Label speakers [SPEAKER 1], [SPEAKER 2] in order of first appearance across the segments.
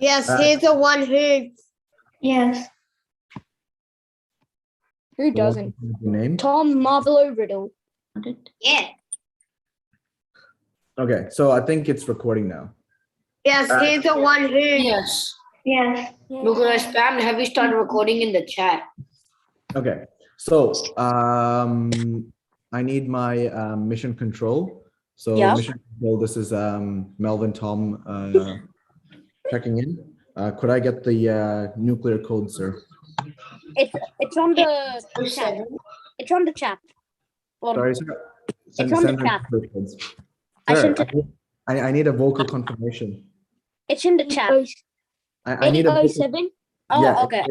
[SPEAKER 1] Yes, he's the one who.
[SPEAKER 2] Yes.
[SPEAKER 3] Who doesn't?
[SPEAKER 4] Your name?
[SPEAKER 3] Tom Marvolo Riddle.
[SPEAKER 1] Yeah.
[SPEAKER 4] Okay, so I think it's recording now.
[SPEAKER 1] Yes, he's the one who.
[SPEAKER 5] Yes.
[SPEAKER 2] Yes.
[SPEAKER 5] Because I spammed, have you started recording in the chat?
[SPEAKER 4] Okay, so I need my mission control. So
[SPEAKER 3] Yeah.
[SPEAKER 4] mission control, this is Melvin Tom checking in. Could I get the nuclear code, sir?
[SPEAKER 3] It's on the chat. It's on the chat. Well,
[SPEAKER 4] Sorry, sir.
[SPEAKER 3] It's on the
[SPEAKER 4] the
[SPEAKER 3] chat.
[SPEAKER 4] nuclear codes.
[SPEAKER 3] I
[SPEAKER 4] Sir,
[SPEAKER 3] sent it.
[SPEAKER 4] I need a vocal confirmation.
[SPEAKER 3] It's in the chat.
[SPEAKER 4] I need a vocal,
[SPEAKER 3] 807. Oh,
[SPEAKER 4] yeah,
[SPEAKER 3] okay.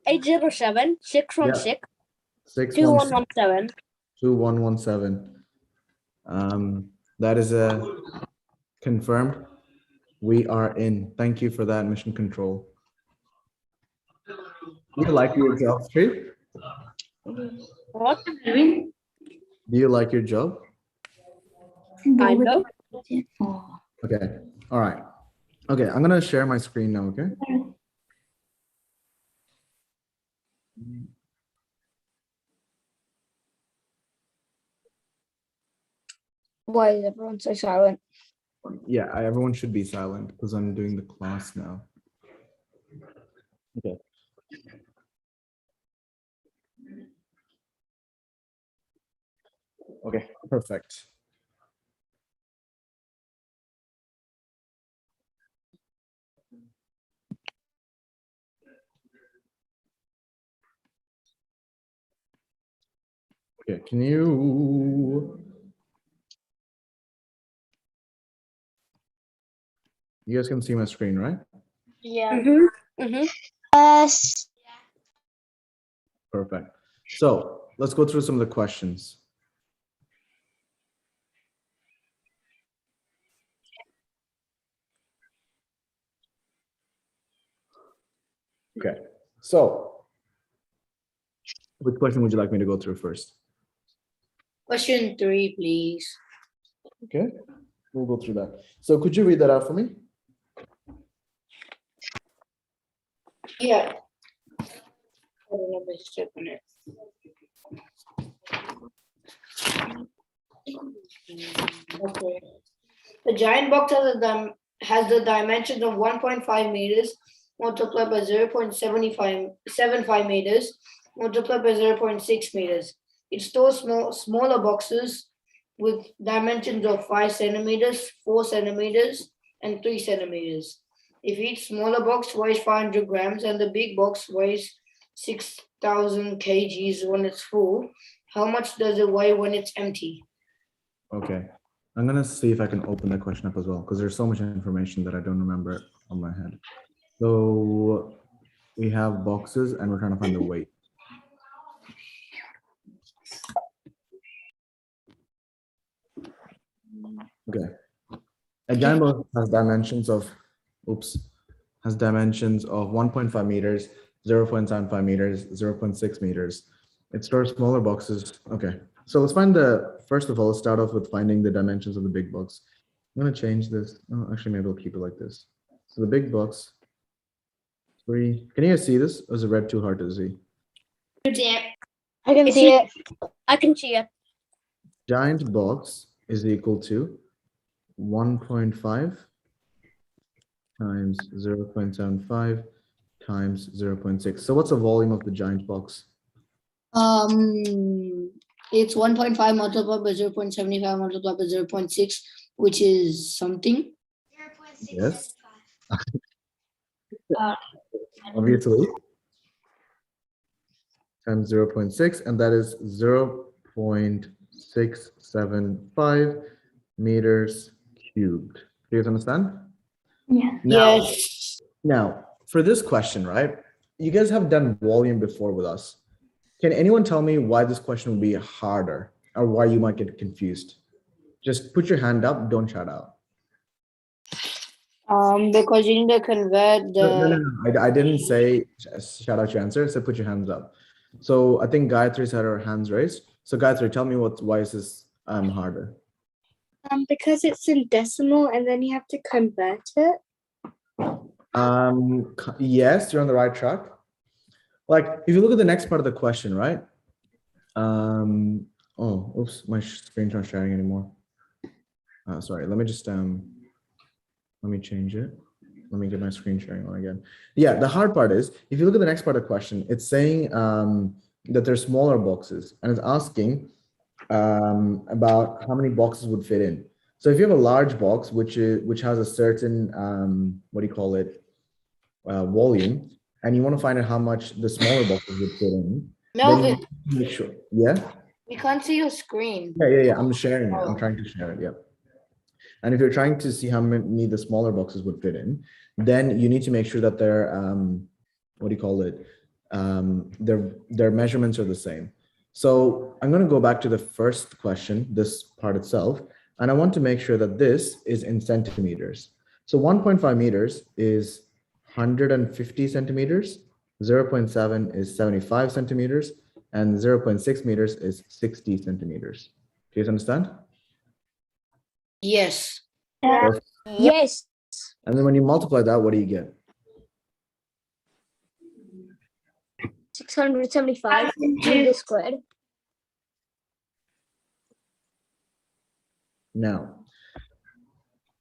[SPEAKER 4] 807,
[SPEAKER 3] 807 616
[SPEAKER 4] 616
[SPEAKER 3] 2117.
[SPEAKER 4] 2117. That is a confirmed. We are in. Thank you for that, mission control. Do you like your job, Street?
[SPEAKER 3] What?
[SPEAKER 4] Do you like your job?
[SPEAKER 3] Kind of.
[SPEAKER 4] Okay. All right. Okay, I'm gonna share my screen now, okay?
[SPEAKER 3] Why is everyone so silent?
[SPEAKER 4] Yeah, everyone should be silent because I'm doing the class now. Okay. Okay, perfect. Okay, can you guys can see my screen, right?
[SPEAKER 1] Yeah.
[SPEAKER 3] Yes.
[SPEAKER 4] Perfect. So let's go through some of the questions. Okay, so which question would you like me to go through first?
[SPEAKER 5] Question 3, please.
[SPEAKER 4] Okay, we'll go through that. So could you read that out for me?
[SPEAKER 5] Yeah. I don't know if I step on it. Okay. The giant box has the dimensions of 1.5 meters multiplied by 0.75 meters multiplied by 0.6 meters. It stores smaller boxes with dimensions of 5 centimeters, 4 centimeters, and 3 centimeters. If each smaller box weighs 500 grams and the big box weighs 6,000 kgs when it's full, how much does it weigh when it's empty?
[SPEAKER 4] Okay, I'm gonna see if I can open the question up as well because there's so much information that I don't remember on my head. So we have boxes and we're trying to find the weight. Okay. A giant box has dimensions of, has dimensions of 1.5 meters, 0.75 meters, 0.6 meters. It stores smaller boxes. Okay. So let's find first of all, let's start off with finding the dimensions of the big box. I'm going to change this. Oh, actually, maybe I'll keep it like this. So the big box, 3. Can you guys see this? Or is it red too hard to see?
[SPEAKER 3] I can see it. I can see it.
[SPEAKER 4] Giant box is equal to 1.5 times 0.75 times 0.6. So what's the volume of the giant box?
[SPEAKER 5] It's 1.5 multiplied by 0.75 multiplied by 0.6, which is something.
[SPEAKER 4] Yes. Obviously. Times 0.6, and that is 0.675 meters cubed. Do you guys understand?
[SPEAKER 2] Yeah.
[SPEAKER 5] Yes.
[SPEAKER 4] Now, for this question, right? You guys have done volume before with us. Can anyone tell me why this question would be harder or why you might get confused? Just put your hand up, don't shout out.
[SPEAKER 5] Because you need to convert the.
[SPEAKER 4] No. I didn't say shout out your answer, so put your hands up. So I think Gayatri's had her hands raised. So Gayatri, tell me why is this harder?
[SPEAKER 6] Because it's in decimal and then you have to convert it.
[SPEAKER 4] Yes, you're on the right track. Like, if you look at the next part of the question, right? Oh, oops, my screen's not sharing anymore. Sorry, let me just let me change it. Let me get my screen sharing on again. Yeah, the hard part is, if you look at the next part of the question, it's saying that there's smaller boxes, and it's asking about how many boxes would fit in. So if you have a large box, which has a certain what do you call it, volume, and you want to find out how much the smaller boxes would fit in, then you
[SPEAKER 5] Melvin,
[SPEAKER 4] need to make sure. Yeah,
[SPEAKER 5] we can't see your screen.
[SPEAKER 4] yeah. I'm sharing it. I'm trying to share it. Yeah. And if you're trying to see how many the smaller boxes would fit in, then you need to make sure that their what do you call it? Their measurements are the same. So I'm going to go back to the first question, this part itself, and I want to make sure that this is in centimeters. So 1.5 meters is 150 centimeters, 0.7 is 75 centimeters, and 0.6 meters is 60 centimeters. Do you guys understand?
[SPEAKER 5] Yes.
[SPEAKER 4] Perfect.
[SPEAKER 3] Yes.
[SPEAKER 4] And then when you multiply that, what do you get?
[SPEAKER 3] 675 meters squared.
[SPEAKER 4] Now,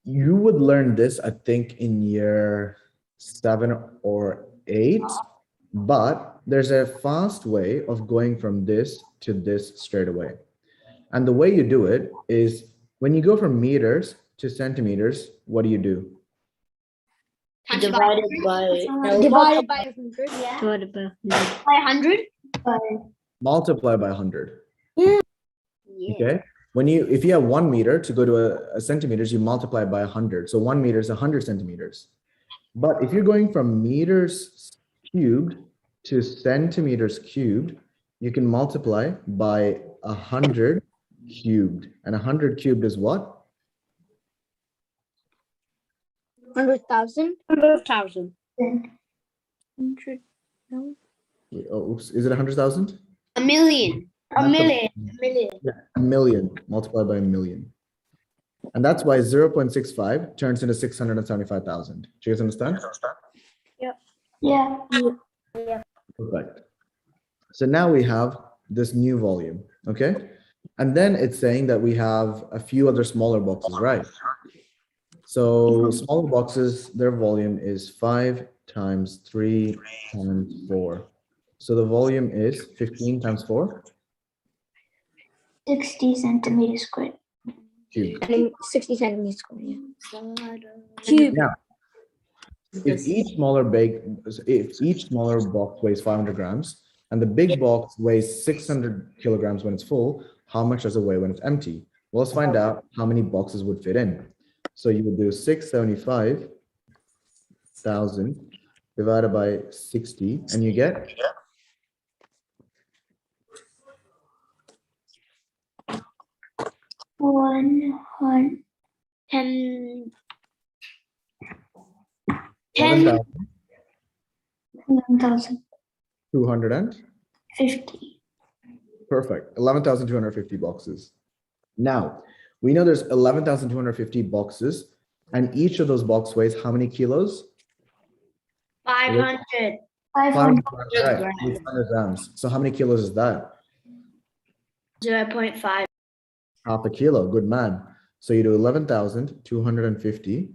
[SPEAKER 4] you would learn this, I think, in year 7 or 8, but there's a fast way of going from this to this straight away. And the way you do it is when you go from meters to centimeters, what do?
[SPEAKER 5] Divided by
[SPEAKER 3] Divided by 100.
[SPEAKER 2] Yeah.
[SPEAKER 1] Divided by
[SPEAKER 3] By 100.
[SPEAKER 4] Multiply by 100.
[SPEAKER 3] Yeah.
[SPEAKER 4] Okay. If you have 1 meter to go to a centimeters, you multiply by 100. So 1 meter is 100 centimeters. But if you're going from meters cubed to centimeters cubed, you can multiply by 100 cubed. And 100 cubed is what?
[SPEAKER 3] 100,000. 100,000.
[SPEAKER 2] 100. No.
[SPEAKER 4] Oh, oops. Is it 100,000?
[SPEAKER 1] a million.
[SPEAKER 3] A million.
[SPEAKER 4] Yeah, a million multiplied by a million. And that's why 0.65 turns into 675,000. Do you guys understand?
[SPEAKER 2] Yeah.
[SPEAKER 4] Perfect. So now we have this new volume, okay? And then it's saying that we have a few other smaller boxes, right? So smaller boxes, their volume is 5 times 3 times 4. So the volume is 15 times 4
[SPEAKER 2] 60 centimeters squared.
[SPEAKER 4] cubed.
[SPEAKER 3] And then 60 centimeters squared. Yeah. Cube.
[SPEAKER 4] Now, if each smaller box weighs 500 grams and the big box weighs 600 kilograms when it's full, how much does it weigh when it's empty? Well, let's find out how many boxes would fit in. So you would do 675,000 divided by 60, and you get
[SPEAKER 2] 100.
[SPEAKER 3] 10.
[SPEAKER 2] 11,050.
[SPEAKER 4] 11,250. Perfect. 11,250 boxes. Now, we know there's 11,250 boxes, and each of those box weighs how many kilos?
[SPEAKER 1] 500.
[SPEAKER 2] 500.
[SPEAKER 4] Right, 500 grams. So how many kilos is that?
[SPEAKER 1] 0.5.
[SPEAKER 4] Half a kilo. Good man. So you do 11,250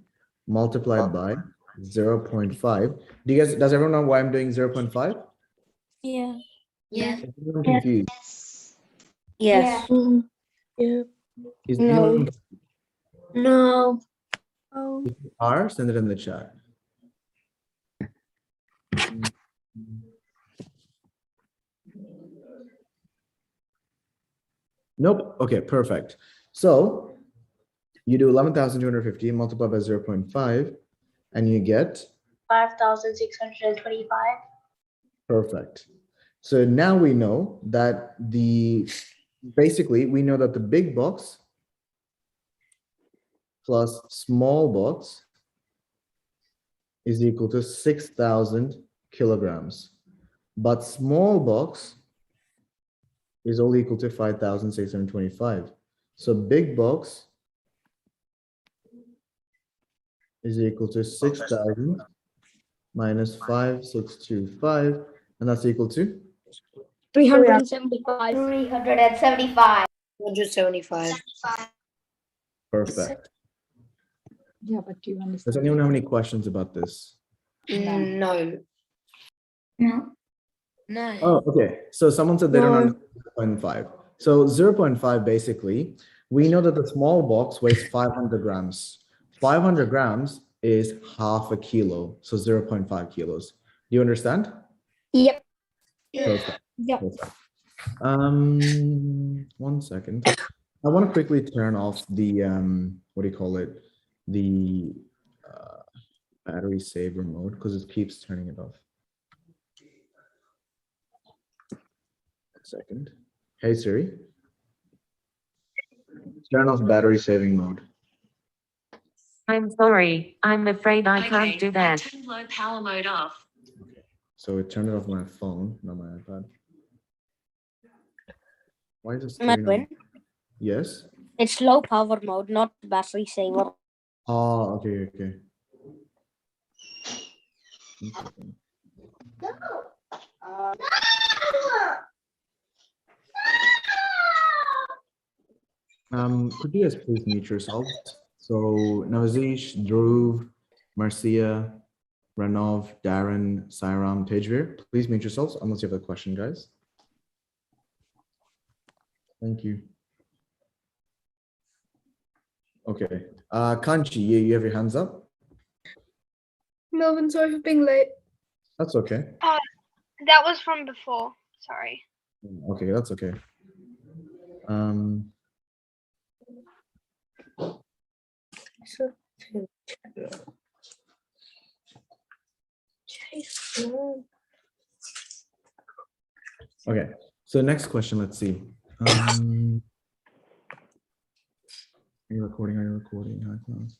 [SPEAKER 4] multiplied by 0.5. Does everyone know why I'm doing 0.5?
[SPEAKER 2] Yeah.
[SPEAKER 1] Yeah.
[SPEAKER 4] Is anyone confused?
[SPEAKER 3] Yes.
[SPEAKER 4] Is
[SPEAKER 3] No.
[SPEAKER 4] anyone
[SPEAKER 3] No.
[SPEAKER 2] Oh.
[SPEAKER 4] are? Send it in the chat. Nope. Okay, perfect. So you do 11,250 multiplied by 0.5, and you get
[SPEAKER 3] 5,625.
[SPEAKER 4] perfect. So now we know that basically we know that the big box plus small box is equal to 6,000 kilograms. But small box is only equal to 5,625. So big box is equal to 6,000 minus 5625, and that's equal to
[SPEAKER 3] 375.
[SPEAKER 1] 375.
[SPEAKER 5] 175.
[SPEAKER 4] perfect.
[SPEAKER 6] Yeah, but do you
[SPEAKER 4] Does
[SPEAKER 6] understand?
[SPEAKER 4] anyone have any questions about this?
[SPEAKER 5] No.
[SPEAKER 2] No.
[SPEAKER 4] Oh, okay. So someone said they don't
[SPEAKER 3] No.
[SPEAKER 4] understand 0.5. So 0.5, basically, we know that the small box weighs 500 grams. 500 grams is half a kilo, so 0.5 kilos. Do you understand?
[SPEAKER 3] Yep.
[SPEAKER 4] Perfect.
[SPEAKER 3] Yep.
[SPEAKER 4] Perfect. 1 second. I want to quickly turn off the, what do you call it? The battery saver mode, because it keeps turning it off. 1 second. Hey Siri, turn off battery saving mode.
[SPEAKER 7] I'm sorry, I'm afraid I can't do that.
[SPEAKER 8] Turn low power mode off.
[SPEAKER 4] So it turned it off my phone, not my iPad. Why is this?
[SPEAKER 3] Madwin,
[SPEAKER 4] Yes.
[SPEAKER 3] it's low power mode, not battery saver.
[SPEAKER 4] Oh, okay, okay. 1 second. Could you guys please mute yourselves? So Navazish, Dhruv, Marcia, Ranov, Darren, Sairam, Tejveer, please mute yourselves unless you have a question, guys. Thank you. Okay. Kanchi, you have your hands up?
[SPEAKER 2] Melvin, sorry for being late.
[SPEAKER 4] That's okay.
[SPEAKER 9] That was from before. Sorry.
[SPEAKER 4] Okay, that's okay. Okay, so next question, let's see. Are you recording? Are you recording? Hi, class.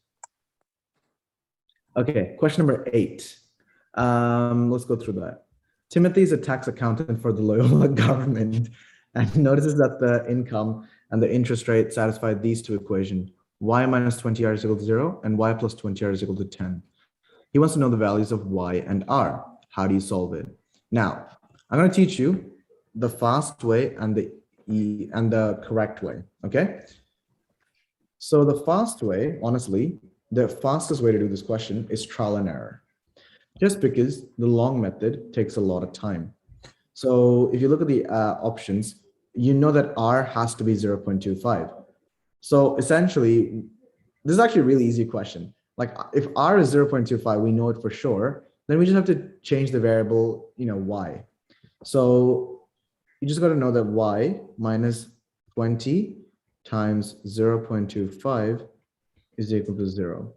[SPEAKER 4] Okay, question number 8. Let's go through that. Timothy is a tax accountant for the Loyola government and notices that the income and the interest rate satisfy these two equations. Y minus 20r is equal to 0 and y plus 20r is equal to 10. He wants to know the values of y and r. How do you solve it? Now, I'm going to teach you the fast way and the correct way, okay? So the fast way, honestly, the fastest way to do this question is trial and error, just because the long method takes a lot of time. So if you look at the options, you know that r has to be 0.25. So essentially, this is actually a really easy question. Like if r is 0.25, we know it for sure, then we just have to change the variable, y. So you just got to know that y minus 20 times 0.25 is equal to 0.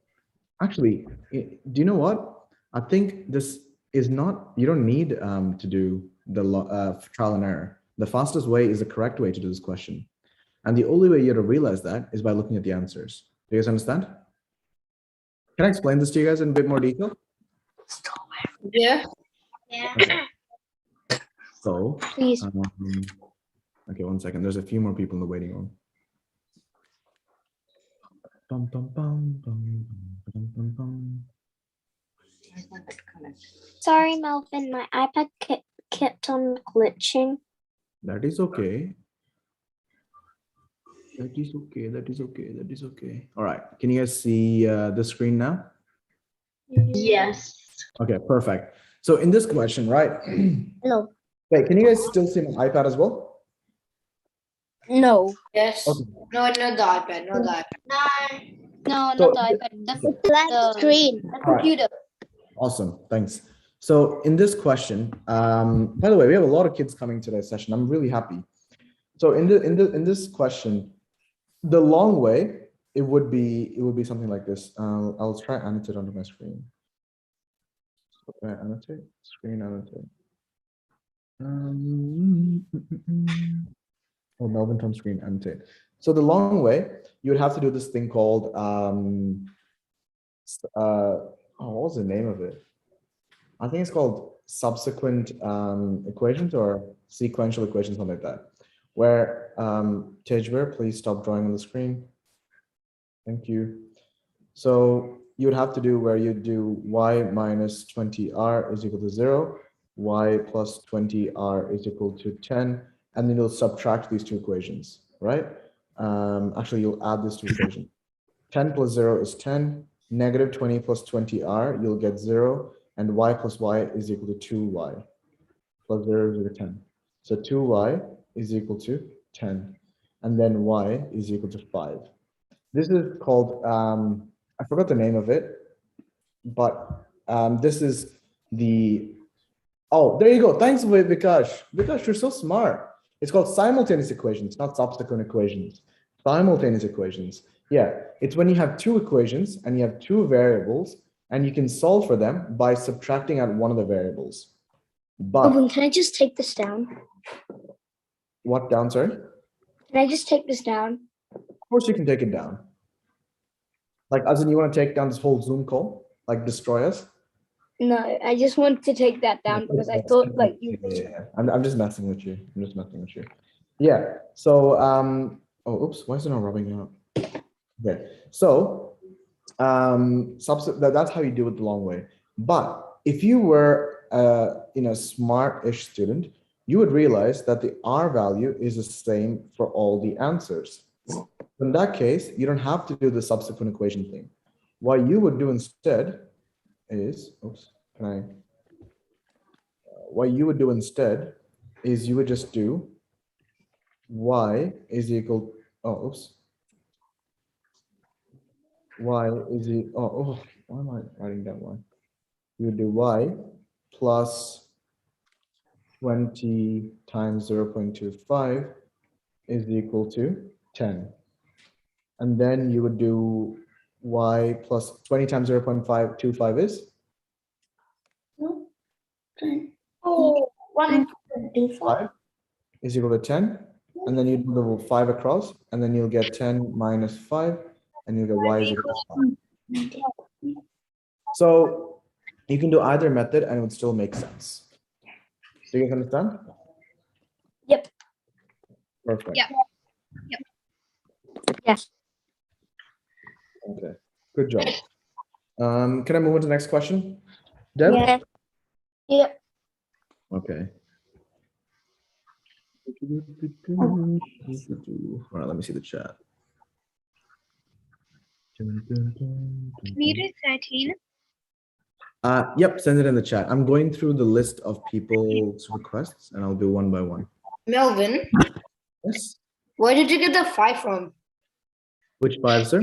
[SPEAKER 4] Actually, do you know what? I think this is not, you don't need to do the trial and error. The fastest way is the correct way to do this question. And the only way you have to realize that is by looking at the answers. Do you guys understand? Can I explain this to you guys in a bit more detail?
[SPEAKER 5] Yeah.
[SPEAKER 1] Yeah.
[SPEAKER 4] Okay. So,
[SPEAKER 3] Please.
[SPEAKER 4] okay, 1 second. There's a few more people in the waiting room. Bum, bum, bum, bum, bum, bum, bum.
[SPEAKER 2] Sorry, Melvin, my iPad kept on glitching.
[SPEAKER 4] That is okay. That is okay. That is okay. That is okay. All right. Can you guys see the screen now?
[SPEAKER 1] Yes.
[SPEAKER 4] Okay, perfect. So in this question, right?
[SPEAKER 3] No.
[SPEAKER 4] Wait, can you guys still see my iPad as well?
[SPEAKER 3] No.
[SPEAKER 5] Yes.
[SPEAKER 4] Okay.
[SPEAKER 5] No, not the iPad. Not the iPad.
[SPEAKER 1] No,
[SPEAKER 4] So-
[SPEAKER 1] not the iPad. The
[SPEAKER 3] Blank screen.
[SPEAKER 1] the computer.
[SPEAKER 4] Awesome. Thanks. So in this question, by the way, we have a lot of kids coming to this session. I'm really happy. So in this question, the long way, it would be something like this. I'll try annotate onto my screen. So, annotate, screen annotate. Or Melvin Tom screen annotate. So the long way, you would have to do this thing called what was the name of it? I think it's called subsequent equations or sequential equations, something like that. Where Tejveer, please stop drawing on the screen. Thank you. So you would have to do where you do y minus 20r is equal to 0, y plus 20r is equal to 10, and then you'll subtract these two equations, right? Actually, you'll add these two equations. 10 plus 0 is 10, negative 20 plus 20r, you'll get 0, and y plus y is equal to 2y plus 0 is equal to 10. So 2y is equal to 10, and then y is equal to 5. This is called, I forgot the name of it, but this is the, oh, there you go. Thanks, Vikash. Vikash, you're so smart. It's called simultaneous equations, not subsequent equations. Simultaneous equations. Yeah, it's when you have two equations and you have two variables and you can solve for them by subtracting out one of the variables. But
[SPEAKER 2] Owen, can I just take this down?
[SPEAKER 4] what down, sorry?
[SPEAKER 2] Can I just take this down?
[SPEAKER 4] Of course you can take it down. Like, as in you want to take down this whole Zoom call, like destroy us?
[SPEAKER 2] No, I just want to take that down because I thought like you.
[SPEAKER 4] Yeah. I'm just messing with you. I'm just messing with you. Yeah. So oh, oops, why is it not rubbing out? Okay. So that's how you do it the long way. But if you were smart-ish student, you would realize that the R value is the same for all the answers. In that case, you don't have to do the subsequent equation thing. What you would do instead is, what you would do instead is you would just do y is equal, y is equal, why am I writing down y? You would do y plus 20 times 0.25 is equal to 10. And then you would do y plus 20 times 0.525 is?
[SPEAKER 2] Oh,
[SPEAKER 4] 5 is equal to 10. And then you do the 5 across, and then you'll get 10 minus 5, and you'll get y is equal to 5. So you can do either method and it would still make sense. Do you guys understand?
[SPEAKER 2] Yep.
[SPEAKER 4] Perfect.
[SPEAKER 9] Yep.
[SPEAKER 2] Yes.
[SPEAKER 4] Okay, good job. Can I move on to the next question? Deb?
[SPEAKER 2] Yeah. Yep.
[SPEAKER 4] Okay. All right, let me see the chat.
[SPEAKER 9] Can you do 13?
[SPEAKER 4] Yep, send it in the chat. I'm going through the list of people's requests and I'll do one by one.
[SPEAKER 5] Melvin,
[SPEAKER 4] Yes.
[SPEAKER 5] where did you get the 5 from?
[SPEAKER 4] Which 5, sir?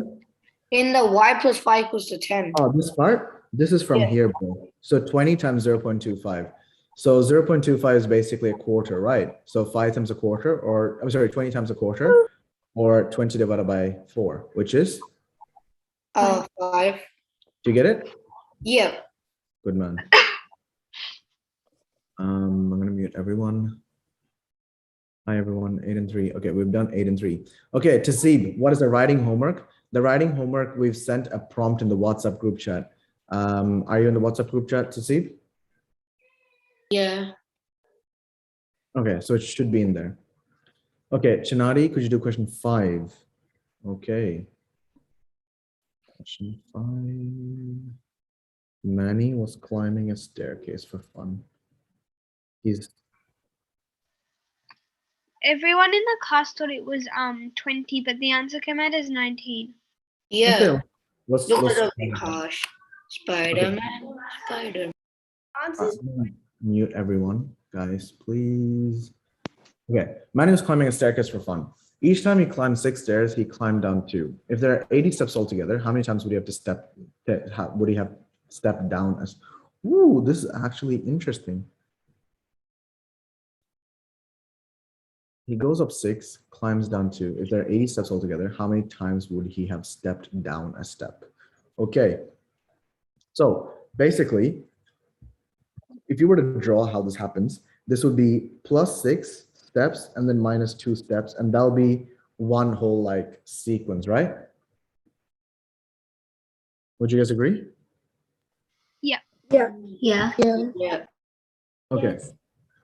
[SPEAKER 5] In the y plus 5 equals to 10.
[SPEAKER 4] Oh, this part? This is from
[SPEAKER 5] Yeah.
[SPEAKER 4] here, bro. So 20 times 0.25. So 0.25 is basically a quarter, right? So 5 times a quarter, or I'm sorry, 20 times a quarter, or 20 divided by 4, which is?
[SPEAKER 5] 5.
[SPEAKER 4] Do you get it?
[SPEAKER 5] Yeah.
[SPEAKER 4] Good man. I'm gonna mute everyone. Hi everyone, 8 and 3. Okay, we've done 8 and 3. Okay, Tasib, what is the writing homework? The writing homework, we've sent a prompt in the WhatsApp group chat. Are you in the WhatsApp group chat, Tasib?
[SPEAKER 5] Yeah.
[SPEAKER 4] Okay, so it should be in there. Okay, Chinadi, could you do question 5? Okay. Question 5. Manny was climbing a staircase for fun.
[SPEAKER 9] Everyone in the class thought it was 20, but the answer came out as 19.
[SPEAKER 5] Yeah.
[SPEAKER 4] Okay, let's
[SPEAKER 5] Look at the gosh. Spider-Man. Spider-Man.
[SPEAKER 4] mute everyone, guys, please. Okay, Manny was climbing a staircase for fun. Each time he climbed 6 stairs, he climbed down 2. If there are 80 steps altogether, how many times would he have to step down as? Ooh, this is actually interesting. He goes up 6, climbs down 2. If there are 80 steps altogether, how many times would he have stepped down a step? Okay, so basically, if you were to draw how this happens, this would be plus 6 steps and then minus 2 steps, and that'll be one whole like sequence, right? Would you guys agree?
[SPEAKER 9] Yeah.
[SPEAKER 2] Yeah.
[SPEAKER 1] Yeah.
[SPEAKER 5] Yeah.
[SPEAKER 4] Okay.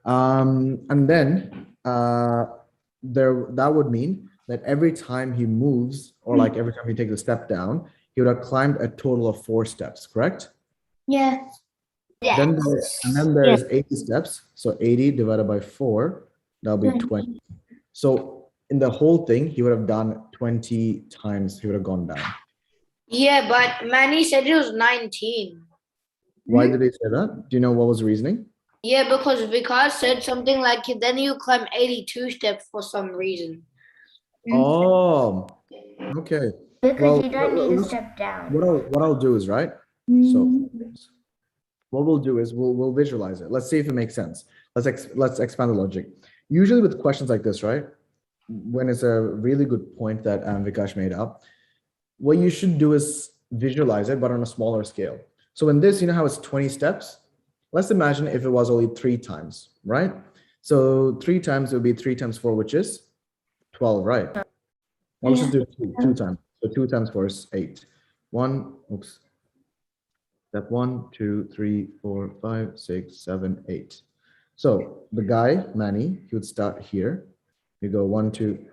[SPEAKER 4] And then that would mean that every time he moves, or like every time he takes a step down, he would have climbed a total of 4 steps, correct?
[SPEAKER 2] Yeah.
[SPEAKER 4] Then and then there's 80 steps. So 80 divided by 4, that'll be 20. So in the whole thing, he would have done 20 times. He would have gone down.
[SPEAKER 5] Yeah, but Manny said it was 19.
[SPEAKER 4] Why did he say that? Do you know what was the reasoning?
[SPEAKER 5] Yeah, because Vikas said something like then you climb 82 steps for some reason.
[SPEAKER 4] Oh, okay.
[SPEAKER 1] Because
[SPEAKER 4] Well,
[SPEAKER 1] you don't need to
[SPEAKER 4] let's-
[SPEAKER 1] step down.
[SPEAKER 4] what I'll do is, right? So what we'll do is we'll visualize it. Let's see if it makes sense. Let's expand the logic. Usually with questions like this, right? When it's a really good point that Vikash made up, what you should do is visualize it, but on a smaller scale. So in this, you know how it's 20 steps? Let's imagine if it was only 3 times, right? So 3 times would be 3 times 4, which is 12, right? Well, let's just do 2 times. So 2 times 4 is 8. Step 1, 2, 3, 4, 5, 6, 7, 8. So the guy, Manny, he would start here. You go 1, 2,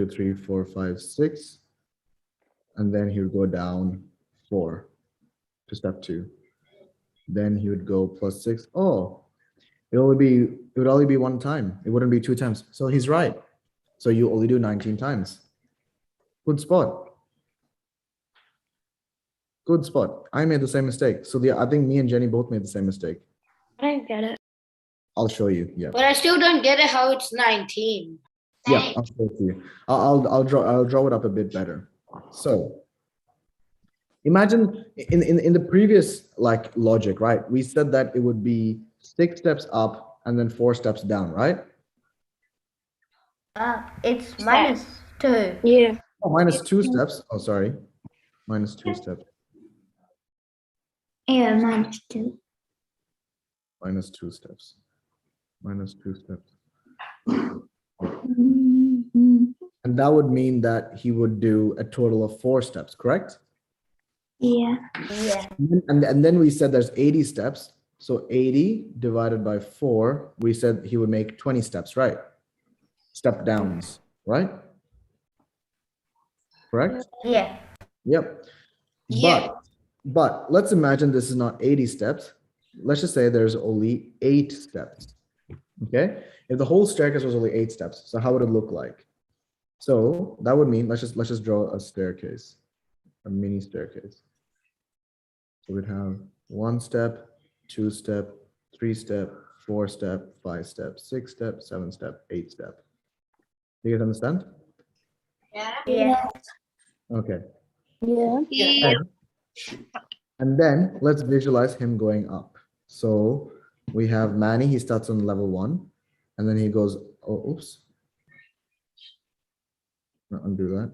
[SPEAKER 4] 3, 4, 5, 6. And then he would go down 4 to step 2. Then he would go plus 6. Oh, it would only be 1 time. It wouldn't be 2 times. So he's right. So you only do 19 times. Good spot. Good spot. I made the same mistake. So I think me and Jenny both made the same mistake.
[SPEAKER 2] I don't get it.
[SPEAKER 4] I'll show you. Yeah.
[SPEAKER 5] But I still don't get it how it's 19.
[SPEAKER 4] Yeah, I'll show it to you. I'll draw it up a bit better. So imagine in the previous like logic, right? We said that it would be 6 steps up and then 4 steps down, right?
[SPEAKER 1] It's -2.
[SPEAKER 2] Yeah.
[SPEAKER 4] Oh, minus 2 steps. Oh, sorry. Minus 2 steps.
[SPEAKER 2] Yeah, -2.
[SPEAKER 4] Minus 2 steps. Minus 2 steps. And that would mean that he would do a total of 4 steps, correct?
[SPEAKER 2] Yeah.
[SPEAKER 1] Yeah.
[SPEAKER 4] And then we said there's 80 steps. So 80 divided by 4, we said he would make 20 steps, right? Step downs, right? Correct?
[SPEAKER 1] Yeah.
[SPEAKER 4] Yep.
[SPEAKER 5] Yeah.
[SPEAKER 4] But let's imagine this is not 80 steps. Let's just say there's only 8 steps. Okay? If the whole staircase was only 8 steps, so how would it look like? So that would mean let's just draw a staircase, a mini staircase. So we'd have 1 step, 2 step, 3 step, 4 step, 5 step, 6 step, 7 step, 8 step. Do you guys understand?
[SPEAKER 1] Yeah.
[SPEAKER 4] Okay.
[SPEAKER 2] Yeah.
[SPEAKER 9] Yeah.
[SPEAKER 4] And then let's visualize him going up. So we have Manny, he starts on level 1, and then he goes, oh, oops. Undo that.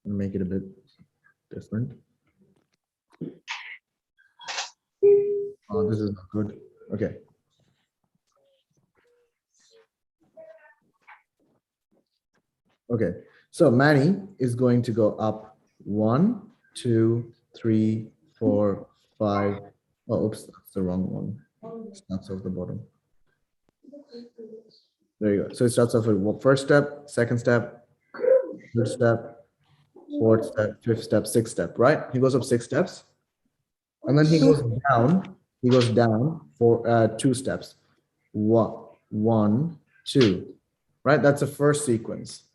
[SPEAKER 4] And make it a bit different. Oh, this is not good. Okay. Okay, so Manny is going to go up 1, 2, 3, 4, 5. Oh, oops, that's the wrong one. It starts off the bottom. There you go. So it starts off with first step, second step, third step, fourth step, fifth step, sixth step, right? He goes up 6 steps. And then he goes down. He goes down for 2 steps. 1, 2. Right? That's the first sequence.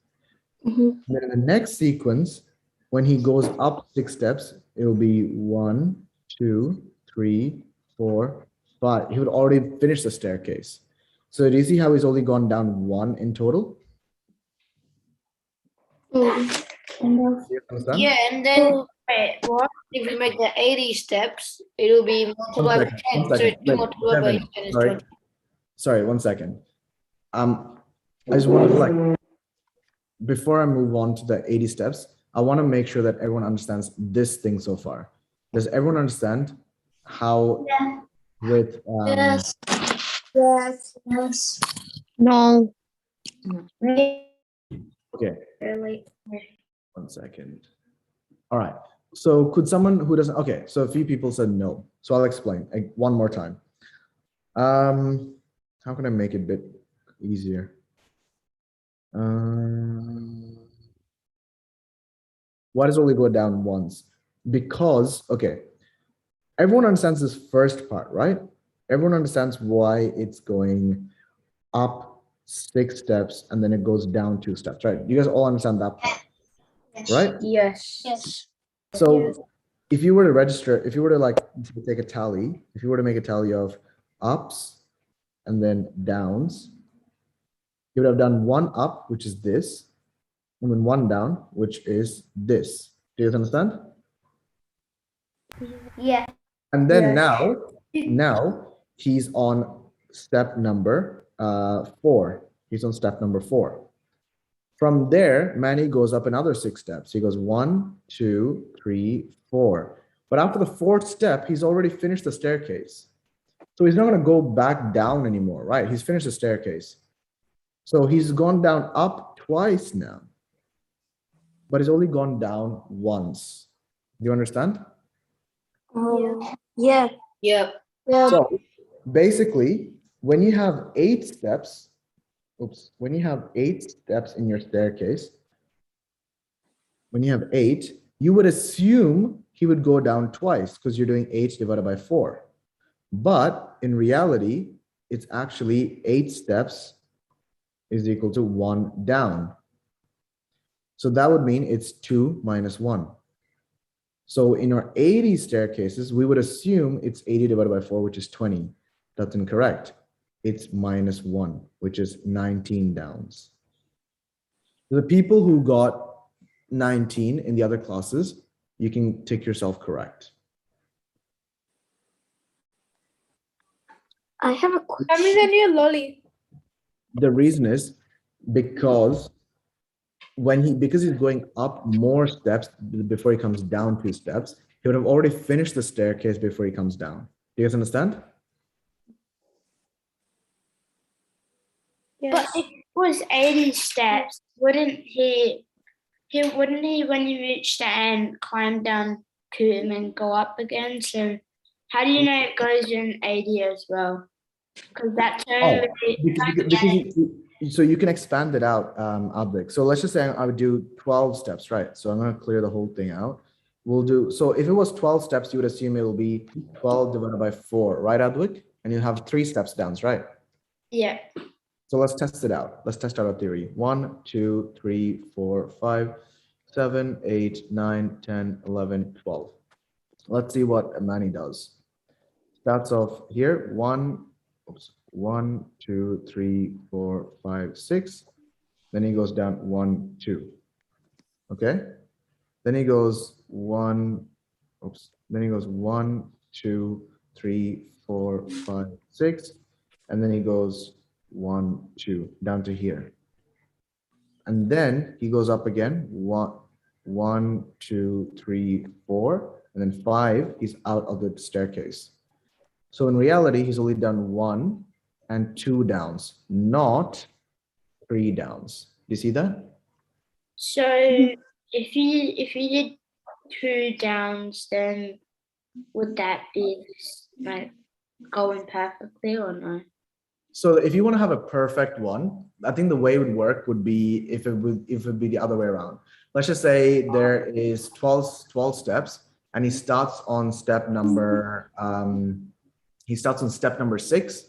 [SPEAKER 2] Mhm.
[SPEAKER 4] Then in the next sequence, when he goes up 6 steps, it will be 1, 2, 3, 4, 5. He would already finish the staircase. So do you see how he's only gone down 1 in total?
[SPEAKER 2] And
[SPEAKER 4] Do you understand?
[SPEAKER 5] Yeah, and then what if we make the 80 steps? It will be multiplied by 10. So it's multiplied by 10 is
[SPEAKER 4] Sorry.
[SPEAKER 5] 20.
[SPEAKER 4] Sorry, 1 second. I just want to like, before I move on to the 80 steps, I want to make sure that everyone understands this thing so far. Does everyone understand how with
[SPEAKER 2] Yes. Yes. Yes.
[SPEAKER 9] No.
[SPEAKER 4] okay, 1 second. All right. So could someone who doesn't, okay, so a few people said no. So I'll explain one more time. How can I make it a bit easier? Why does it only go down once? Because, okay, everyone understands this first part, right? Everyone understands why it's going up 6 steps and then it goes down 2 steps, right? You guys all understand that part, right?
[SPEAKER 1] Yes.
[SPEAKER 3] Yes.
[SPEAKER 4] So if you were to register, if you were to like take a tally, if you were to make a tally of ups and then downs, you would have done 1 up, which is this, and then 1 down, which is this. Do you guys understand?
[SPEAKER 1] Yeah.
[SPEAKER 4] And then
[SPEAKER 1] Yes.
[SPEAKER 4] now he's on step number 4. He's on step number 4. From there, Manny goes up another 6 steps. He goes 1, 2, 3, 4. But after the 4th step, he's already finished the staircase. So he's not going to go back down anymore, right? He's finished the staircase. So he's gone down up twice now, but he's only gone down once. Do you understand?
[SPEAKER 2] Yeah.
[SPEAKER 5] Yep.
[SPEAKER 4] So basically, when you have 8 steps, when you have 8 steps in your staircase, when you have 8, you would assume he would go down twice because you're doing 8 divided by 4. But in reality, it's actually 8 steps is equal to 1 down. So that would mean it's 2 minus 1. So in our 80 staircases, we would assume it's 80 divided by 4, which is 20. That's incorrect. It's minus 1, which is 19 downs. The people who got 19 in the other classes, you can tick yourself correct.
[SPEAKER 2] I have a question.
[SPEAKER 4] The reason is because because he's going up more steps before he comes down 2 steps, he would have already finished the staircase before he comes down. Do you guys understand?
[SPEAKER 2] But if it was 80 steps, wouldn't he when he reached the end, climb down 2 and then go up again? So how do you know it goes in 80 as well? Because that's only
[SPEAKER 4] So you can expand it out, Abdik. So let's just say I would do 12 steps, right? So I'm going to clear the whole thing out. We'll do, so if it was 12 steps, you would assume it will be 12 divided by 4, right, Abdik? And you have 3 steps down, right?
[SPEAKER 2] Yeah.
[SPEAKER 4] So let's test it out. Let's test out our theory. 1, 2, 3, 4, 5, 7, 8, 9, 10, 11, 12. Let's see what Manny does. Starts off here. 1, 2, 3, 4, 5, 6. Then he goes down 1, 2. Okay. Then he goes 1. Then he goes 1, 2, 3, 4, 5, 6. And then he goes 1, 2 down to here. And then he goes up again. 1, 2, 3, 4. And then 5. He's out of the staircase. So in reality, he's only done 1 and 2 downs, not 3 downs. Do you see that?
[SPEAKER 2] So if you did 2 downs, then would that be like going perfectly or no?
[SPEAKER 4] So if you want to have a perfect one, I think the way it would work would be if it would be the other way around. Let's just say there is 12 steps and he starts on step number 6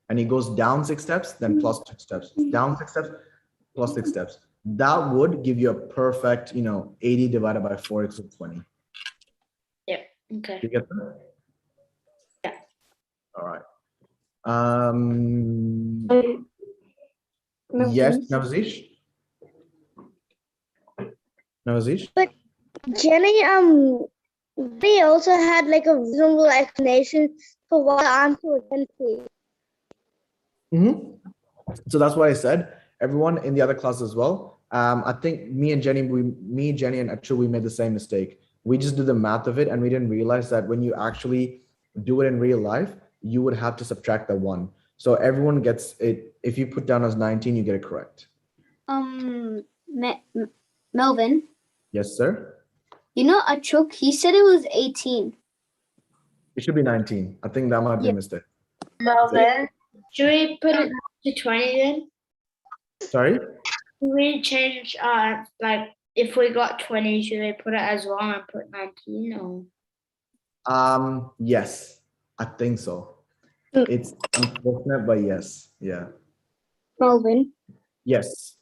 [SPEAKER 4] and he goes down 6 steps, then plus 2 steps, down 6 steps, plus 6 steps. That would give you a perfect, 80 divided by 4 equals 20.
[SPEAKER 2] Yeah. Okay.
[SPEAKER 4] You get that?
[SPEAKER 2] Yeah.
[SPEAKER 4] All right. Yes, Navazish? Navazish?
[SPEAKER 10] Jenny, we also had like a reasonable explanation for why the answer was empty.
[SPEAKER 4] So that's what I said. Everyone in the other class as well. I think me, Jenny, and Achal, we made the same mistake. We just did the math of it and we didn't realize that when you actually do it in real life, you would have to subtract the 1. So everyone gets it. If you put down as 19, you get it correct.
[SPEAKER 2] Melvin,
[SPEAKER 4] Yes, sir.
[SPEAKER 2] Achuk, he said it was 18.
[SPEAKER 4] It should be 19. I think that might be a mistake.
[SPEAKER 2] Melvin, should we put it to 20 then?
[SPEAKER 4] Sorry?
[SPEAKER 2] Should we change like if we got 20, should we put it as long and put 19 or?
[SPEAKER 4] Yes, I think so. It's unfortunate, but yes, yeah.
[SPEAKER 3] Melvin.
[SPEAKER 4] Yes.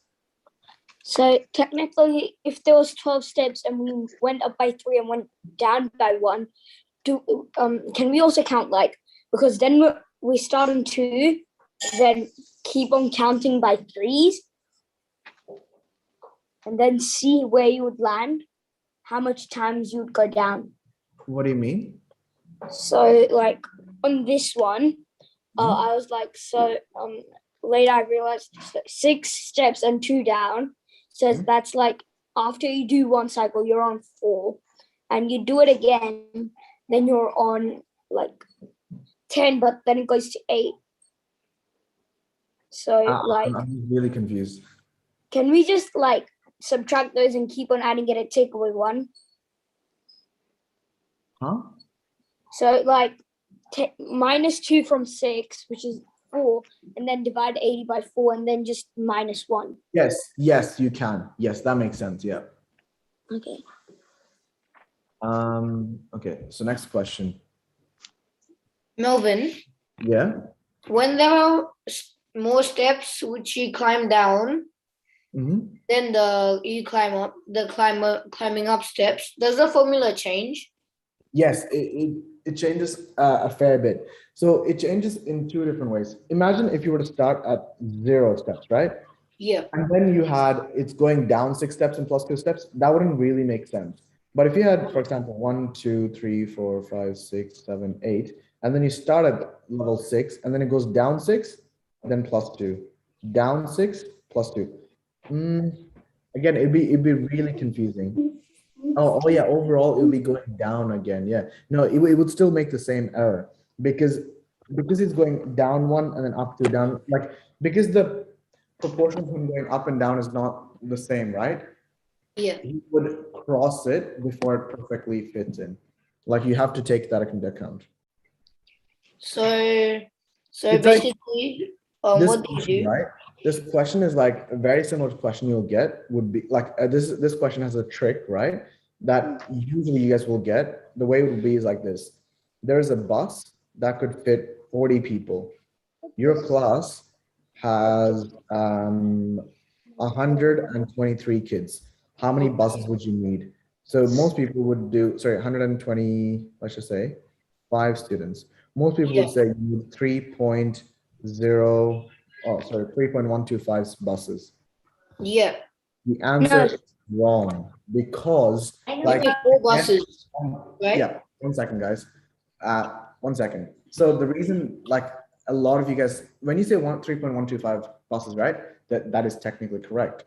[SPEAKER 3] So technically, if there was 12 steps and we went up by 3 and went down by 1, can we also count like, because then we start on 2, then keep on counting by 3s, and then see where you would land, how much times you would go down.
[SPEAKER 4] What do you mean?
[SPEAKER 3] So like on this one, I was like, so later I realized 6 steps and 2 down. So that's like after you do 1 cycle, you're on 4, and you do it again, then you're on like 10, but then it goes to 8. So like,
[SPEAKER 4] I'm really confused.
[SPEAKER 3] can we just like subtract those and keep on adding it and take away 1?
[SPEAKER 4] Huh?
[SPEAKER 3] So like minus 2 from 6, which is 4, and then divide 80 by 4, and then just minus 1.
[SPEAKER 4] Yes, you can. Yes, that makes sense. Yeah.
[SPEAKER 3] Okay.
[SPEAKER 4] Okay, so next question.
[SPEAKER 5] Melvin,
[SPEAKER 4] Yeah.
[SPEAKER 5] when there are more steps which you climb down, then you climb up, climbing up steps, does the formula change?
[SPEAKER 4] Yes, it changes a fair bit. So it changes in 2 different ways. Imagine if you were to start at 0 steps, right?
[SPEAKER 5] Yeah.
[SPEAKER 4] And then it's going down 6 steps and plus 2 steps. That wouldn't really make sense. But if you had, for example, 1, 2, 3, 4, 5, 6, 7, 8, and then you start at level 6, and then it goes down 6, then plus 2, down 6, plus 2. Again, it'd be really confusing. Oh yeah, overall it would be going down again. Yeah, no, it would still make the same error because it's going down 1 and then up 2, down, like, because the proportion from going up and down is not the same, right?
[SPEAKER 5] Yeah.
[SPEAKER 4] You would cross it before it perfectly fits in. Like, you have to take that into account.
[SPEAKER 5] So
[SPEAKER 4] It's
[SPEAKER 5] basically,
[SPEAKER 4] this
[SPEAKER 5] what do you
[SPEAKER 4] question,
[SPEAKER 5] do?
[SPEAKER 4] right? This question is like a very similar question you'll get would be like this question has a trick, right? That usually you guys will get. The way it would be is like this. There's a bus that could fit 40 people. Your class has 123 kids. How many buses would you need? So most people would do, 120, let's just say 5 students. Most people would say you need 3.125 buses.
[SPEAKER 5] Yeah.
[SPEAKER 4] The answer is wrong because like
[SPEAKER 5] 4 buses, right?
[SPEAKER 4] Yeah, 1 second, guys. 1 second. So the reason, like, a lot of you guys, when you say 3.125 buses, right? That is technically correct.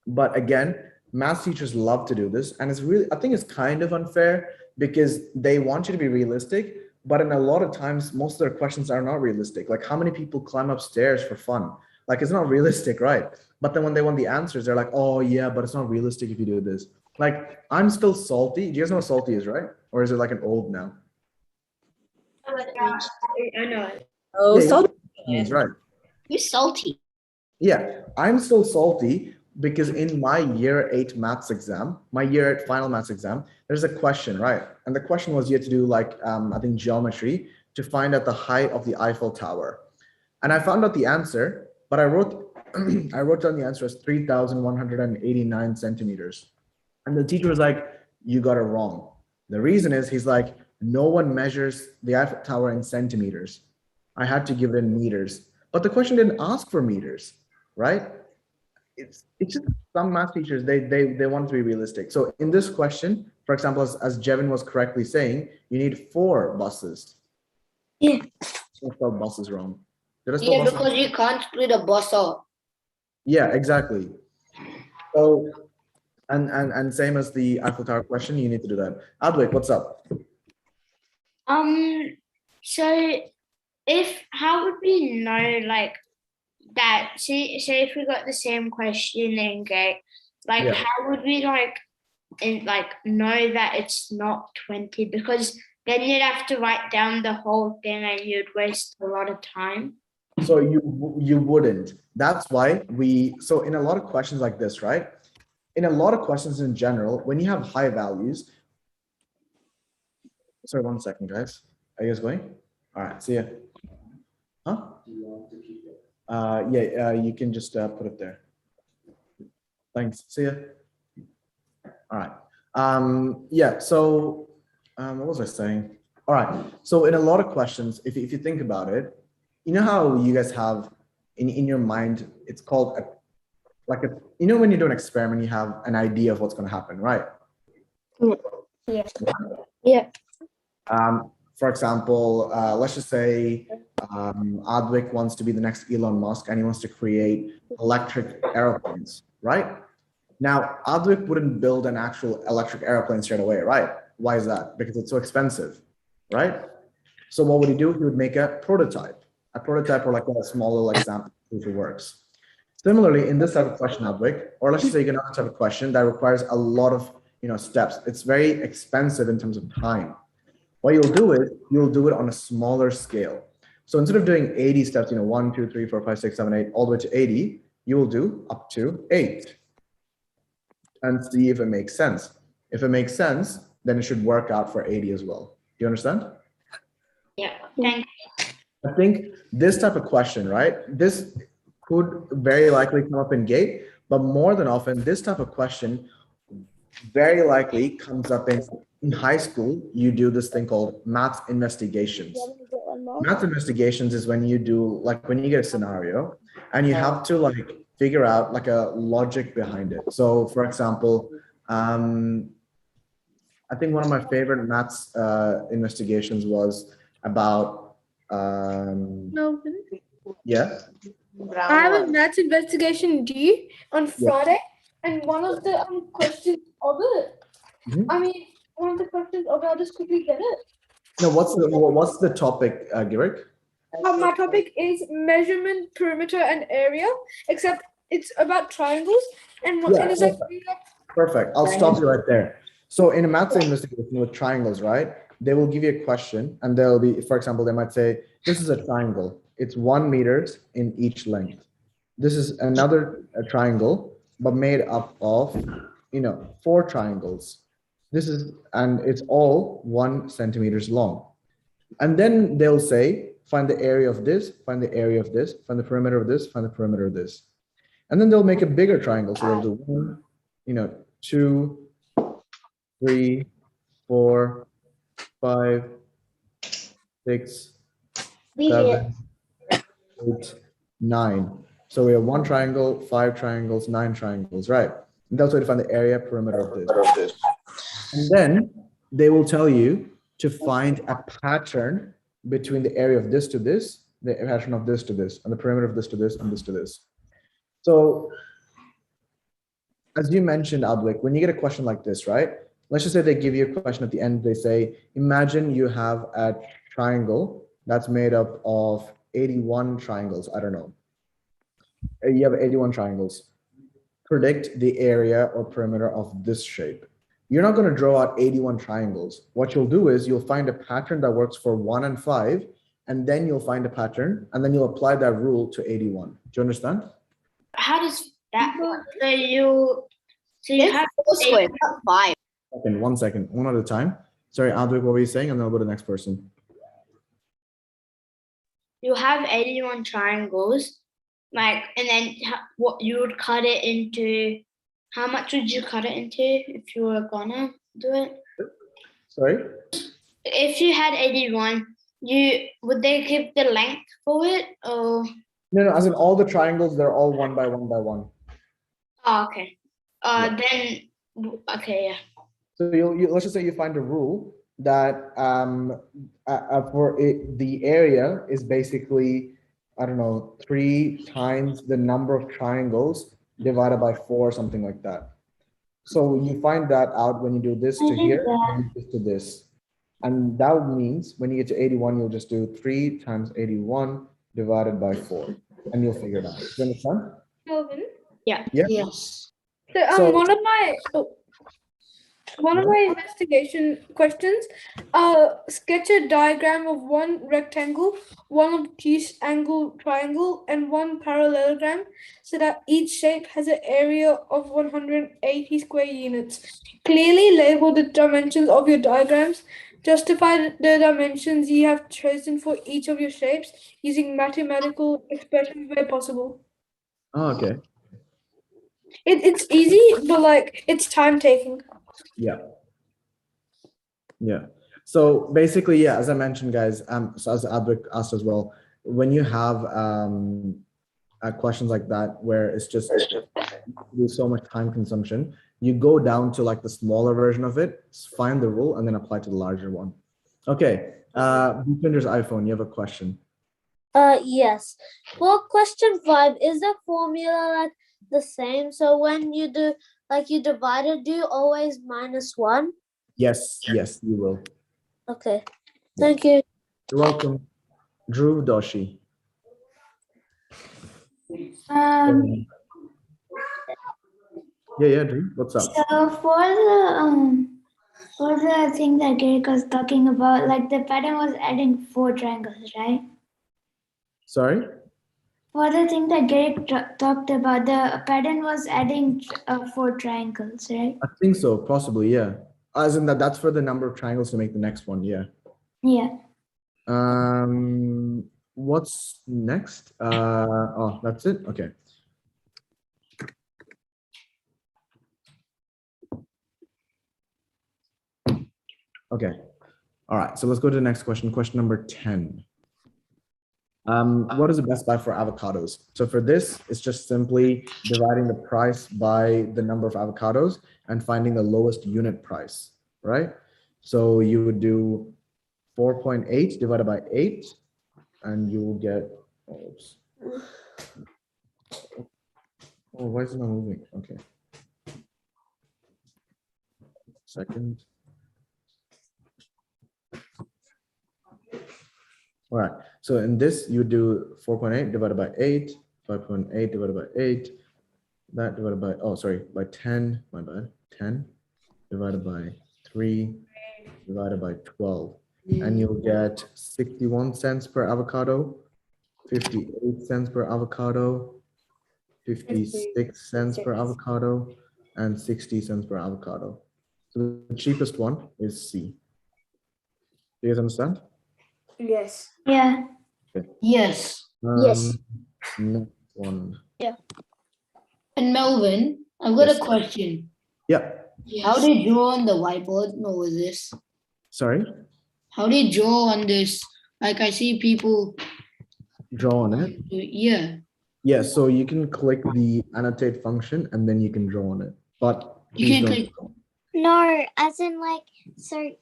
[SPEAKER 4] But again, math teachers love to do this, and it's really, I think it's kind of unfair because they want you to be realistic, but in a lot of times, most of their questions are not realistic. Like, how many people climb upstairs for fun? Like, it's not realistic, right? But then when they want the answers, they're like, oh yeah, but it's not realistic if you do this. Like, I'm still salty. Do you guys know what salty is, right? Or is it like an old now?
[SPEAKER 2] I know.
[SPEAKER 3] Oh,
[SPEAKER 4] Yeah,
[SPEAKER 3] salty.
[SPEAKER 4] means, right?
[SPEAKER 2] You're salty.
[SPEAKER 4] Yeah, I'm still salty because in my year 8 maths exam, my year 8 final maths exam, there's a question, right? And the question was you had to do like, I think geometry to find out the height of the Eiffel Tower. And I found out the answer, but I wrote down the answer as 3,189 centimeters. And the teacher was like, you got it wrong. The reason is he's like, no one measures the Eiffel Tower in centimeters. I had to give it in meters. But the question didn't ask for meters, right? It's just some math teachers, they want to be realistic. So in this question, for example, as Jevin was correctly saying, you need 4 buses.
[SPEAKER 3] Yeah.
[SPEAKER 4] I spelled buses wrong. Did I spell buses?
[SPEAKER 5] Because you can't split a bus up.
[SPEAKER 4] Yeah, exactly. So, and same as the Eiffel Tower question, you need to do that. Adwik, what's up?
[SPEAKER 2] So how would we know like that? Say if we got the same question in grade, like how would we know that it's not 20? Because then you'd have to write down the whole thing and you'd waste a lot of time.
[SPEAKER 4] So you wouldn't. That's why so in a lot of questions like this, right? in a lot of questions in general, when you have high values, sorry, 1 second, guys. Are you guys going? All right, see ya. Huh? Yeah, you can just put it there. Thanks. See ya. All right. Yeah. So, what was I saying? All right. So, in a lot of questions, if you think about it, you know how you guys have in your mind, it's called you know, when you do an experiment, you have an idea of what's going to happen, right?
[SPEAKER 10] Yeah.
[SPEAKER 3] Yeah.
[SPEAKER 4] For example, let's just say Advik wants to be the next Elon Musk and he wants to create electric airplanes, right? Now, Advik wouldn't build an actual electric airplane straight away, right? Why is that? Because it's so expensive, right? So what would he do? He would make a prototype or like a small little example if it works. Similarly, in this type of question, Advik, or let's just say another type of question that requires a lot of steps. It's very expensive in terms of time. What you'll do is you'll do it on a smaller scale. So instead of doing 80 steps, 1, 2, 3, 4, 5, 6, 7, 8, all the way to 80, you will do up to 8 and see if it makes sense. If it makes sense, then it should work out for 80 as well. Do you understand?
[SPEAKER 2] Yeah, thank
[SPEAKER 4] I think this type of question, right? This could very likely come up in GATE, but more than often, this type of question very likely comes up in high school. You do this thing called math investigations. Math investigations is when you do, like, when you get a scenario and you have to like figure out like a logic behind it. So for example, I think one of my favorite maths investigations was about yeah.
[SPEAKER 6] I have a maths investigation due on Friday, and one of the questions of it.
[SPEAKER 4] Mhm.
[SPEAKER 6] I mean, one of the questions of it, I'll just quickly get it.
[SPEAKER 4] No, what's the topic, Girik?
[SPEAKER 6] My topic is measurement, perimeter, and area, except it's about triangles, and
[SPEAKER 4] Yeah,
[SPEAKER 6] it's like
[SPEAKER 4] perfect. I'll stop you right there. So in a math investigation with triangles, right? They will give you a question and they'll be, for example, they might say, this is a triangle. It's 1 meters in each length. This is another triangle, but made up of, 4 triangles. And it's all 1 centimeters long. And then they'll say, find the area of this, find the area of this, find the perimeter of this, find the perimeter of this. And then they'll make a bigger triangle. So they'll do 1, 2, 3, 4, 5, 6, 7, 8, 9. So we have 1 triangle, 5 triangles, 9 triangles, right? And that's where to find the area perimeter of this. And then they will tell you to find a pattern between the area of this to this, the pattern of this to this, and the perimeter of this to this, and this to this. So as you mentioned, Advik, when you get a question like this, right? Let's just say they give you a question at the end. They say, imagine you have a triangle that's made up of 81 triangles. I don't know. You have 81 triangles. Predict the area or perimeter of this shape. You're not going to draw out 81 triangles. What you'll do is you'll find a pattern that works for 1 and 5, and then you'll find a pattern, and then you'll apply that rule to 81. Do you understand?
[SPEAKER 2] How does that work? So you have
[SPEAKER 1] 5.
[SPEAKER 4] 1 second, one at a time. Sorry, Advik, what were you saying? And then I'll go to the next person.
[SPEAKER 2] you have 81 triangles, like, and then what you would cut it into. How much would you cut it into if you were gonna do it?
[SPEAKER 4] Sorry?
[SPEAKER 2] If you had 81, would they give the length for it, or?
[SPEAKER 4] No, as in all the triangles, they're all 1 by 1 by 1.
[SPEAKER 2] Oh, okay.
[SPEAKER 4] Yeah.
[SPEAKER 2] Then, okay, yeah.
[SPEAKER 4] So let's just say you find a rule that the area is basically, I don't know, 3 times the number of triangles divided by 4, something like that. So you find that out when you do this to here and this to this. And that means when you get to 81, you'll just do 3 times 81 divided by 4, and you'll figure it out. Do you understand?
[SPEAKER 6] Kelvin.
[SPEAKER 2] Yeah.
[SPEAKER 4] Yeah.
[SPEAKER 1] Yes.
[SPEAKER 6] So
[SPEAKER 4] So-
[SPEAKER 6] one of my One of my investigation questions, sketch a diagram of one rectangle, one obtuse angle triangle, and one parallelogram so that each shape has an area of 180 square units. Clearly label the dimensions of your diagrams. Justify the dimensions you have chosen for each of your shapes using mathematical expressions where possible.
[SPEAKER 4] Oh, okay.
[SPEAKER 6] It's easy, but like it's time taking.
[SPEAKER 4] Yeah. Yeah. So basically, yeah, as I mentioned, guys, so as Advik asked as well, when you have questions like that where it's just there's so much time consumption, you go down to like the smaller version of it, find the rule, and then apply to the larger one. Okay. Bhupender's iPhone, you have a question.
[SPEAKER 10] Yes. For question 5, is the formula like the same? So when you do, like you divide it, do you always -1?
[SPEAKER 4] Yes, yes, you will.
[SPEAKER 10] Okay. Thank you.
[SPEAKER 4] You're welcome. Drew Doshi. Yeah, Drew, what's up?
[SPEAKER 11] So for the thing that Garrick was talking about, like the pattern was adding 4 triangles, right?
[SPEAKER 4] Sorry?
[SPEAKER 11] For the thing that Garrick talked about, the pattern was adding 4 triangles, right?
[SPEAKER 4] I think so, possibly, yeah. As in that's for the number of triangles to make the next one, yeah.
[SPEAKER 11] Yeah.
[SPEAKER 4] What's next? Oh, that's it? Okay. Okay. All right, so let's go to the next question. Question number 10. What is the best buy for avocados? So for this, it's just simply dividing the price by the number of avocados and finding the lowest unit price, right? So you would do 4.8 divided by 8, and you will get, oops. Oh, why is it not moving? Okay. Second. All right, so in this, you do 4.8 divided by 8, 5.8 divided by 8, that divided by, oh, sorry, by 10, my bad, 10 divided by 3 divided by 12. And you'll get 61 cents per avocado, 58 cents per avocado, 56 cents per avocado, and 60 cents per avocado. So the cheapest one is C. Do you guys understand?
[SPEAKER 6] Yes.
[SPEAKER 11] Yeah.
[SPEAKER 4] Okay.
[SPEAKER 5] Yes.
[SPEAKER 3] Yes.
[SPEAKER 4] Next one.
[SPEAKER 5] And Melvin, I've got
[SPEAKER 4] Yes.
[SPEAKER 5] a question.
[SPEAKER 4] Yeah.
[SPEAKER 5] How do you draw on the whiteboard? What was this?
[SPEAKER 4] Sorry?
[SPEAKER 5] How do you draw on this? Like I see people.
[SPEAKER 4] Draw on it.
[SPEAKER 5] Yeah.
[SPEAKER 4] Yeah, so you can click the annotate function and then you can draw on it. But
[SPEAKER 5] You
[SPEAKER 4] please
[SPEAKER 5] can
[SPEAKER 4] don't.
[SPEAKER 5] click.
[SPEAKER 10] No, as in like, so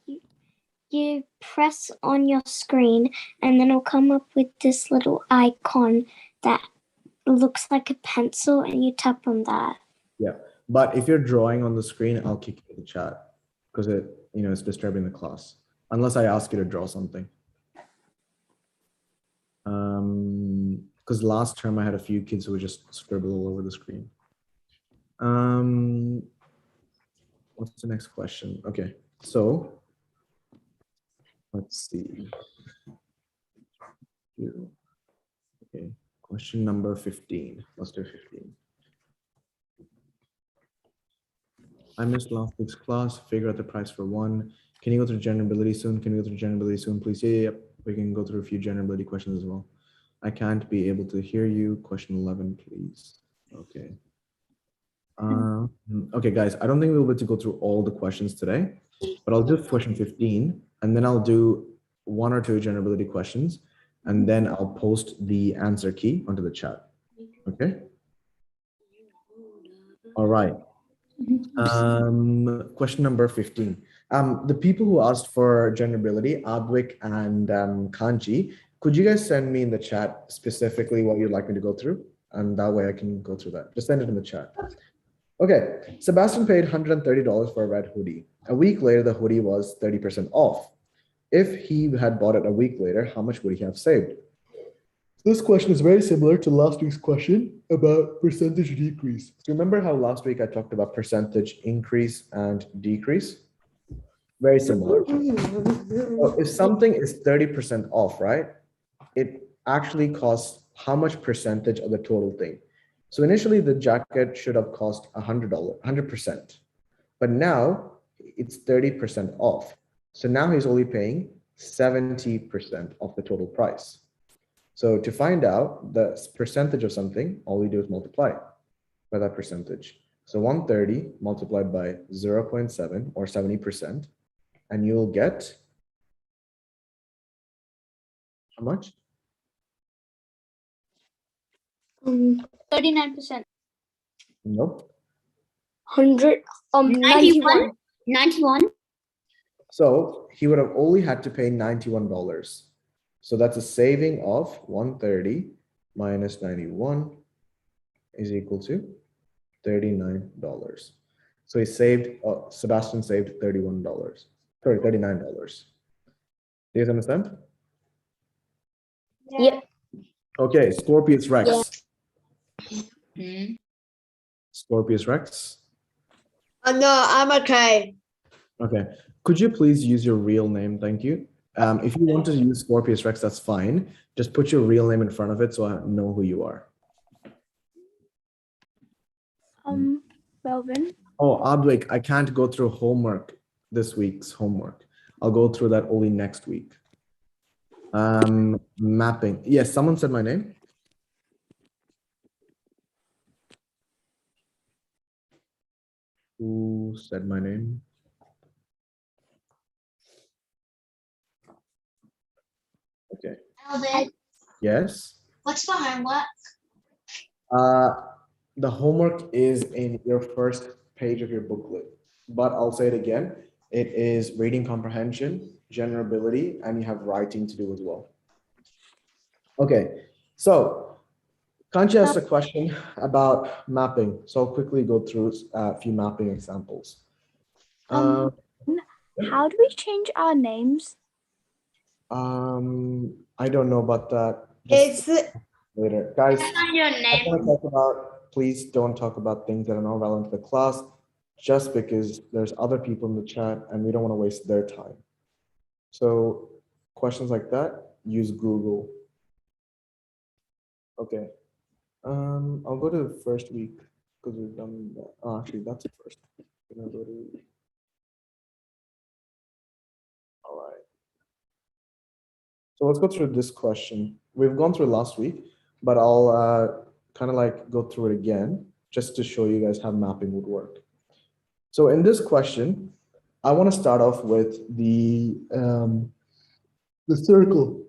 [SPEAKER 10] you press on your screen and then it'll come up with this little icon that looks like a pencil and you tap on that.
[SPEAKER 4] Yeah, but if you're drawing on the screen, I'll kick you in the chat because it's disturbing the class unless I ask you to draw something. Because last term I had a few kids who would just scribble all over the screen. What's the next question? Okay, so let's see. Okay, question number 15. Let's do 15. I missed last week's class. Figure out the price for one. Can you go through generability soon? Can we go through generability soon, please? Yeah, yep. We can go through a few generability questions as well. I can't be able to hear you. Question 11, please. Okay. Okay, guys, I don't think we'll be able to go through all the questions today, but I'll do question 15, and then I'll do 1 or 2 generability questions, and then I'll post the answer key onto the chat. Okay. All right. Question number 15. The people who asked for generability, Advik and Kanji, could you guys send me in the chat specifically what you'd like me to go through? And that way I can go through that. Just send it in the chat. Okay, Sebastian paid $130 for a red hoodie. A week later, the hoodie was 30% off. If he had bought it a week later, how much would he have saved? This question is very similar to last week's question about percentage decrease. So remember how last week I talked about percentage increase and decrease? Very similar. So if something is 30% off, right? It actually costs how much percentage of the total thing? So initially the jacket should have cost $100, 100%. But now it's 30% off. So now he's only paying 70% of the total price. So to find out the percentage of something, all we do is multiply by that percentage. So 130 multiplied by 0.7 or 70%, and you'll get how much?
[SPEAKER 3] 39%.
[SPEAKER 4] Nope.
[SPEAKER 3] 100. 91.
[SPEAKER 10] 91.
[SPEAKER 4] So he would have only had to pay $91. So that's a saving of 130 minus 91 is equal to $39. So he saved, Sebastian saved $31. Sorry, $39. Do you guys understand?
[SPEAKER 3] Yep.
[SPEAKER 4] Okay, Scorpius Rex. Scorpius Rex.
[SPEAKER 1] No, I'm okay.
[SPEAKER 4] Okay. Could you please use your real name? Thank you. If you want to use Scorpius Rex, that's fine. Just put your real name in front of it so I know who you are.
[SPEAKER 3] Melvin.
[SPEAKER 4] Oh, Adwik, I can't go through homework, this week's homework. I'll go through that only next week. Mapping. Yes, someone said my name. Who said my name? Okay.
[SPEAKER 10] Alvin,
[SPEAKER 4] Yes.
[SPEAKER 10] what's the homework?
[SPEAKER 4] The homework is in your first page of your booklet, but I'll say it again. It is reading comprehension, general ability, and you have writing to do as well. Okay, so Kanchi asked a question about mapping. So I'll quickly go through a few mapping examples.
[SPEAKER 3] How do we change our names?
[SPEAKER 4] I don't know about that.
[SPEAKER 1] It's
[SPEAKER 4] Later. Guys,
[SPEAKER 2] Your
[SPEAKER 4] I
[SPEAKER 2] name.
[SPEAKER 4] want to talk about, please don't talk about things that are not relevant to the class, just because there's other people in the chat and we don't want to waste their time. So questions like that, use Google. Okay. I'll go to the first week because we've done that. Oh, actually, that's the first. We're gonna go to. All right. So let's go through this question. We've gone through last week, but I'll kind of like go through it again just to show you guys how mapping would work. So in this question, I want to start off with the circle.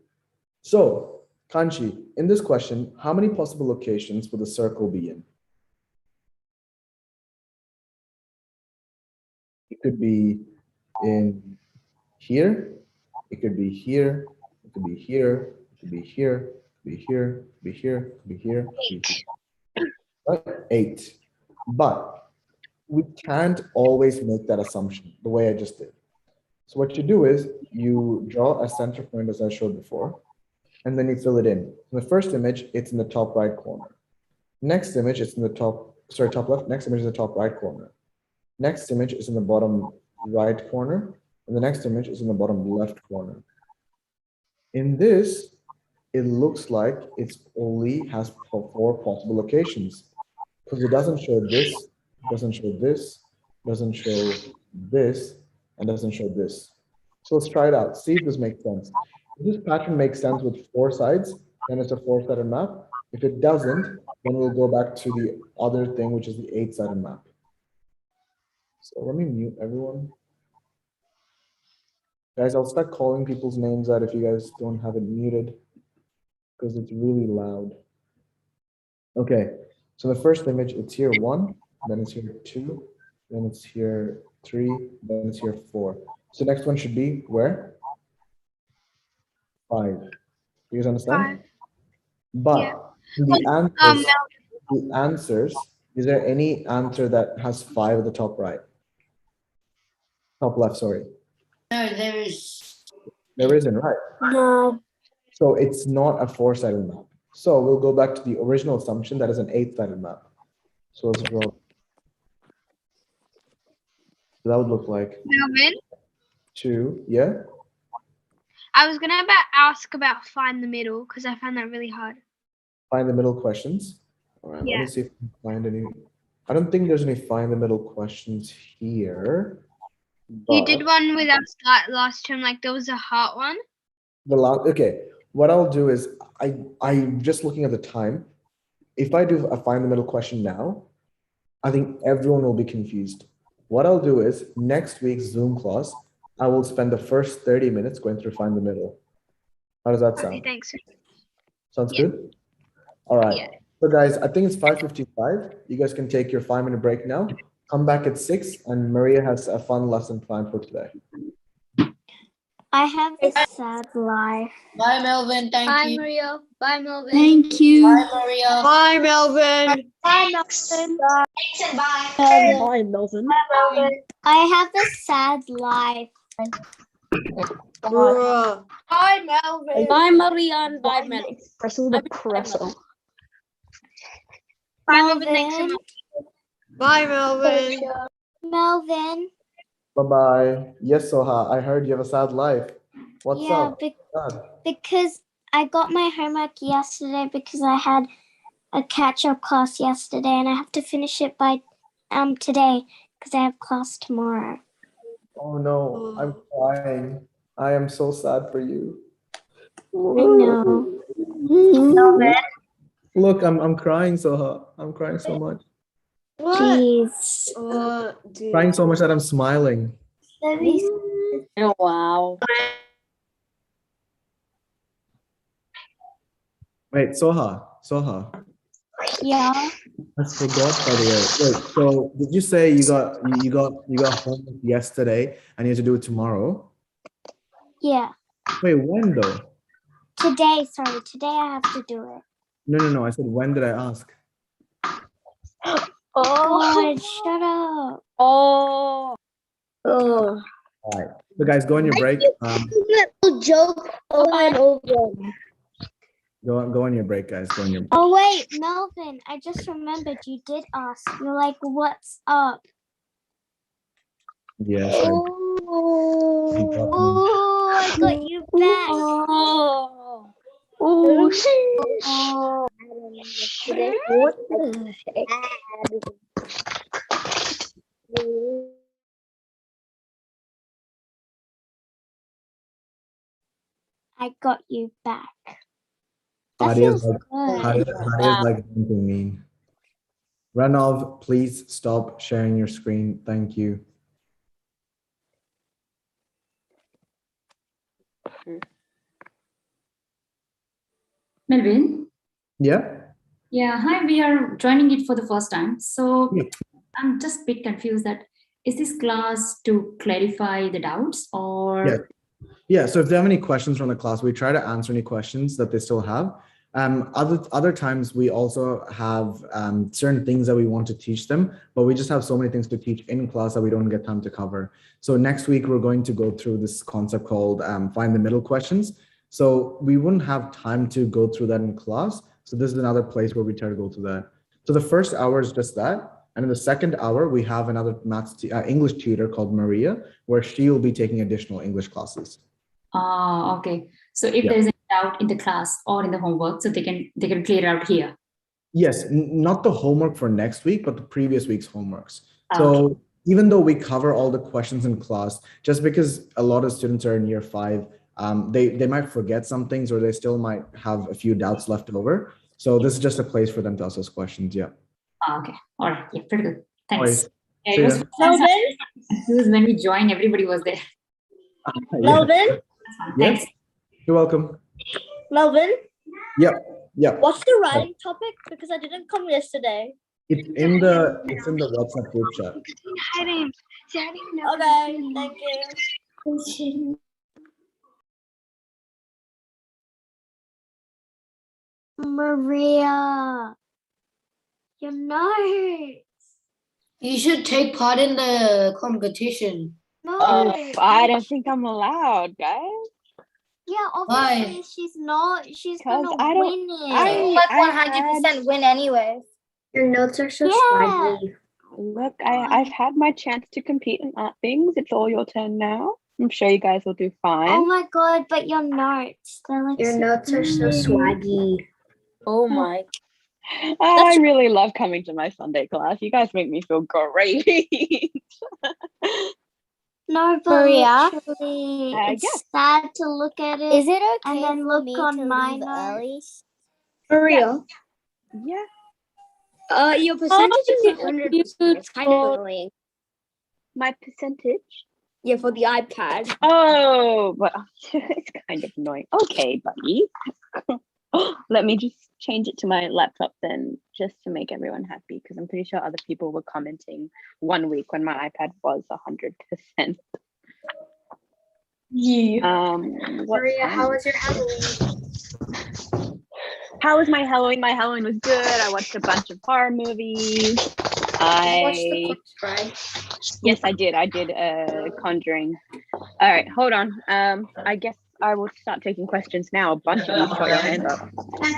[SPEAKER 4] So Kanchi, in this question, how many possible locations would the circle be in? It could be in here, it could be here, it could be here, it could be here, it could be here, it could be here, it could be here, it could be here. Right? 8. But we can't always make that assumption the way I just did. So what you do is you draw a center point as I showed before, and then you fill it in. In the first image, it's in the top right corner. Next image, it's in the top left. Next image is the top right corner. Next image is in the bottom right corner, and the next image is in the bottom left corner. In this, it looks like it's only has 4 possible locations because it doesn't show this, doesn't show this, doesn't show this, and doesn't show this. So let's try it out. See if this makes sense. If this pattern makes sense with 4 sides, then it's a 4-sided map. If it doesn't, then we'll go back to the other thing, which is the 8-sided map. So let me mute everyone. Guys, I'll start calling people's names out if you guys don't have it muted because it's really loud. Okay, so the first image, it's here 1, then it's here 2, then it's here 3, then it's here 4. So next one should be where? 5. You guys understand?
[SPEAKER 9] 5.
[SPEAKER 4] But
[SPEAKER 9] Yeah.
[SPEAKER 4] the answers, is there any answer that has 5 at the top right? Top left, sorry.
[SPEAKER 2] No, there is.
[SPEAKER 4] There isn't, right?
[SPEAKER 3] No.
[SPEAKER 4] So it's not a 4-sided map. So we'll go back to the original assumption that is an 8-sided map. So let's draw. So that would look like
[SPEAKER 9] Melvin,
[SPEAKER 4] 2, yeah?
[SPEAKER 9] I was gonna ask about find the middle because I found that really hard.
[SPEAKER 4] Find the middle questions. All right, let me see if I can find any. I don't think there's any find the middle questions here.
[SPEAKER 9] You did
[SPEAKER 4] but
[SPEAKER 9] one with us last term, like there was a heart one.
[SPEAKER 4] the last, okay, what I'll do is I'm just looking at the time. If I do a find the middle question now, I think everyone will be confused. What I'll do is next week's Zoom class, I will spend the first 30 minutes going through find the middle. How does that sound?
[SPEAKER 9] Okay, thanks.
[SPEAKER 4] Sounds
[SPEAKER 9] Yeah.
[SPEAKER 4] good? All right.
[SPEAKER 9] Yeah.
[SPEAKER 4] So guys, I think it's 5:55. You guys can take your 5-minute break now. Come back at 6, and Maria has a fun lesson planned for today.
[SPEAKER 10] I have a sad life.
[SPEAKER 5] Bye, Melvin. Thank
[SPEAKER 3] Bye,
[SPEAKER 5] you.
[SPEAKER 3] Maria. Bye, Melvin.
[SPEAKER 11] Thank you.
[SPEAKER 5] Bye, Maria.
[SPEAKER 1] Bye, Melvin.
[SPEAKER 3] Bye, Melvin.
[SPEAKER 1] Bye, Melvin.
[SPEAKER 10] I have a sad life.
[SPEAKER 1] Bruh.
[SPEAKER 3] Bye, Melvin.
[SPEAKER 1] Bye, Maria, and bye, Melvin. Pressing the presser.
[SPEAKER 9] Bye, Melvin. Thanks so
[SPEAKER 10] Melvin.
[SPEAKER 9] much.
[SPEAKER 1] Bye, Melvin.
[SPEAKER 10] Melvin.
[SPEAKER 4] Bye-bye. Yes, Soha, I heard you have a sad life. What's
[SPEAKER 10] Yeah,
[SPEAKER 4] up? Sad.
[SPEAKER 10] because I got my homework yesterday because I had a catch-up class yesterday and I have to finish it by today because I have class tomorrow.
[SPEAKER 4] Oh no, I'm crying. I am so sad for you.
[SPEAKER 10] I know.
[SPEAKER 4] Look, I'm crying, Soha. I'm crying so much.
[SPEAKER 1] What?
[SPEAKER 10] Jeez.
[SPEAKER 1] Dude.
[SPEAKER 4] Crying so much that I'm smiling.
[SPEAKER 1] Oh, wow.
[SPEAKER 4] Wait, Soha.
[SPEAKER 10] Yeah.
[SPEAKER 4] I forgot, by the way. Wait, so did you say you got homework yesterday and you have to do it tomorrow?
[SPEAKER 10] Yeah.
[SPEAKER 4] Wait, when though?
[SPEAKER 10] Today, sorry. Today I have to do it.
[SPEAKER 4] No. I said, when did I ask?
[SPEAKER 10] God, shut up.
[SPEAKER 1] Oh.
[SPEAKER 4] All right. So guys, go on your break.
[SPEAKER 10] Joke over and over.
[SPEAKER 4] Go on your break, guys. Go on your.
[SPEAKER 10] Oh wait, Melvin, I just remembered you did ask. You're like, what's up?
[SPEAKER 4] Yes.
[SPEAKER 10] Oh, I got you back.
[SPEAKER 1] Oh,
[SPEAKER 10] What the heck? I got you back. That
[SPEAKER 4] Hadia's
[SPEAKER 10] feels
[SPEAKER 4] like,
[SPEAKER 10] good.
[SPEAKER 4] Hadia's like something mean. Ranov, please stop sharing your screen. Thank you.
[SPEAKER 12] Melvin?
[SPEAKER 4] Yeah.
[SPEAKER 12] Yeah, hi, we are joining it for the first time. So
[SPEAKER 4] Yeah.
[SPEAKER 12] I'm just a bit confused that is this class to clarify the doubts or?
[SPEAKER 4] Yeah. Yeah. So if they have any questions from the class, we try to answer any questions that they still have. Other times we also have certain things that we want to teach them, but we just have so many things to teach in class that we don't get time to cover. So next week we're going to go through this concept called find the middle questions. So we wouldn't have time to go through that in class. So this is another place where we try to go through that. So the first hour is just that. And in the second hour, we have another English tutor called Maria, where she will be taking additional English classes.
[SPEAKER 12] Okay. So if there's a doubt in the class or in the homework, so they can clear it out here.
[SPEAKER 4] Yes, not the homework for next week, but the previous week's homeworks. So even though we cover all the questions in class, just because a lot of students are in year 5, they might forget some things or they still might have a few doubts left over. So this is just a place for them to ask those questions. Yeah.
[SPEAKER 12] Okay. All right. Yeah, pretty good. Thanks. Yeah,
[SPEAKER 4] See
[SPEAKER 12] it was
[SPEAKER 4] ya.
[SPEAKER 12] confused when we joined, everybody was there.
[SPEAKER 3] Melvin?
[SPEAKER 12] Thanks.
[SPEAKER 4] You're welcome.
[SPEAKER 3] Melvin?
[SPEAKER 4] Yep.
[SPEAKER 3] What's the writing topic? Because I didn't come yesterday.
[SPEAKER 4] It's in the WhatsApp group chat.
[SPEAKER 9] Hiding. See, I didn't know.
[SPEAKER 3] Okay, thank you.
[SPEAKER 10] Maria, your notes.
[SPEAKER 5] You should take part in the competition.
[SPEAKER 10] No.
[SPEAKER 1] I don't think I'm allowed, guys.
[SPEAKER 10] Yeah,
[SPEAKER 5] Why?
[SPEAKER 10] obviously she's not. She's
[SPEAKER 1] 'Cause
[SPEAKER 10] gonna
[SPEAKER 1] I don't-
[SPEAKER 10] win it.
[SPEAKER 1] I-
[SPEAKER 3] Like
[SPEAKER 1] I
[SPEAKER 3] 100% win anyway.
[SPEAKER 2] Your notes are so
[SPEAKER 10] Yeah.
[SPEAKER 2] swaggy.
[SPEAKER 1] Look, I've had my chance to compete in art things. It's all your turn now. I'm sure you guys will do fine.
[SPEAKER 10] Oh my god, but your notes, they're like
[SPEAKER 2] Your notes are so swaggy.
[SPEAKER 3] Oh my.
[SPEAKER 1] Oh, I really love coming to my Sunday class. You guys make me feel great.
[SPEAKER 10] No, but
[SPEAKER 3] Maria?
[SPEAKER 10] literally, it's
[SPEAKER 1] yes.
[SPEAKER 10] sad to look at it.
[SPEAKER 3] Is it okay
[SPEAKER 10] and then
[SPEAKER 3] for
[SPEAKER 10] look
[SPEAKER 3] me
[SPEAKER 10] on
[SPEAKER 3] to
[SPEAKER 10] my
[SPEAKER 3] leave
[SPEAKER 10] notes?
[SPEAKER 3] early?
[SPEAKER 2] Maria,
[SPEAKER 1] Yeah.
[SPEAKER 3] Your percentage is 100%. It's kind of annoying.
[SPEAKER 1] My percentage?
[SPEAKER 3] Yeah, for the iPad.
[SPEAKER 1] Oh, but it's kind of annoying. Okay, buddy. Let me just change it to my laptop then, just to make everyone happy, because I'm pretty sure other people were commenting 1 week when my iPad was 100%.
[SPEAKER 2] yeah.
[SPEAKER 1] What's
[SPEAKER 2] Maria, how
[SPEAKER 1] wrong?
[SPEAKER 2] was your Halloween?
[SPEAKER 1] How was my Halloween? My Halloween was good. I watched a bunch of horror movies.
[SPEAKER 2] Watch the corpse bride.
[SPEAKER 1] Yes, I did. I did Conjuring. All right, hold on. I guess I will start taking questions now. A bunch of you shot your hand up.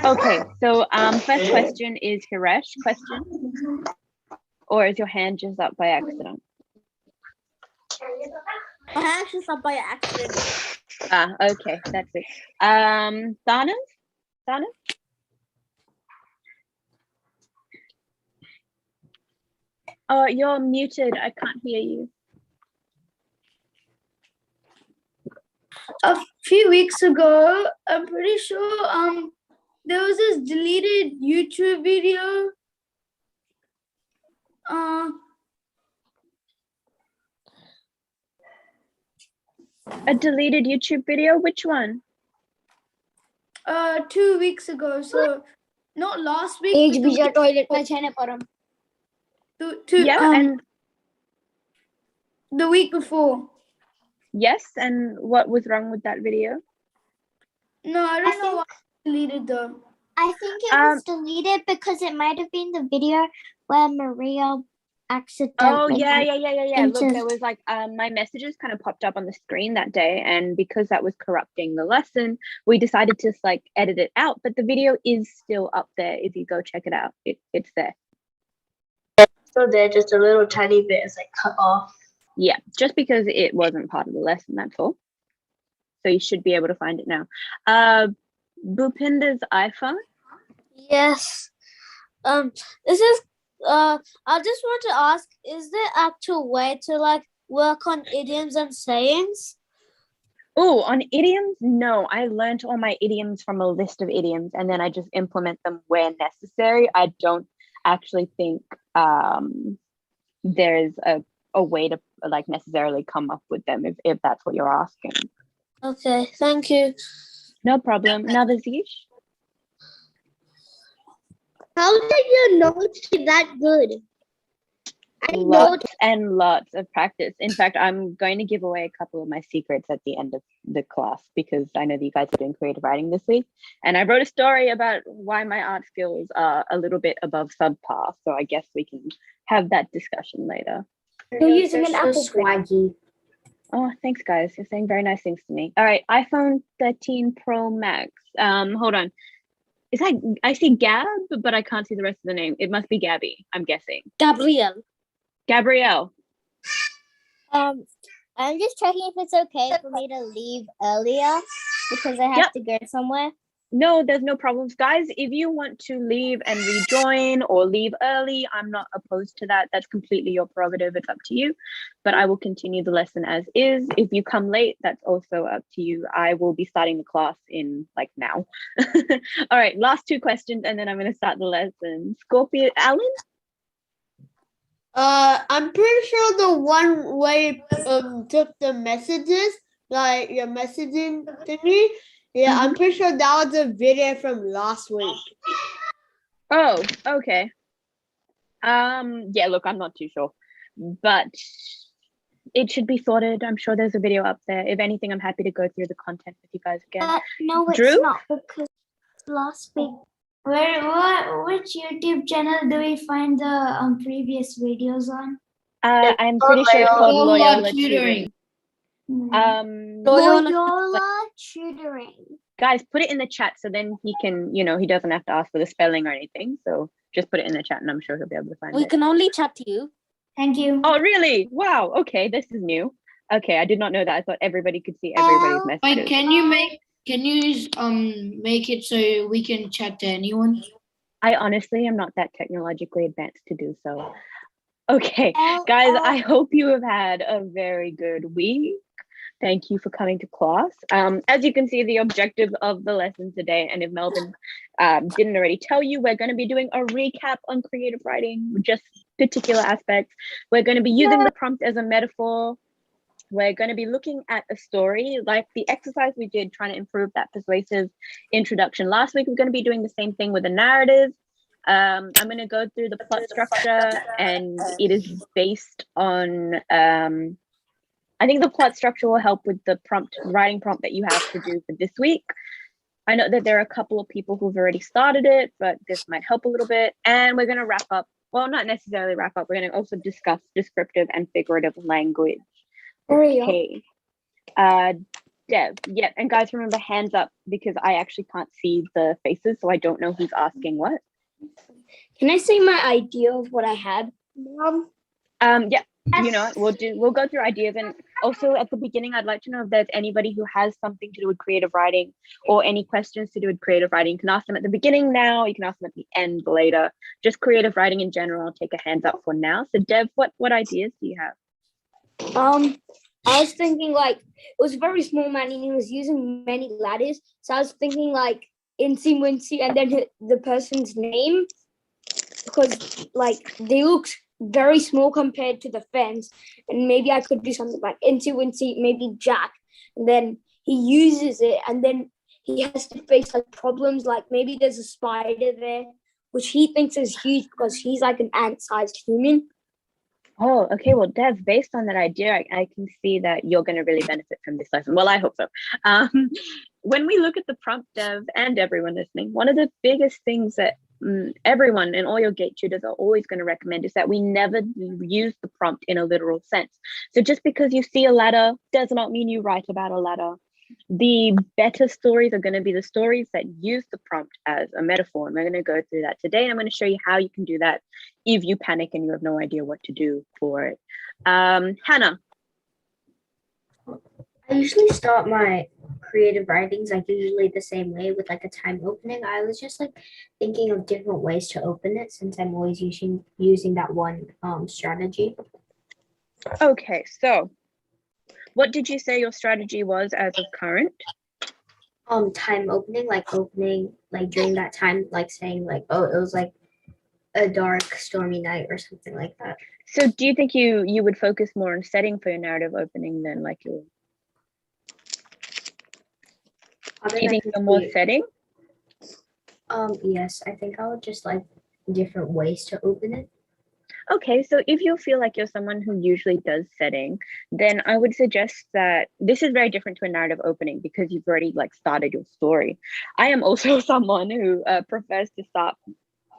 [SPEAKER 1] Okay, so first question is Hiresh question, or is your hand just up by accident?
[SPEAKER 3] My hand's just up by accident.
[SPEAKER 1] Ah, okay, that's it. Dana? Oh, you're muted. I can't hear you.
[SPEAKER 11] A few weeks ago, I'm pretty sure there was this deleted YouTube video.
[SPEAKER 1] A deleted YouTube video? Which one?
[SPEAKER 11] 2 weeks ago. So not last week.
[SPEAKER 3] Age
[SPEAKER 11] but the
[SPEAKER 3] bija
[SPEAKER 11] week
[SPEAKER 3] toilet
[SPEAKER 11] before.
[SPEAKER 3] mein chene param.
[SPEAKER 1] Yeah, and
[SPEAKER 11] the week before.
[SPEAKER 1] yes, and what was wrong with that video?
[SPEAKER 11] No, I don't know why I deleted them.
[SPEAKER 10] I think it was deleted because it might have been the video where Maria accidentally.
[SPEAKER 1] Oh yeah. Look,
[SPEAKER 10] into-
[SPEAKER 1] there was like my messages kind of popped up on the screen that day, and because that was corrupting the lesson, we decided to just like edit it out. But the video is still up there. If you go check it out, it's there.
[SPEAKER 2] So they're just a little tiny bit is like cut off.
[SPEAKER 1] Yeah, just because it wasn't part of the lesson, that's all. So you should be able to find it now. Bhupinder's iPhone.
[SPEAKER 3] Yes. This is I just want to ask, is there actual way to like work on idioms and sayings?
[SPEAKER 1] Oh, on idioms? No, I learned all my idioms from a list of idioms and then I just implement them where necessary. I don't actually think there's a way to like necessarily come up with them if that's what you're asking.
[SPEAKER 3] Okay, thank you.
[SPEAKER 1] No problem. Now the Zish.
[SPEAKER 3] How did your notes be that good?
[SPEAKER 1] Lots and lots of practice. In fact, I'm going to give away a couple of my secrets at the end of the class because I know that you guys are doing creative writing this week. And I wrote a story about why my art skills are a little bit above subpar. So I guess we can have that discussion later.
[SPEAKER 2] You're using an Apple swaggy.
[SPEAKER 1] Oh, thanks, guys. You're saying very nice things to me. All right, iPhone 13 Pro Max. Hold on. Is that, I see Gab, but I can't see the rest of the name. It must be Gabby, I'm guessing. Gabrielle.
[SPEAKER 10] I'm just checking if it's okay for me to leave earlier because I have to go somewhere.
[SPEAKER 1] No, there's no problems. Guys, if you want to leave and rejoin or leave early, I'm not opposed to that. That's completely your prerogative. It's up to you. But I will continue the lesson as is. If you come late, that's also up to you. I will be starting the class in like now. All right, last two questions and then I'm going to start the lesson. Scorpio, Alan?
[SPEAKER 13] I'm pretty sure the one where you took the messages, like your messaging thingy. Yeah, I'm pretty sure that was a video from last week.
[SPEAKER 1] Oh, okay. Yeah, look, I'm not too sure, but it should be sorted. I'm sure there's a video up there. If anything, I'm happy to go through the content with you guys again.
[SPEAKER 10] No, it's
[SPEAKER 1] Drew?
[SPEAKER 10] not because last week.
[SPEAKER 11] Which YouTube channel do we find the previous videos on?
[SPEAKER 1] I'm pretty sure it's called Loyola Tutoring.
[SPEAKER 10] Loyola tutoring.
[SPEAKER 1] Guys, put it in the chat so then he can, he doesn't have to ask for the spelling or anything. So just put it in the chat and I'm sure he'll be able to find
[SPEAKER 3] We
[SPEAKER 1] it.
[SPEAKER 3] can only chat to you.
[SPEAKER 11] Thank you.
[SPEAKER 1] Oh, really? Wow. Okay, this is new. Okay, I did not know that. I thought everybody could see everybody's messages.
[SPEAKER 5] Wait, can you make it so we can chat to anyone?
[SPEAKER 1] I honestly am not that technologically advanced to do so. Okay, guys, I hope you have had a very good week. Thank you for coming to class. As you can see, the objective of the lesson today, and if Melvin didn't already tell you, we're going to be doing a recap on creative writing, just particular aspects. We're going to be using the prompt as a metaphor. We're going to be looking at a story, like the exercise we did trying to improve that persuasive introduction last week. We're going to be doing the same thing with a narrative. I'm going to go through the plot structure, and it is based on, I think the plot structure will help with the writing prompt that you have to do for this week. I know that there are a couple of people who've already started it, but this might help a little bit. And we're going to wrap up, well, not necessarily wrap up, we're going to also discuss descriptive and figurative language. Okay. Dev, yeah, and guys, remember, hands up, because I actually can't see the faces, so I don't know who's asking what.
[SPEAKER 3] Can I say my idea of what I had?
[SPEAKER 1] Yeah, we'll go through ideas, and also at the beginning, I'd like to know if there's anybody who has something to do with creative writing or any questions to do with creative writing. You can ask them at the beginning now, you can ask them at the end later. Just creative writing in general, I'll take a hands up for now. So Dev, what ideas do you have?
[SPEAKER 3] I was thinking like it was a very small man and he was using many ladders. So I was thinking like Incy Wincy and then the person's name, because like they looked very small compared to the fence, and maybe I could do something like Incy Wincy, maybe Jack, and then he uses it and then he has to face like problems, like maybe there's a spider there, which he thinks is huge because he's like an ant-sized human.
[SPEAKER 1] Oh, okay. Well, Dev, based on that idea, I can see that you're going to really benefit from this lesson. Well, I hope so. When we look at the prompt, Dev, and everyone listening, one of the biggest things that everyone and all your gate tutors are always going to recommend is that we never use the prompt in a literal sense. So just because you see a ladder does not mean you write about a ladder. The better stories are going to be the stories that use the prompt as a metaphor. And we're going to go through that today. And I'm going to show you how you can do that if you panic and you have no idea what to do for it. Hannah.
[SPEAKER 14] I usually start my creative writings like usually the same way with like a time opening. I was just like thinking of different ways to open it since I'm always using that one strategy.
[SPEAKER 1] Okay, so what did you say your strategy was as of current?
[SPEAKER 14] Time opening like during that time, like saying like, oh, it was like a dark stormy night or something like that.
[SPEAKER 1] So do you think you would focus more on setting for your narrative opening than like your do you think you're more setting?
[SPEAKER 14] Yes, I think I would just like different ways to open it.
[SPEAKER 1] Okay, so if you feel like you're someone who usually does setting, then I would suggest that this is very different to a narrative opening because you've already like started your story. I am also someone who prefers to start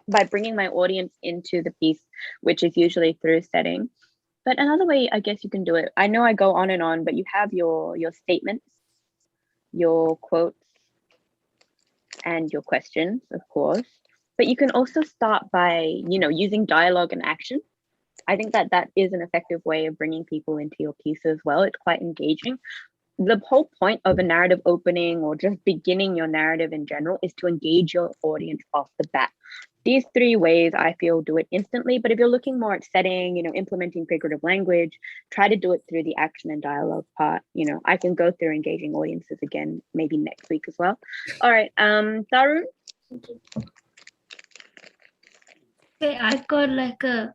[SPEAKER 1] by bringing my audience into the piece, which is usually through setting. But another way I guess you can do it, I know I go on and on, but you have your statements, your quotes, and your questions, of course. But you can also start by, using dialogue and action. I think that is an effective way of bringing people into your piece as well. It's quite engaging. The whole point of a narrative opening or just beginning your narrative in general is to engage your audience off the bat. These three ways I feel do it instantly, but if you're looking more at setting, implementing figurative language, try to do it through the action and dialogue part. I can go through engaging audiences again, maybe next week as well. All right, Tarun?
[SPEAKER 15] Okay, I've got like a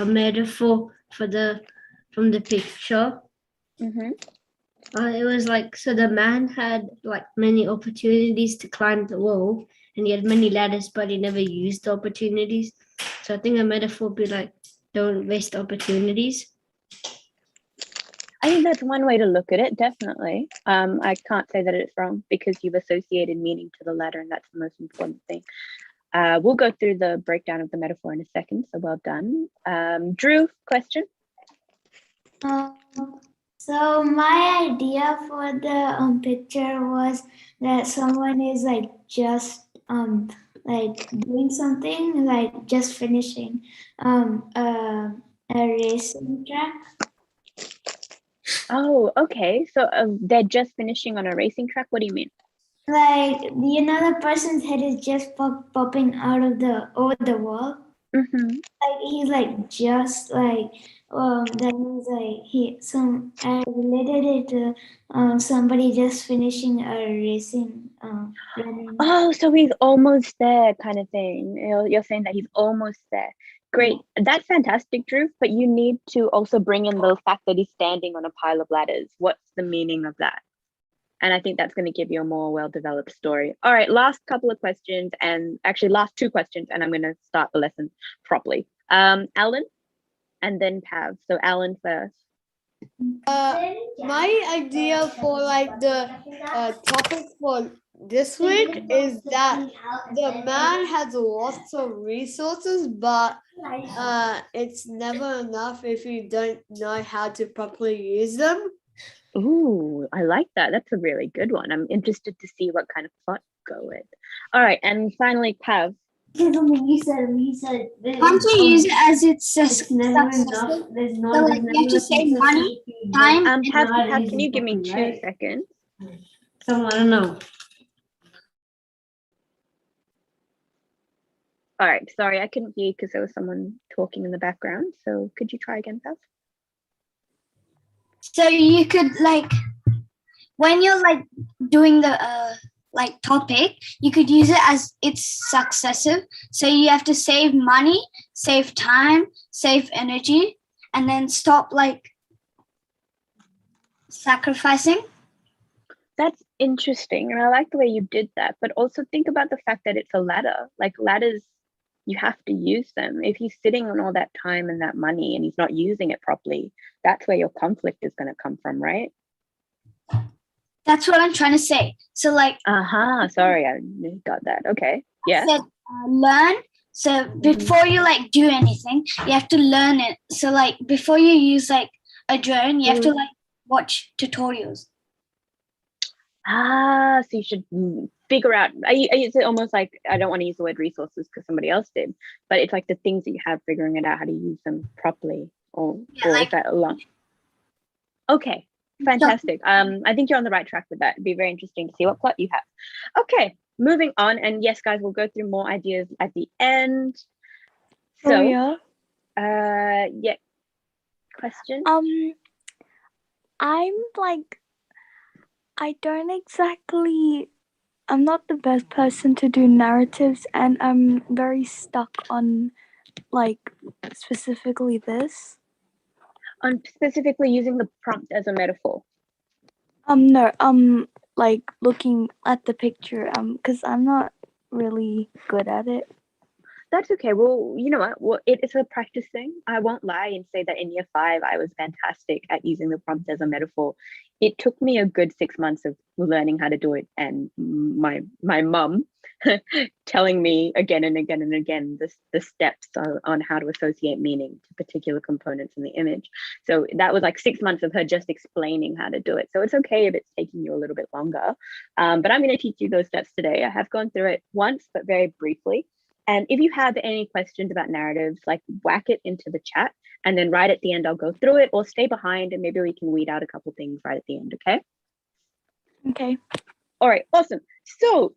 [SPEAKER 15] metaphor from the picture. It was like, so the man had like many opportunities to climb the wall and he had many ladders, but he never used the opportunities. So I think a metaphor would be like, don't waste opportunities.
[SPEAKER 1] I think that's one way to look at it, definitely. I can't say that it's wrong because you've associated meaning to the ladder, and that's the most important thing. We'll go through the breakdown of the metaphor in a second, so well done. Drew, question?
[SPEAKER 11] So my idea for the picture was that someone is like just like doing something, like just finishing a racing track.
[SPEAKER 1] Oh, okay. So they're just finishing on a racing track. What do you mean?
[SPEAKER 11] Like the person's head is just popping out of the over the wall.
[SPEAKER 1] Mm-hmm.
[SPEAKER 11] Like he's like just like that means like I related it to somebody just finishing a racing running.
[SPEAKER 1] Oh, so he's almost there, kind of thing. You're saying that he's almost there. Great. That's fantastic, Drew. But you need to also bring in the fact that he's standing on a pile of ladders. What's the meaning of that? And I think that's going to give you a more well-developed story. All right, last couple of questions, and actually last 2 questions, and I'm going to start the lesson properly. Alan, and then Pav. So Alan first.
[SPEAKER 13] My idea for like the topic for this week is that the man has lots of resources, but it's never enough if you don't know how to properly use them.
[SPEAKER 1] Ooh, I like that. That's a really good one. I'm interested to see what kind of plot go with. All right, and finally, Pav.
[SPEAKER 11] He said. Can't you use it as it's never enough? There's no. So like you have to save money, time.
[SPEAKER 1] Pav, can you give me 2 seconds?
[SPEAKER 15] So I don't know.
[SPEAKER 1] All right, sorry, I couldn't hear because there was someone talking in the background. So could you try again, Pav?
[SPEAKER 11] So you could like, when you're like doing the like topic, you could use it as it's successive. So you have to save money, save time, save energy, and then stop like sacrificing.
[SPEAKER 1] That's interesting. And I like the way you did that, but also think about the fact that it's a ladder. Like ladders, you have to use them. If he's sitting on all that time and that money and he's not using it properly, that's where your conflict is going to come from, right?
[SPEAKER 11] That's what I'm trying to say. So like,
[SPEAKER 1] sorry, I got that. Okay, yeah.
[SPEAKER 11] Said, learn. So before you like do anything, you have to learn it. So like before you use like a drone, you have to like watch tutorials.
[SPEAKER 1] So you should figure out. It's almost like, I don't want to use the word resources because somebody else did, but it's like the things that you have, figuring it out how to use them properly, or like, is that a lot? Okay. Fantastic. I think you're on the right track with that. It'd be very interesting to see what plot you have. Okay, moving on. And yes, guys, we'll go through more ideas at the end. So, yeah. Question?
[SPEAKER 16] I'm like, I'm not the best person to do narratives, and I'm very stuck on like specifically this.
[SPEAKER 1] On specifically using the prompt as a metaphor?
[SPEAKER 16] No, like looking at the picture, because I'm not really good at it.
[SPEAKER 1] That's okay. Well, you know what? Well, it is a practice thing. I won't lie and say that in year 5, I was fantastic at using the prompt as a metaphor. It took me a good 6 months of learning how to do it, and my mum telling me again and again and again the steps on how to associate meaning to particular components in the image. So that was like 6 months of her just explaining how to do it. So it's okay if it's taking you a little bit longer, but I'm going to teach you those steps today. I have gone through it once, but very briefly. And if you have any questions about narratives, like whack it into the chat, and then right at the end, I'll go through it, or stay behind and maybe we can weed out a couple things right at the end, okay?
[SPEAKER 16] Okay.
[SPEAKER 1] All right, awesome. So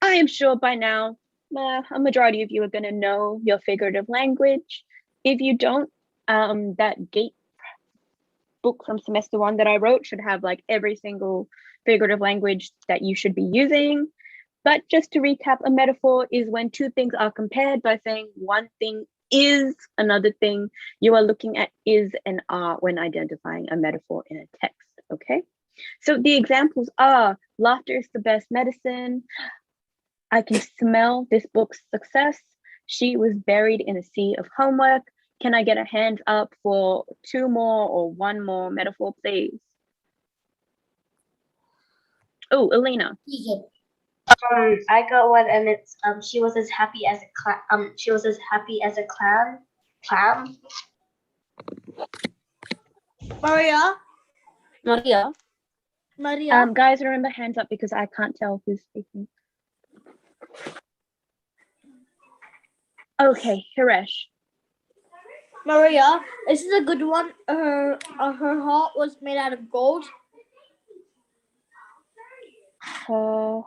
[SPEAKER 1] I am sure by now, a majority of you are gonna know your figurative language. If you don't, that GATE book from semester 1 that I wrote should have like every single figurative language that you should be using. But just to recap, a metaphor is when 2 things are compared by saying one thing is another thing. You are looking at is and are when identifying a metaphor in a text, okay? So the examples are, laughter is the best medicine. I can smell this book's success. She was buried in a sea of homework. Can I get a hand up for 2 more or 1 more metaphor, please? Oh, Elena.
[SPEAKER 14] I got one, and it's she was as happy as a clown.
[SPEAKER 13] Maria,
[SPEAKER 3] Maria. Maria.
[SPEAKER 1] Guys, remember hands up because I can't tell who's speaking. Okay, Hiresh.
[SPEAKER 3] Maria, this is a good one. Her heart was made out of gold.
[SPEAKER 1] Or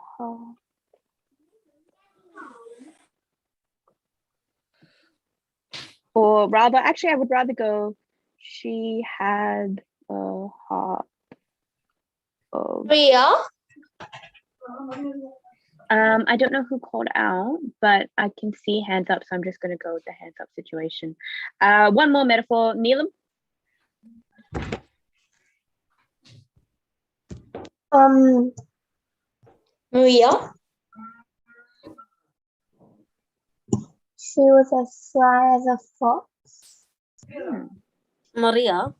[SPEAKER 1] rather, actually, I would rather go. She had a heart of.
[SPEAKER 3] Maria.
[SPEAKER 1] I don't know who called out, but I can see hands up, so I'm just going to go with the hands up situation. One more metaphor, Neelam.
[SPEAKER 3] Maria.
[SPEAKER 10] She was as sly as a fox.
[SPEAKER 3] Maria.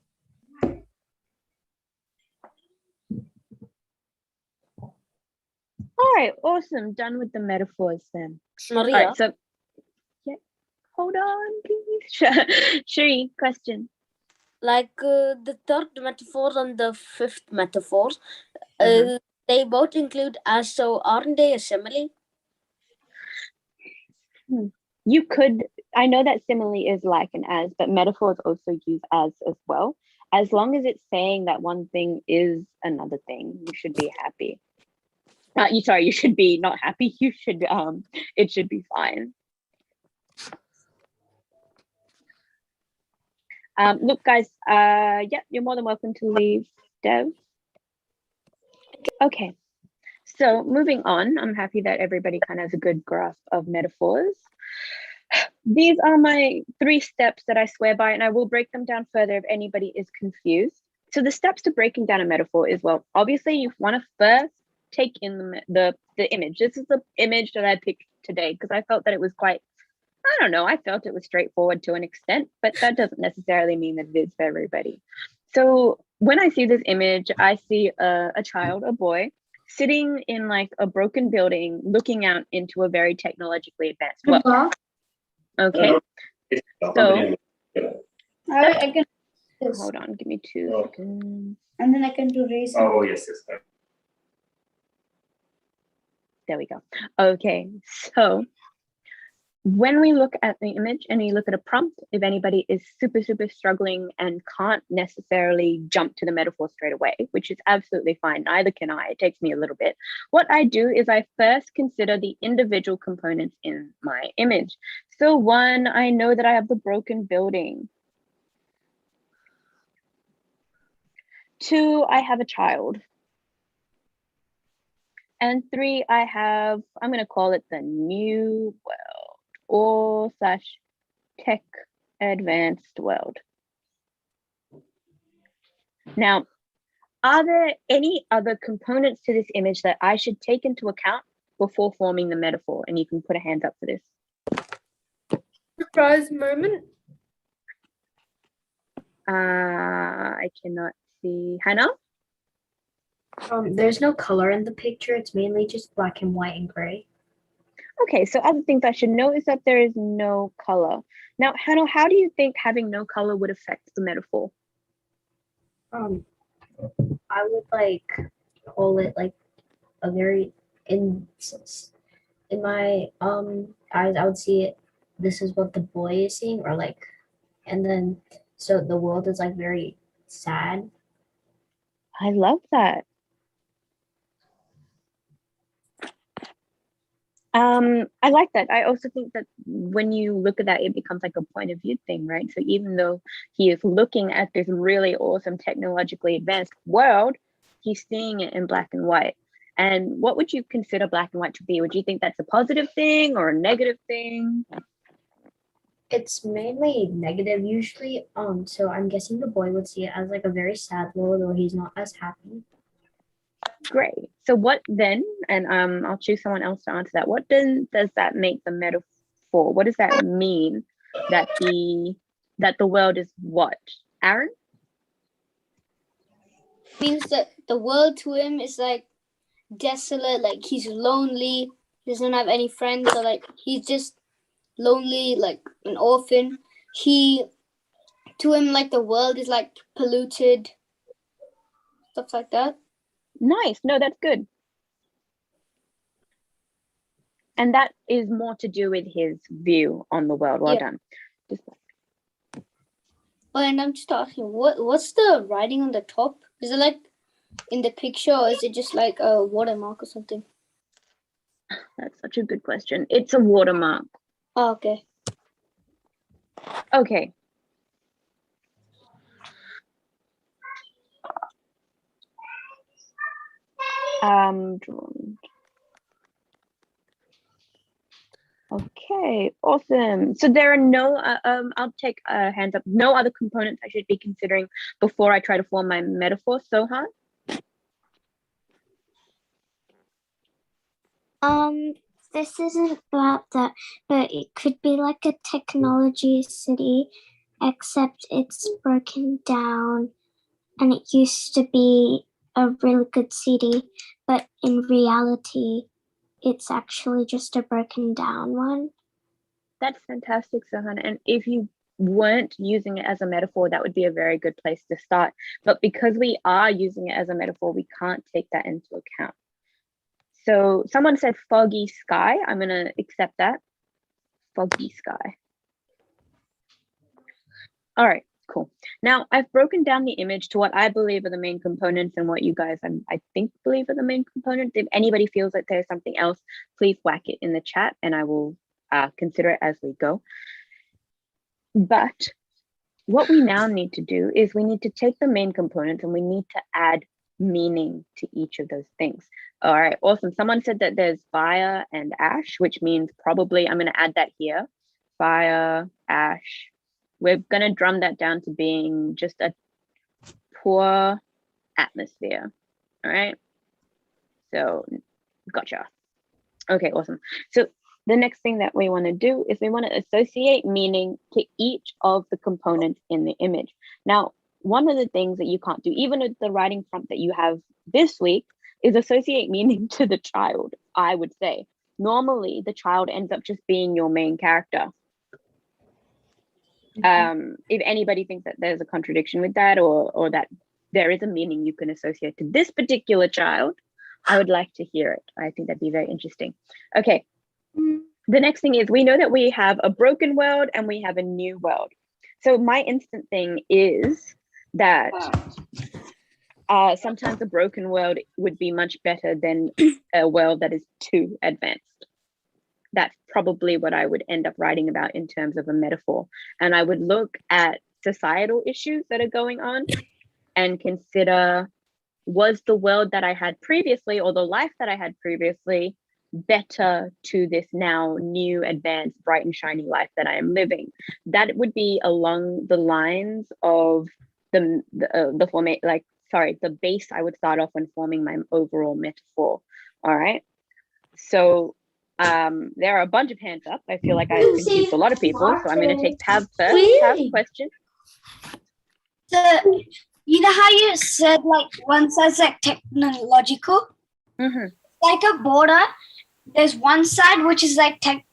[SPEAKER 1] All right, awesome. Done with the metaphors then.
[SPEAKER 3] Maria.
[SPEAKER 1] All right, so yeah, hold on, please. Shri, question.
[SPEAKER 3] Like the third metaphor and the fifth metaphor, they both include as, so aren't they a simile?
[SPEAKER 1] You could, I know that simile is like an as, but metaphors also use as well. As long as it's saying that one thing is another thing, you should be happy. You should be not happy. You should, it should be fine. Look, guys, yeah, you're more than welcome to leave, Dev. Okay, so moving on, I'm happy that everybody kind of has a good grasp of metaphors. These are my 3 steps that I swear by, and I will break them down further if anybody is confused. So the steps to breaking down a metaphor is, well, obviously you want to first take in the image. This is the image that I picked today because I felt that it was quite, I don't know, I felt it was straightforward to an extent, but that doesn't necessarily mean that it is for everybody. So when I see this image, I see a child, a boy, sitting in like a broken building, looking out into a very technologically advanced world. Okay, so
[SPEAKER 11] I can
[SPEAKER 1] hold on, give me 2 seconds.
[SPEAKER 11] and then I can do raise.
[SPEAKER 17] Oh, yes.
[SPEAKER 1] There we go. Okay, so when we look at the image and you look at a prompt, if anybody is super struggling and can't necessarily jump to the metaphor straight away, which is absolutely fine, neither can I, it takes me a little bit. What I do is I first consider the individual components in my image. So 1, I know that I have the broken building. 2, I have a child. And 3, I have, I'm going to call it the new world or / tech advanced world. Now, are there any other components to this image that I should take into account before forming the metaphor? And you can put a hand up for this.
[SPEAKER 6] Surprise moment.
[SPEAKER 1] I cannot see. Hannah?
[SPEAKER 14] There's no color in the picture. It's mainly just black and white and gray.
[SPEAKER 1] Okay, so other things I should know is that there is no color. Now, Hannah, how do you think having no color would affect the metaphor?
[SPEAKER 14] I would like call it like a very in my eyes, I would see it. This is what the boy is seeing, or like, and then so the world is like very sad.
[SPEAKER 1] I love that. I like that. I also think that when you look at that, it becomes like a point of view thing, right? So even though he is looking at this really awesome technologically advanced world, he's seeing it in black and white. And what would you consider black and white to be? Would you think that's a positive thing or a negative thing?
[SPEAKER 14] It's mainly negative usually. So I'm guessing the boy would see it as like a very sad world, or he's not as happy.
[SPEAKER 1] Great. So what then, and I'll choose someone else to answer that. What then does that make the metaphor? What does that mean that the world is what? Aaron?
[SPEAKER 3] Means that the world to him is like desolate, like he's lonely, he doesn't have any friends, or like he's just lonely, like an orphan. To him, like the world is like polluted. stuff like that.
[SPEAKER 1] Nice. No, that's good. And that is more to do with his view on the world. Well done.
[SPEAKER 3] Oh, and I'm just asking, what's the writing on the top? Is it like in the picture, or is it just like a watermark or something?
[SPEAKER 1] That's such a good question. It's a watermark.
[SPEAKER 3] Oh, okay.
[SPEAKER 1] Okay. Okay, awesome. So there are no, I'll take hands up. No other components I should be considering before I try to form my metaphor. Sohan?
[SPEAKER 10] This isn't about that, but it could be like a technology city, except it's broken down and it used to be a really good city, but in reality, it's actually just a broken down one.
[SPEAKER 1] That's fantastic, Sohan. And if you weren't using it as a metaphor, that would be a very good place to start. But because we are using it as a metaphor, we can't take that into account. So someone said foggy sky. I'm going to accept that. Foggy sky. All right, cool. Now I've broken down the image to what I believe are the main components and what you guys, I think, believe are the main components. If anybody feels like there's something else, please whack it in the chat and I will consider it as we go. But what we now need to do is we need to take the main components and we need to add meaning to each of those things. All right, awesome. Someone said that there's fire and ash, which means probably I'm going to add that here. Fire, ash. We're going to drum that down to being just a poor atmosphere. All right. So gotcha. Okay, awesome. So the next thing that we want to do is we want to associate meaning to each of the components in the image. Now, one of the things that you can't do, even with the writing prompt that you have this week, is associate meaning to the child, I would say. Normally, the child ends up just being your main character. If anybody thinks that there's a contradiction with that or that there is a meaning you can associate to this particular child, I would like to hear it. I think that'd be very interesting. Okay. The next thing is we know that we have a broken world and we have a new world. So my instant thing is that sometimes a broken world would be much better than a world that is too advanced. That's probably what I would end up writing about in terms of a metaphor. And I would look at societal issues that are going on and consider, was the world that I had previously or the life that I had previously better to this now new, advanced, bright and shiny life that I am living? That would be along the lines of the base I would start off when forming my overall metaphor. All right. So there are a bunch of hands up. I feel like I've confused a lot of people. So I'm going to take Pav first. Pav, question.
[SPEAKER 11] So, you know how you said like one side's like technological?
[SPEAKER 1] Mm-hmm.
[SPEAKER 11] Like a border. There's one side which is like tech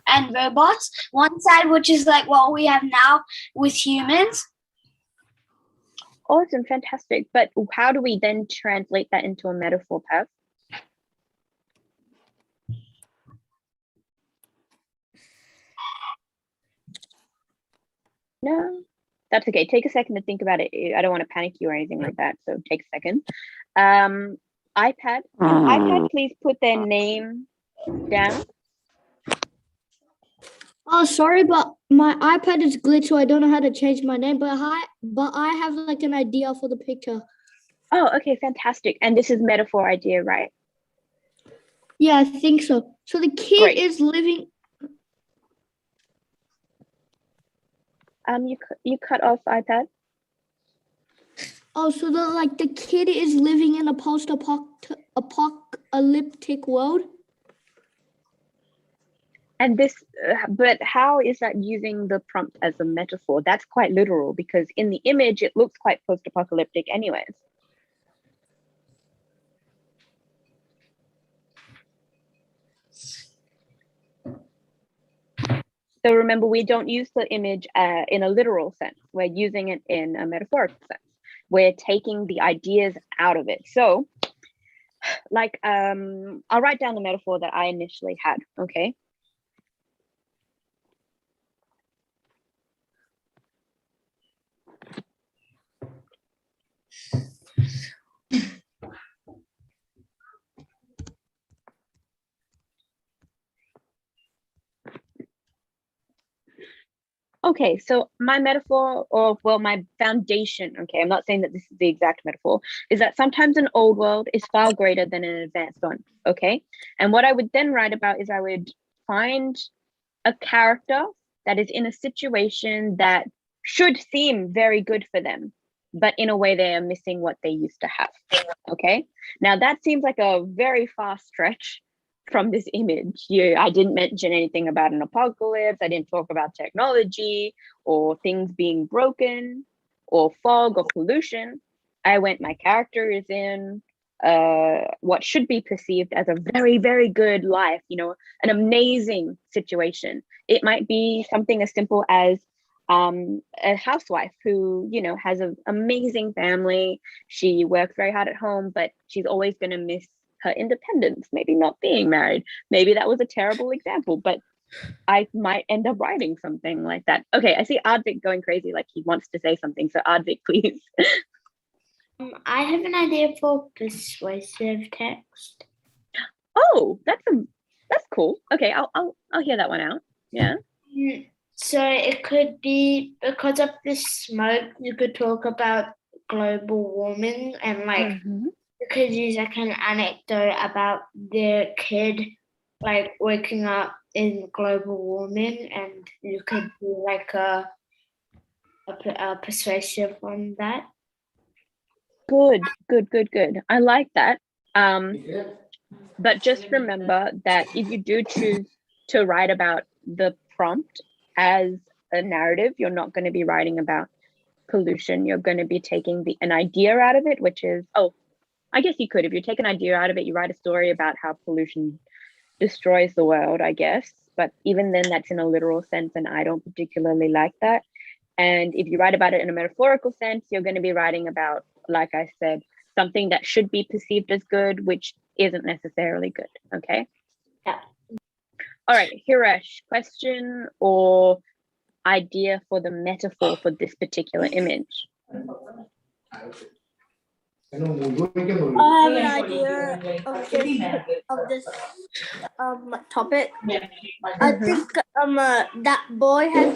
[SPEAKER 11] and robots. One side which is like what we have now with humans.
[SPEAKER 1] Awesome, fantastic. But how do we then translate that into a metaphor, Pav? No, that's okay. Take a second to think about it. I don't want to panic you or anything like that. So take a second. iPad, can iPad please put their name down?
[SPEAKER 13] Oh, sorry, but my iPad is glitched, so I don't know how to change my name. But I have like an idea for the picture.
[SPEAKER 1] Oh, okay, fantastic. And this is metaphor idea, right?
[SPEAKER 13] Yeah, I think so. So the kid is living.
[SPEAKER 1] You cut off iPad.
[SPEAKER 13] Oh, so the kid is living in a post-apocalyptic world.
[SPEAKER 1] And this, but how is that using the prompt as a metaphor? That's quite literal because in the image it looks quite post-apocalyptic, anyways. So remember, we don't use the image in a literal sense. We're using it in a metaphorical sense. we're taking the ideas out of it. So like, I'll write down the metaphor that I initially had, okay? Okay, so my metaphor, or well, my foundation, okay, I'm not saying that this is the exact metaphor, is that sometimes an old world is far greater than an advanced one, okay? And what I would then write about is I would find a character that is in a situation that should seem very good for them, but in a way they are missing what they used to have, okay? Now that seems like a very far stretch from this image. I didn't mention anything about an apocalypse. I didn't talk about technology or things being broken or fog or pollution. I went, my character is in what should be perceived as a very, very good life, you know, an amazing situation. It might be something as simple as a housewife who, you know, has an amazing family. She works very hard at home, but she's always going to miss her independence, maybe not being married. Maybe that was a terrible example, but I might end up writing something like that. Okay, I see Advik going crazy, like he wants to say something. So Advik, please.
[SPEAKER 2] I have an idea for persuasive text.
[SPEAKER 1] Oh, that's cool. Okay, I'll hear that one out. Yeah.
[SPEAKER 2] So it could be because of the smoke. You could talk about global warming and like. You could use like an anecdote about their kid like waking up in global warming, and you could do like a persuasive on that.
[SPEAKER 1] Good. I like that. But just remember that if you do choose to write about the prompt as a narrative, you're not going to be writing about pollution. You're going to be taking an idea out of it, which is, I guess you could, if you take an idea out of it, you write a story about how pollution destroys the world, I guess. But even then, that's in a literal sense, and I don't particularly like that. And if you write about it in a metaphorical sense, you're going to be writing about, like I said, something that should be perceived as good, which isn't necessarily good. Okay.
[SPEAKER 2] Yeah.
[SPEAKER 1] All right, Hiresh, question or idea for the metaphor for this particular image?
[SPEAKER 3] I have an idea of this topic. I think that boy has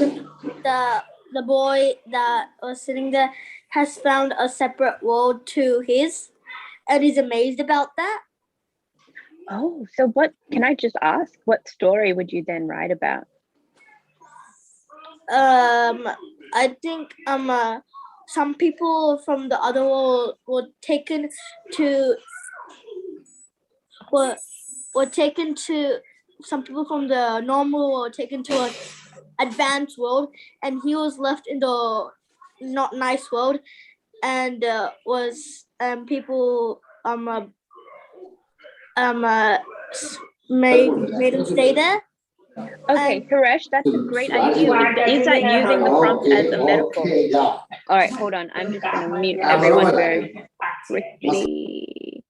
[SPEAKER 3] the boy that was sitting there has found a separate world to his, and he's amazed about that.
[SPEAKER 1] Oh, so what, can I just ask, what story would you then write about?
[SPEAKER 3] I think some people from the other world were taken to some people from the normal world taken to an advanced world, and he was left in the not nice world, and people made him stay there.
[SPEAKER 1] Okay, Hiresh, that's a great idea, but is that using the prompt as a metaphor? All right, hold on. I'm just going to mute everyone very quickly.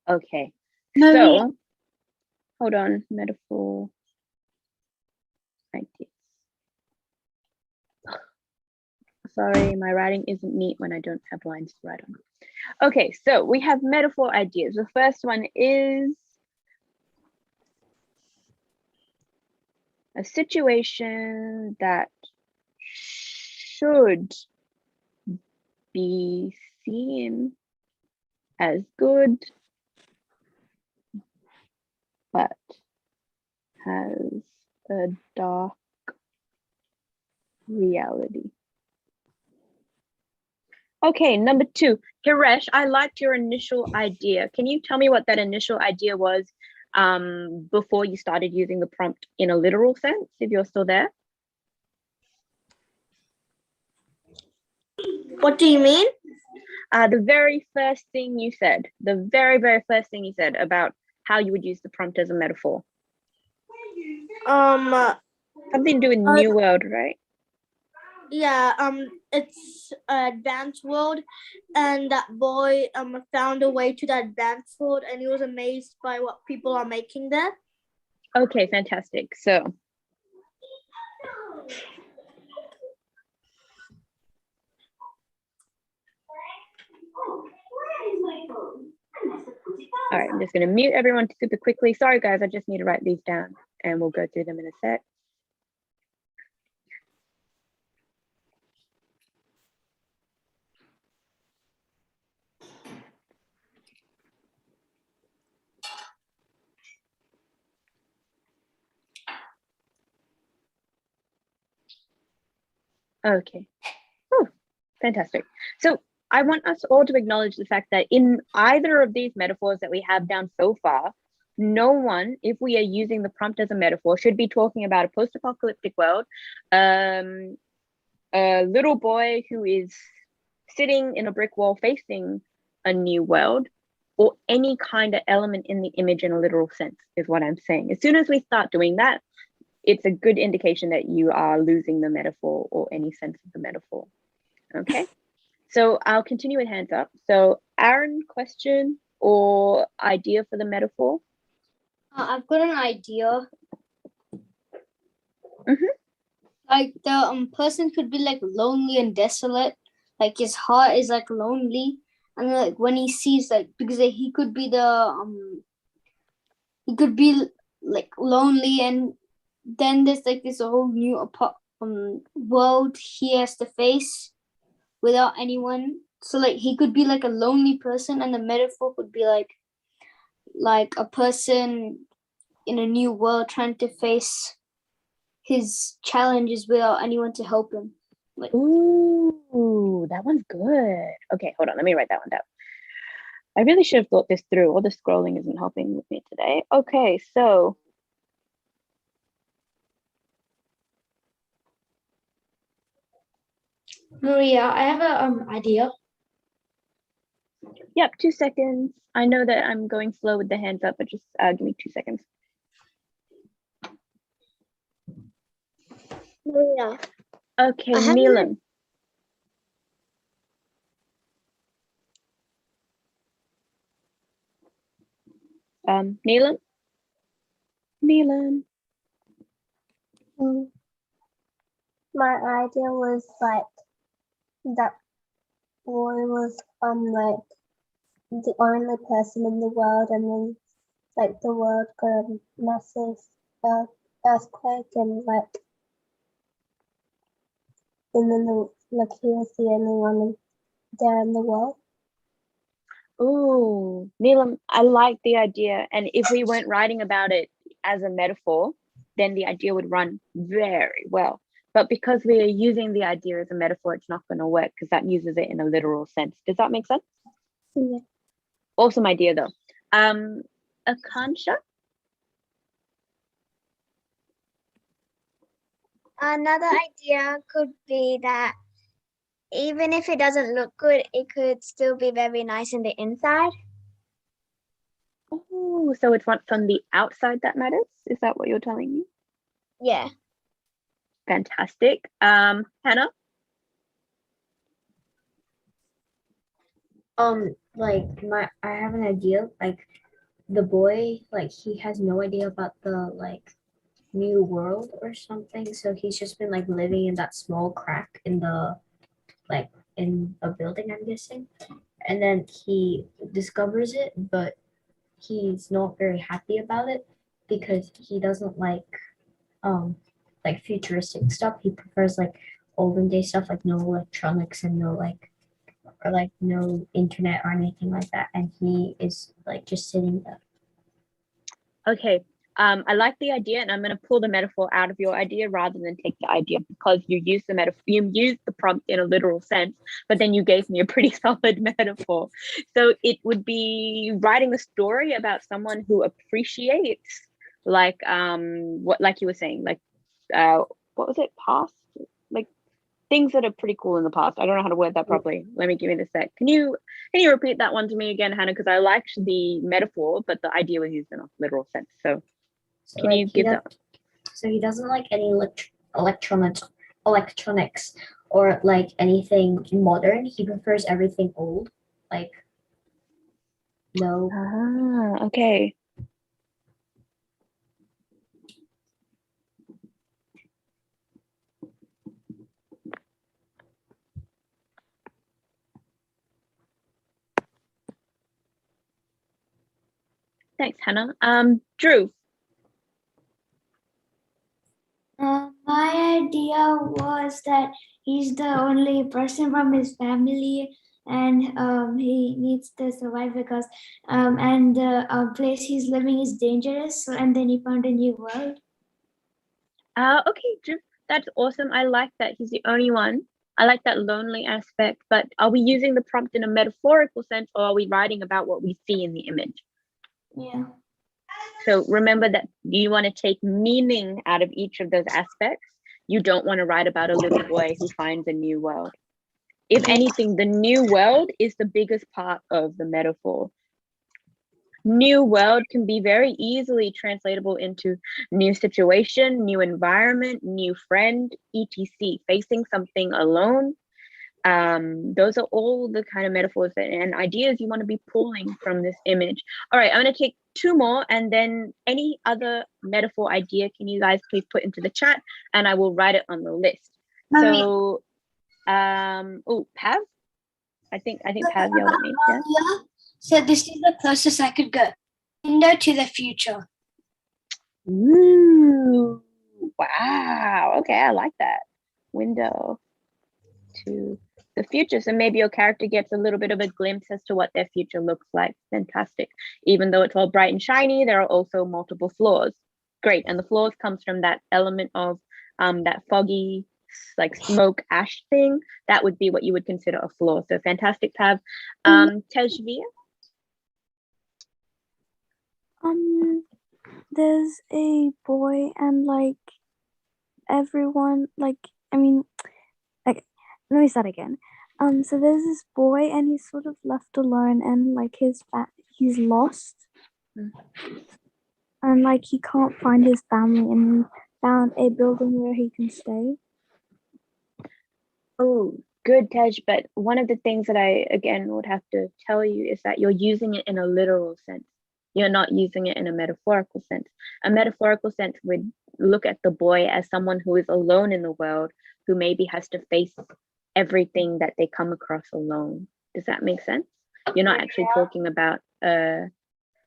[SPEAKER 1] Okay, so hold on, metaphor. Ideas. Sorry, my writing isn't neat when I don't have lines to write on. Okay, so we have metaphor ideas. The first one is a situation that should be seen as good, but has a dark reality. Okay, number 2, Hiresh, I liked your initial idea. Can you tell me what that initial idea was before you started using the prompt in a literal sense, if you're still there?
[SPEAKER 3] What do you mean?
[SPEAKER 1] The very first thing you said, the very, very first thing you said about how you would use the prompt as a metaphor. Something to do with New World, right?
[SPEAKER 6] it's an advanced world, and that boy found a way to that advanced world, and he was amazed by what people are making there.
[SPEAKER 1] Okay, fantastic. So all right, I'm just going to mute everyone super quickly. Sorry, guys, I just need to write these down and we'll go through them in a sec. Okay. Oh, fantastic. So I want us all to acknowledge the fact that in either of these metaphors that we have down so far, no one, if we are using the prompt as a metaphor, should be talking about a post-apocalyptic world, a little boy who is sitting in a brick wall facing a new world, or any kind of element in the image in a literal sense, is what I'm saying. As soon as we start doing that, it's a good indication that you are losing the metaphor or any sense of the metaphor. Okay, so I'll continue with hands up. So Aaron, question or idea for the metaphor?
[SPEAKER 3] I've got an idea.
[SPEAKER 1] Like
[SPEAKER 3] the person could be like lonely and desolate, like his heart is like lonely, and like when he sees like, because he could be like lonely, and then there's like this whole new world he has to face without anyone. So like he could be like a lonely person, and the metaphor could be like a person in a new world trying to face his challenges without anyone to help him. Like,
[SPEAKER 1] ooh, that one's good. Okay, hold on, let me write that one down. I really should have thought this through. All the scrolling isn't helping with me today. Okay, so
[SPEAKER 15] Maria, I have a idea.
[SPEAKER 1] Yep, 2 seconds. I know that I'm going slow with the hands up, but just give me 2 seconds.
[SPEAKER 10] Maria.
[SPEAKER 1] Okay, Neelam. Neelam? Neelam.
[SPEAKER 10] My idea was like that boy was like the only person in the world, and then like the world got a massive earthquake, and then he was the only one there in the world.
[SPEAKER 1] Oh, Neelam, I like the idea. And if we weren't writing about it as a metaphor, then the idea would run very well. But because we are using the idea as a metaphor, it's not going to work because that uses it in a literal sense. Does that make sense?
[SPEAKER 10] Yeah.
[SPEAKER 1] Awesome idea, though. Akansha?
[SPEAKER 10] Another idea could be that even if it doesn't look good, it could still be very nice in the inside.
[SPEAKER 1] Oh, so it's what's on the outside that matters? Is that what you're telling me?
[SPEAKER 10] Yeah.
[SPEAKER 1] Fantastic. Hannah?
[SPEAKER 14] I have an idea. Like the boy, like he has no idea about the new world or something. So he's just been like living in that small crack in the in a building, I'm guessing. And then he discovers it, but he's not very happy about it because he doesn't like futuristic stuff. He prefers like olden day stuff, like no electronics and no no internet or anything like that. And he is like just sitting there.
[SPEAKER 1] Okay. I like the idea, and I'm going to pull the metaphor out of your idea rather than take the idea, because you use the metaphor, you use the prompt in a literal sense, but then you gave me a pretty solid metaphor. So it would be writing a story about someone who appreciates, like you were saying, what was it, past, like things that are pretty cool in the past. I don't know how to word that properly. Let me give me a sec. Can you repeat that one to me again, Hannah? Because I liked the metaphor, but the idea was used in a literal sense. So can you give that?
[SPEAKER 14] So he doesn't like any electronics or like anything modern. He prefers everything old. Like no.
[SPEAKER 1] Ah, okay. Thanks, Hannah. Drew.
[SPEAKER 11] My idea was that he's the only person from his family, and he needs to survive because and the place he's living is dangerous. So, and then he found a new world.
[SPEAKER 1] Okay, Drew, that's awesome. I like that he's the only one. I like that lonely aspect, but are we using the prompt in a metaphorical sense, or are we writing about what we see in the image?
[SPEAKER 11] Yeah.
[SPEAKER 1] So remember that you want to take meaning out of each of those aspects. You don't want to write about a little boy who finds a new world. If anything, the new world is the biggest part of the metaphor. New world can be very easily translatable into new situation, new environment, new friend, etc. Facing something alone. Those are all the kind of metaphors and ideas you want to be pulling from this image. All right, I'm going to take 2 more, and then any other metaphor idea, can you guys please put into the chat, and I will write it on the list.
[SPEAKER 11] Mommy.
[SPEAKER 1] So, oh, Pav? I think Pav yelled at me. Yeah.
[SPEAKER 11] So this is the closest I could go. Window to the future.
[SPEAKER 1] Ooh, wow. Okay, I like that. Window to the future. So maybe your character gets a little bit of a glimpse as to what their future looks like. Fantastic. Even though it's all bright and shiny, there are also multiple flaws. Great. And the flaws comes from that element of that foggy, like smoke ash thing. That would be what you would consider a flaw. So fantastic, Pav. Tejvia?
[SPEAKER 16] There's a boy and like everyone, like, I mean, like, let me start again. So there's this boy and he's sort of left alone, and like he's lost, and like he can't find his family, and he found a building where he can stay.
[SPEAKER 1] Oh, good, Tej. But one of the things that I, again, would have to tell you is that you're using it in a literal sense. You're not using it in a metaphorical sense. A metaphorical sense would look at the boy as someone who is alone in the world, who maybe has to face everything that they come across alone. Does that make sense? You're not actually talking about a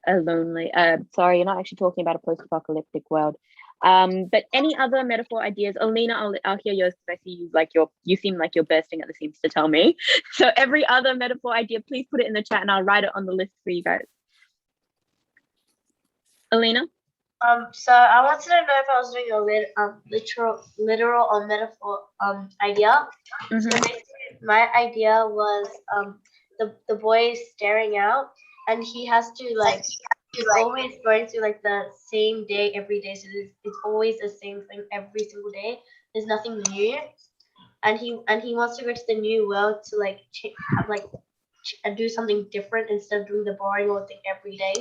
[SPEAKER 1] lonely, sorry, you're not actually talking about a post-apocalyptic world. But any other metaphor ideas? Alina, I'll hear yours because I see you seem like you're bursting at the seams to tell me. So every other metaphor idea, please put it in the chat and I'll write it on the list for you guys. Alina?
[SPEAKER 17] So I wanted to know if I was doing a literal or metaphor idea. So basically, my idea was the boy is staring out, and he has to he's always going through like the same day every day. So it's always the same thing every single day. There's nothing new, and he wants to go to the new world to do something different instead of doing the boring old thing every day.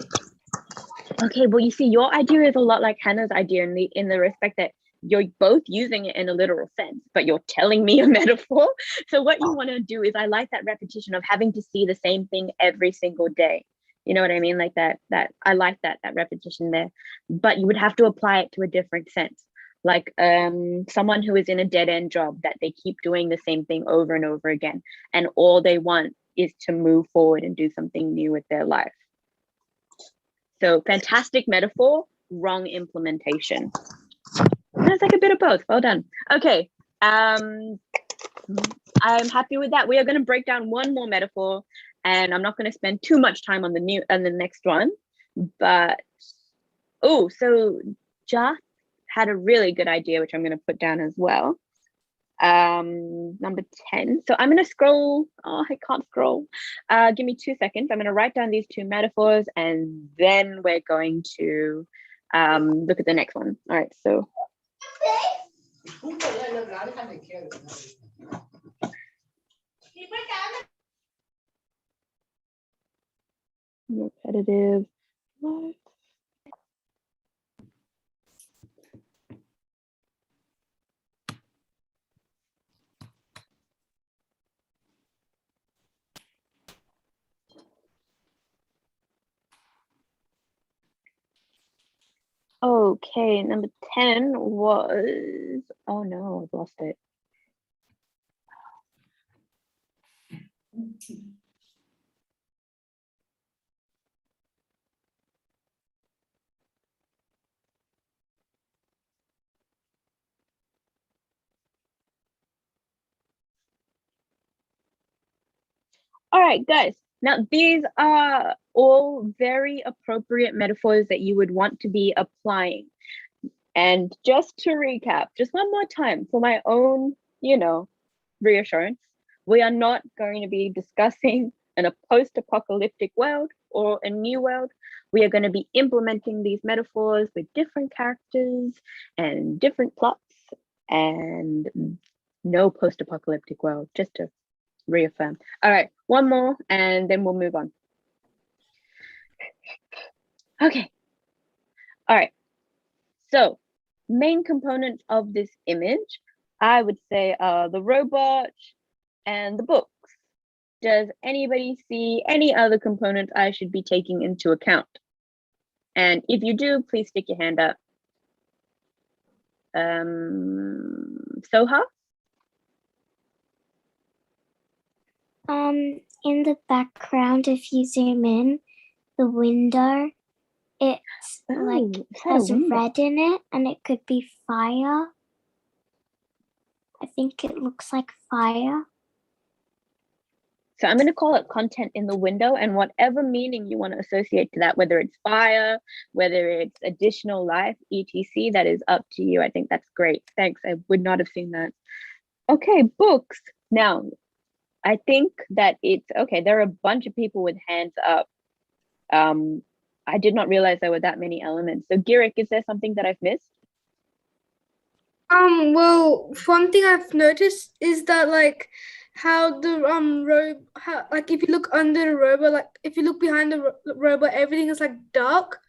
[SPEAKER 1] Okay, well, you see, your idea is a lot like Hannah's idea in the respect that you're both using it in a literal sense, but you're telling me a metaphor. So what you want to do is, I like that repetition of having to see the same thing every single day. You know what I mean? Like that I like that repetition there, but you would have to apply it to a different sense. Like someone who is in a dead end job that they keep doing the same thing over and over again, and all they want is to move forward and do something new with their life. So fantastic metaphor, wrong implementation. That's like a bit of both. Well done. Okay. I'm happy with that. We are going to break down one more metaphor, and I'm not going to spend too much time on the next one. But so Jath had a really good idea, which I'm going to put down as well. Number 10. So I'm going to scroll. Oh, I can't scroll. Give me 2 seconds. I'm going to write down these 2 metaphors, and then we're going to look at the next one. All right. So repetitive. What? Okay, number 10 was, oh no, I've lost it. All right, guys. Now, these are all very appropriate metaphors that you would want to be applying. And just to recap, just one more time for my own, reassurance, we are not going to be discussing in a post-apocalyptic world or a new world. We are going to be implementing these metaphors with different characters and different plots and no post-apocalyptic world, just to reaffirm. All right, one more and then we'll move on. Okay. All right. So main components of this image, I would say the robot and the books. Does anybody see any other components I should be taking into account? And if you do, please stick your hand up. Soha?
[SPEAKER 10] In the background, if you zoom in, the window, it's like has red in it, and it could be fire. I think it looks like fire.
[SPEAKER 1] So I'm going to call it content in the window, and whatever meaning you want to associate to that, whether it's fire, whether it's additional life, etc., that is up to you. I think that's great. Thanks. I would not have seen that. Okay, books. Now, I think that it's okay. There are a bunch of people with hands up. I did not realize there were that many elements. So Girik, is there something that I've missed?
[SPEAKER 6] Well, one thing I've noticed is that like how the like if you look under the robot, like if you look behind the robot, everything is like dark,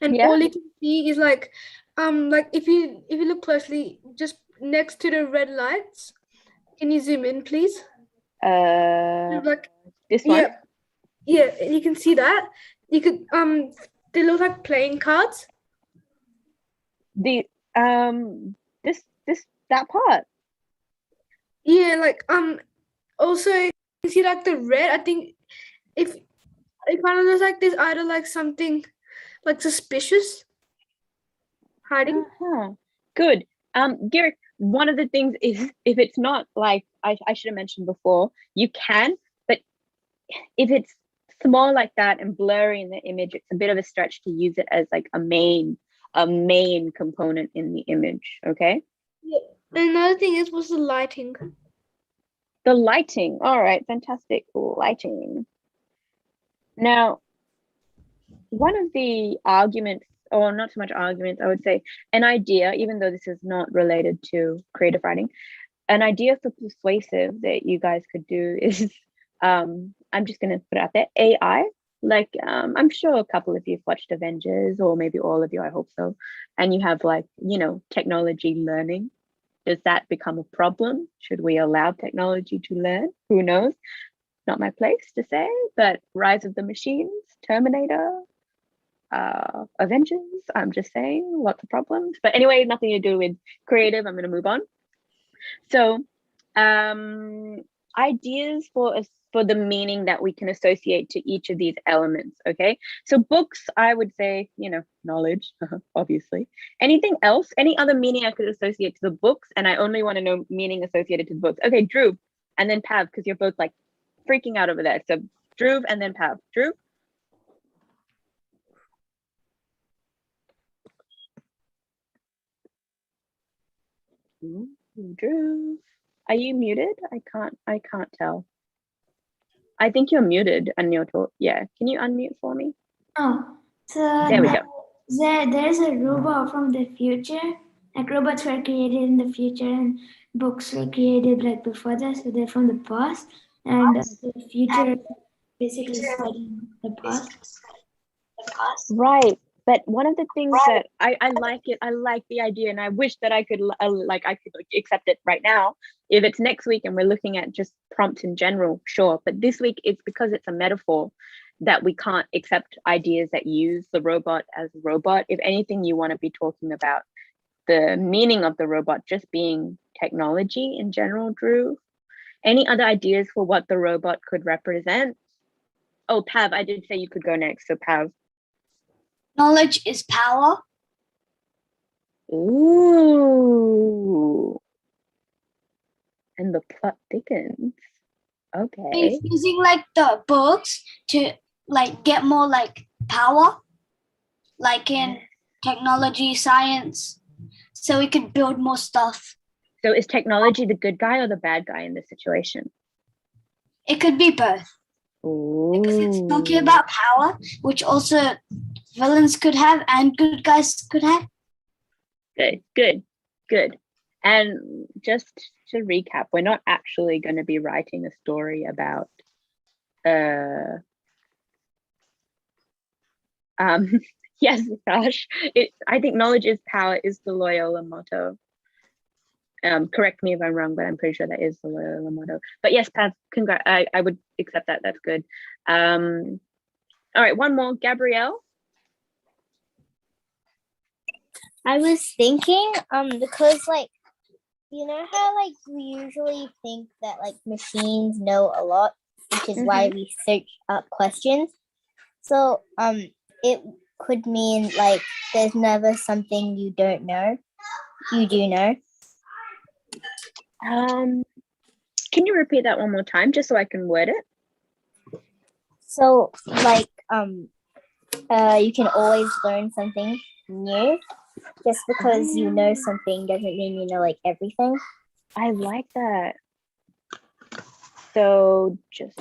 [SPEAKER 6] and all you can see is like if you look closely, just next to the red lights. Can you zoom in, please? Like
[SPEAKER 1] this one.
[SPEAKER 6] Yeah, you can see that. You could they look like playing cards.
[SPEAKER 1] The that part.
[SPEAKER 6] Yeah, like also you can see like the red. I think if it kind of looks like there's either like something like suspicious hiding.
[SPEAKER 1] Good. Girik, one of the things is if it's not like I should have mentioned before, you can, but if it's small like that and blurry in the image, it's a bit of a stretch to use it as like a main component in the image. Okay.
[SPEAKER 6] Yeah. Another thing was the lighting.
[SPEAKER 1] The lighting. All right, fantastic. Lighting. Now, one of the arguments, or not so much arguments, I would say an idea, even though this is not related to creative writing, an idea for persuasive that you guys could do is, I'm just going to put it out there, AI. Like, I'm sure a couple of you've watched Avengers, or maybe all of you, I hope so. And you have like, technology learning. Does that become a problem? Should we allow technology to learn? Who knows? Not my place to say, but Rise of the Machines, Terminator, Avengers, I'm just saying, lots of problems. But anyway, nothing to do with creative. I'm going to move on. So ideas for the meaning that we can associate to each of these elements. Okay, so books, I would say, knowledge, obviously. Anything else, any other meaning I could associate to the books? And I only want to know meaning associated to the books. Okay, Dhruv and then Pav, because you're both like freaking out over there. So Dhruv and then Pav. Dhruv. Dhruv, are you muted? I can't tell. I think you're muted and you're talking. Yeah, can you unmute for me?
[SPEAKER 18] Oh, so
[SPEAKER 1] there we go.
[SPEAKER 18] There's a robot from the future. Like robots were created in the future, and books were created like before that. So they're from the past, and the future basically studying the past.
[SPEAKER 1] Right. But one of the things that I like it, I like the idea, and I wish that I could accept it right now. If it's next week and we're looking at just prompts in general, sure. But this week it's because it's a metaphor. that we can't accept ideas that use the robot as a robot. If anything, you want to be talking about the meaning of the robot just being technology in general, Drew. Any other ideas for what the robot could represent? Oh, Pav, I did say you could go next, so Pav.
[SPEAKER 11] Knowledge is power.
[SPEAKER 1] Ooh. And the plot thickens. Okay.
[SPEAKER 11] It's using like the books to like get more like power, like in technology, science, so we can build more stuff.
[SPEAKER 1] So is technology the good guy or the bad guy in this situation?
[SPEAKER 11] It could be both. Because it's talking about power, which also villains could have and good guys could have.
[SPEAKER 1] Good. And just to recap, we're not actually going to be writing a story about yes, gosh, I think knowledge is power is the Loyola motto. Correct me if I'm wrong, but I'm pretty sure that is the Loyola motto. But yes, Pat, I would accept that. That's good. All right, one more, Gabrielle.
[SPEAKER 10] I was thinking, because like, you know how like we usually think that like machines know a lot, which is why we search up questions. So it could mean like there's never something you don't know. You do know.
[SPEAKER 1] Can you repeat that one more time just so I can word it?
[SPEAKER 10] So like you can always learn something new. Just because you know something doesn't mean you know like everything.
[SPEAKER 1] I like that. So just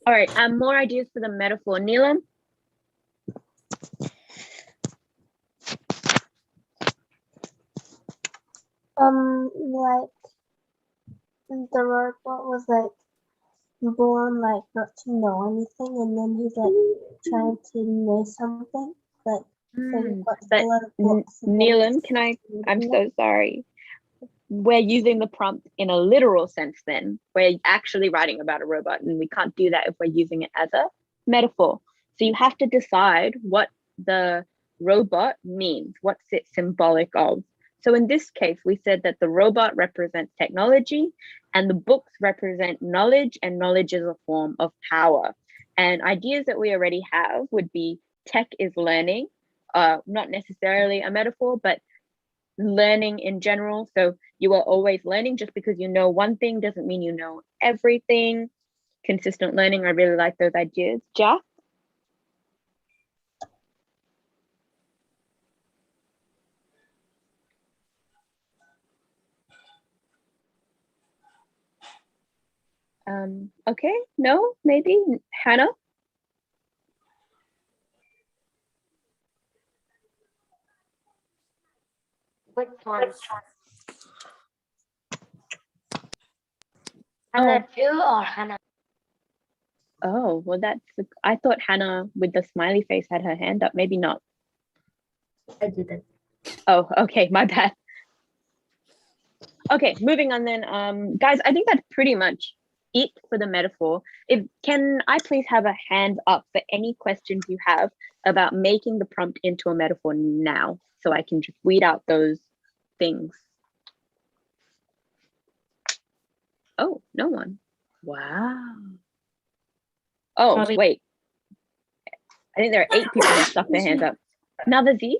[SPEAKER 1] all right, more ideas for the metaphor. Neelam?
[SPEAKER 19] Like the robot was like born like not to know anything, and then he's like trying to know something. Like so he's got
[SPEAKER 1] But
[SPEAKER 19] a lot of books.
[SPEAKER 1] Neelam, I'm so sorry. We're using the prompt in a literal sense then. We're actually writing about a robot, and we can't do that if we're using it as a metaphor. So you have to decide what the robot means, what's it symbolic of. So in this case, we said that the robot represents technology and the books represent knowledge, and knowledge is a form of power. And ideas that we already have would be tech is learning, not necessarily a metaphor, but learning in general. So you are always learning. Just because you know one thing doesn't mean you know everything. Consistent learning, I really like those ideas. Jack? Okay, no, maybe. Hannah?
[SPEAKER 17] Which one? Hannah 2 or Hannah?
[SPEAKER 1] Oh, well, I thought Hannah with the smiley face had her hand up. Maybe not.
[SPEAKER 14] I didn't.
[SPEAKER 1] Oh, okay, my bad. Okay, moving on then. Guys, I think that's pretty much it for the metaphor. Can I please have a hand up for any questions you have about making the prompt into a metaphor now, so I can just weed out those things. Oh, no one. Wow. Oh,
[SPEAKER 15] Sorry.
[SPEAKER 1] wait. I think there are 8 people who stuck their hands up. Navazish?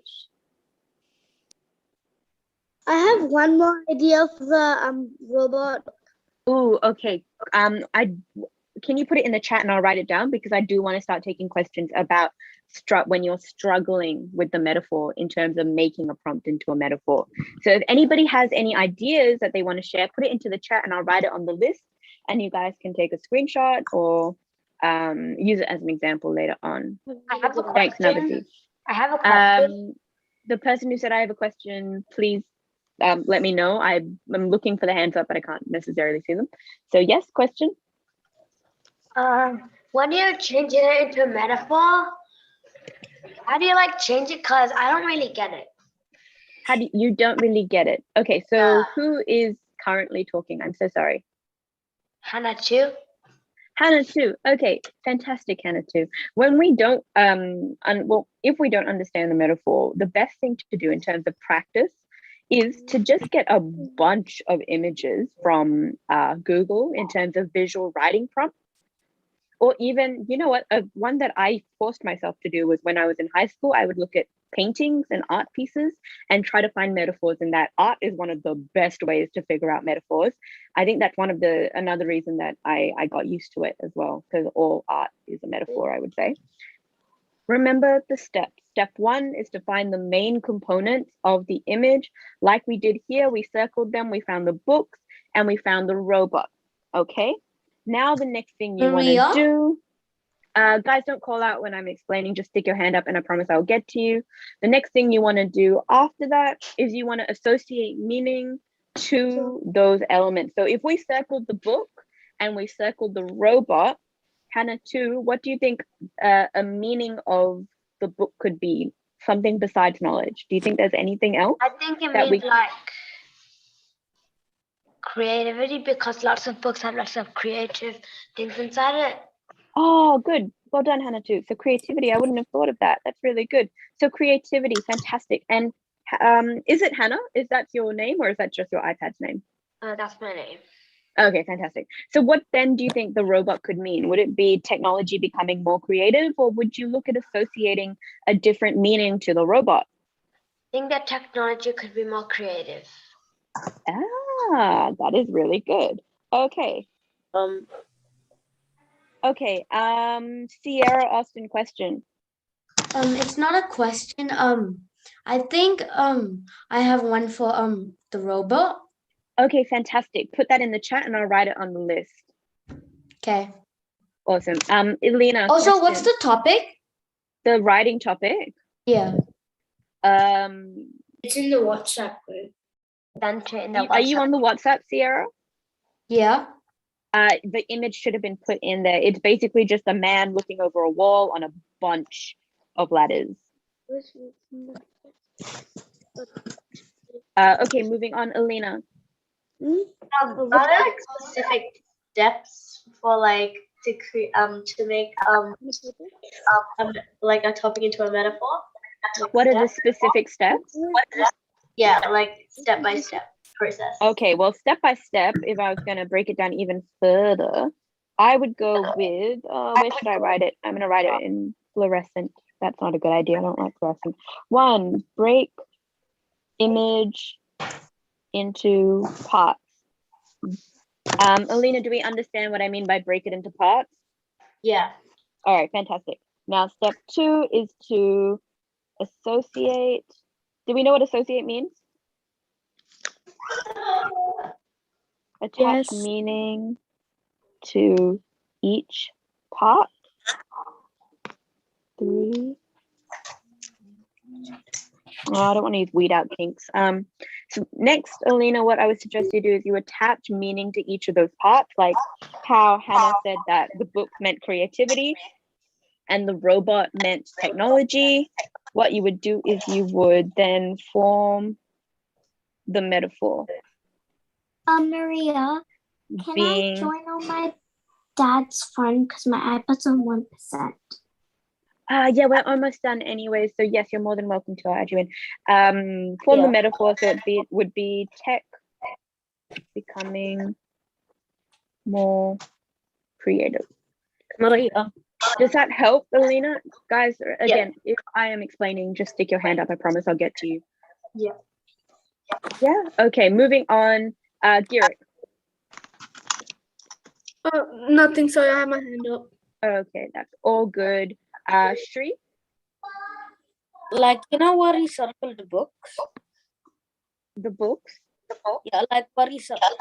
[SPEAKER 13] I have one more idea for the robot.
[SPEAKER 1] Ooh, okay. Can you put it in the chat and I'll write it down, because I do want to start taking questions about when you're struggling with the metaphor in terms of making a prompt into a metaphor. So if anybody has any ideas that they want to share, put it into the chat and I'll write it on the list, and you guys can take a screenshot or use it as an example later on.
[SPEAKER 17] I have a
[SPEAKER 1] Thanks,
[SPEAKER 17] question.
[SPEAKER 1] Navazish.
[SPEAKER 17] I have a question.
[SPEAKER 1] The person who said I have a question, please let me know. I'm looking for the hands up, but I can't necessarily see them. So yes, question.
[SPEAKER 17] When you're changing it into a metaphor, how do you like change it? Because I don't really get it.
[SPEAKER 1] How do you don't really get it? Okay, so who is currently talking? I'm so sorry.
[SPEAKER 17] Hannah too.
[SPEAKER 1] Hannah too. Okay, fantastic, Hannah too. When we don't, if we don't understand the metaphor, the best thing to do in terms of practice is to just get a bunch of images from Google in terms of visual writing prompts. Or even, you know what, one that I forced myself to do was when I was in high school, I would look at paintings and art pieces and try to find metaphors in that. Art is one of the best ways to figure out metaphors. I think that's another reason that I got used to it as well, because all art is a metaphor, I would say. Remember the steps. Step 1 is to find the main components of the image. Like we did here, we circled them, we found the books, and we found the robot, okay? Now the next thing you want to do, guys, don't call out when I'm explaining, just stick your hand up and I promise I'll get to you. The next thing you want to do after that is you want to associate meaning to those elements. So if we circled the book and we circled the robot, Hannah too, what do you think a meaning of the book could be? Something besides knowledge. Do you think there's anything else?
[SPEAKER 17] I think it means like creativity, because lots of books have lots of creative things inside it.
[SPEAKER 1] Oh, good. Well done, Hannah too. So creativity, I wouldn't have thought of that. That's really good. So creativity, fantastic. And is it Hannah? Is that your name or is that just your iPad's name?
[SPEAKER 17] That's my name.
[SPEAKER 1] Okay, fantastic. So what then do you think the robot could mean? Would it be technology becoming more creative, or would you look at associating a different meaning to the robot?
[SPEAKER 17] I think that technology could be more creative.
[SPEAKER 1] Ah, that is really good. Okay. Okay. Sierra Austin question.
[SPEAKER 14] It's not a question. I think I have one for the robot.
[SPEAKER 1] Okay, fantastic. Put that in the chat and I'll write it on the list.
[SPEAKER 14] Okay.
[SPEAKER 1] Awesome. Elena.
[SPEAKER 14] Also,
[SPEAKER 1] question.
[SPEAKER 14] what's the topic?
[SPEAKER 1] The writing topic?
[SPEAKER 14] Yeah.
[SPEAKER 2] It's in the WhatsApp group.
[SPEAKER 1] Are you on the WhatsApp, Sierra?
[SPEAKER 14] Yeah.
[SPEAKER 1] The image should have been put in there. It's basically just a man looking over a wall on a bunch of ladders. Okay, moving on, Elena.
[SPEAKER 17] Are there like specific steps for like to make like a topic into a metaphor?
[SPEAKER 1] What are the specific steps?
[SPEAKER 17] Yeah, like step by step process.
[SPEAKER 1] Okay, well, step by step, if I was going to break it down even further, I would go with, where should I write it? I'm going to write it in fluorescent. That's not a good idea. I don't like fluorescent. 1, break image into parts. Alina, do we understand what I mean by break it into parts?
[SPEAKER 17] Yeah.
[SPEAKER 1] All right, fantastic. Now, step 2 is to associate. Do we know what associate means? Attach meaning to each part. 3. Oh, I don't want to use weed out kinks. So next, Alina, what I would suggest you do is you attach meaning to each of those parts, like how Hannah said that the book meant creativity and the robot meant technology. What you would do is you would then form the metaphor.
[SPEAKER 10] Maria, can I join on my dad's phone because my iPad's on 1%?
[SPEAKER 1] Yeah, we're almost done anyway. So yes, you're more than welcome to add you in. Form the metaphor, so it would be tech becoming more creative. Maria, does that help, Alina? Guys, again, if I am explaining, just stick your hand up. I promise I'll get to you.
[SPEAKER 17] Yeah.
[SPEAKER 1] Yeah. Okay. Moving on. Garrett.
[SPEAKER 6] Nothing. Sorry, I have my hand up.
[SPEAKER 1] Okay, that's all good. Shri?
[SPEAKER 3] Like, you know where he circled the books?
[SPEAKER 1] The books?
[SPEAKER 3] Yeah, like where he circled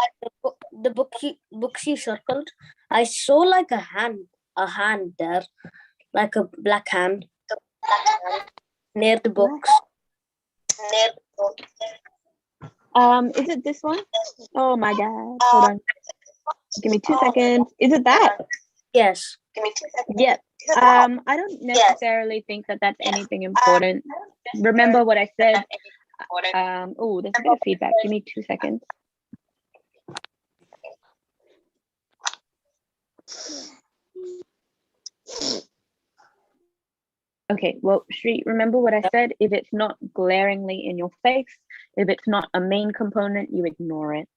[SPEAKER 3] the books he circled. I saw like a hand there, like a black hand near the books.
[SPEAKER 1] Is it this one? Oh my God! Hold on. Give me 2 seconds. Is it that?
[SPEAKER 3] Yes.
[SPEAKER 1] Yeah. I don't necessarily think that that's anything important. Remember what I said. Oh, there's a bit of feedback. Give me 2 seconds. Okay, well, Shri, remember what I said? If it's not glaringly in your face, if it's not a main component, you ignore it.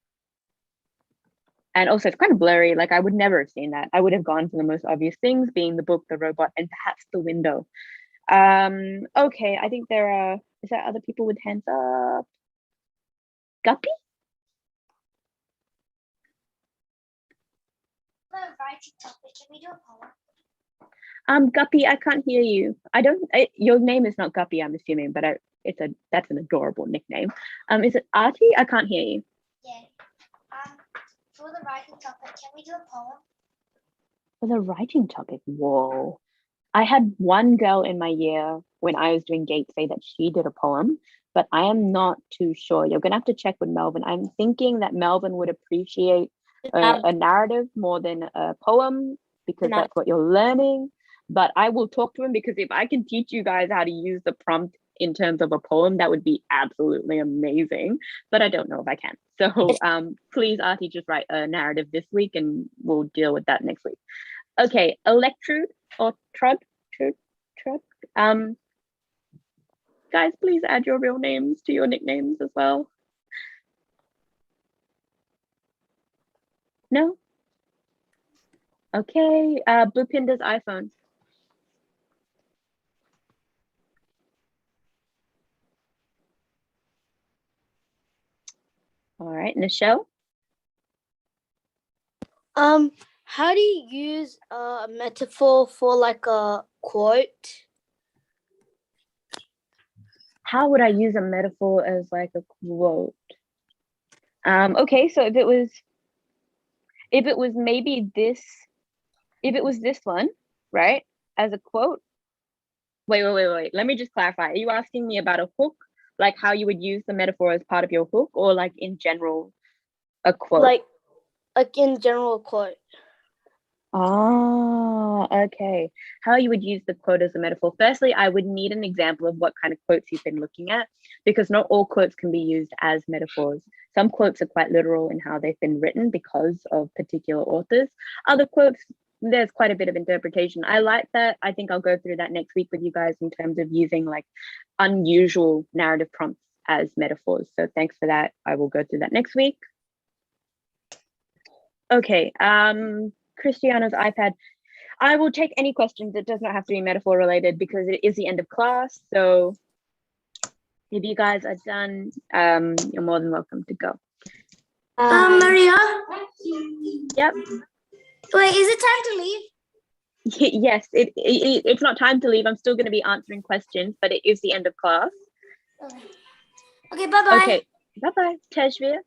[SPEAKER 1] And also, it's kind of blurry. Like, I would never have seen that. I would have gone for the most obvious things, being the book, the robot, and perhaps the window. Okay, I think is there other people with hands up? Guppy? Guppy, I can't hear you. Your name is not Guppy, I'm assuming, but that's an adorable nickname. Is it Artie? I can't hear you.
[SPEAKER 11] Yeah. For the writing topic, can we do a poem?
[SPEAKER 1] For the writing topic, whoa. I had one girl in my year when I was doing Gate say that she did a poem, but I am not too sure. You're gonna have to check with Melvin. I'm thinking that Melvin would appreciate a narrative more than a poem because that's what you're learning. But I will talk to him because if I can teach you guys how to use the prompt in terms of a poem, that would be absolutely amazing. But I don't know if I can. So please, Artie, just write a narrative this week and we'll deal with that next week. Okay, Electrude or Trud. Guys, please add your real names to your nicknames as well. No? Okay, Blue Pinda's iPhone. All right, Nichelle.
[SPEAKER 3] How do you use a metaphor for like a quote?
[SPEAKER 1] How would I use a metaphor as like a quote? Okay, so if it was maybe this, if it was this one, right, as a quote. Wait. Let me just clarify. Are you asking me about a hook? Like how you would use the metaphor as part of your hook, or like in general, a quote?
[SPEAKER 3] Like in general quote.
[SPEAKER 1] Oh, okay. How you would use the quote as a metaphor. Firstly, I would need an example of what kind of quotes you've been looking at, because not all quotes can be used as metaphors. Some quotes are quite literal in how they've been written because of particular authors. Other quotes, there's quite a bit of interpretation. I like that. I think I'll go through that next week with you guys in terms of using like unusual narrative prompts as metaphors. So thanks for that. I will go through that next week. Okay, Christiana's iPad. I will take any questions. It does not have to be metaphor related because it is the end of class. So if you guys are done, you're more than welcome to go.
[SPEAKER 18] Maria?
[SPEAKER 1] Yep.
[SPEAKER 18] Wait, is it time to leave?
[SPEAKER 1] Yes, it's not time to leave. I'm still going to be answering questions, but it is the end of class.
[SPEAKER 18] Okay, bye-bye.
[SPEAKER 1] Okay, bye-bye, Tejveer.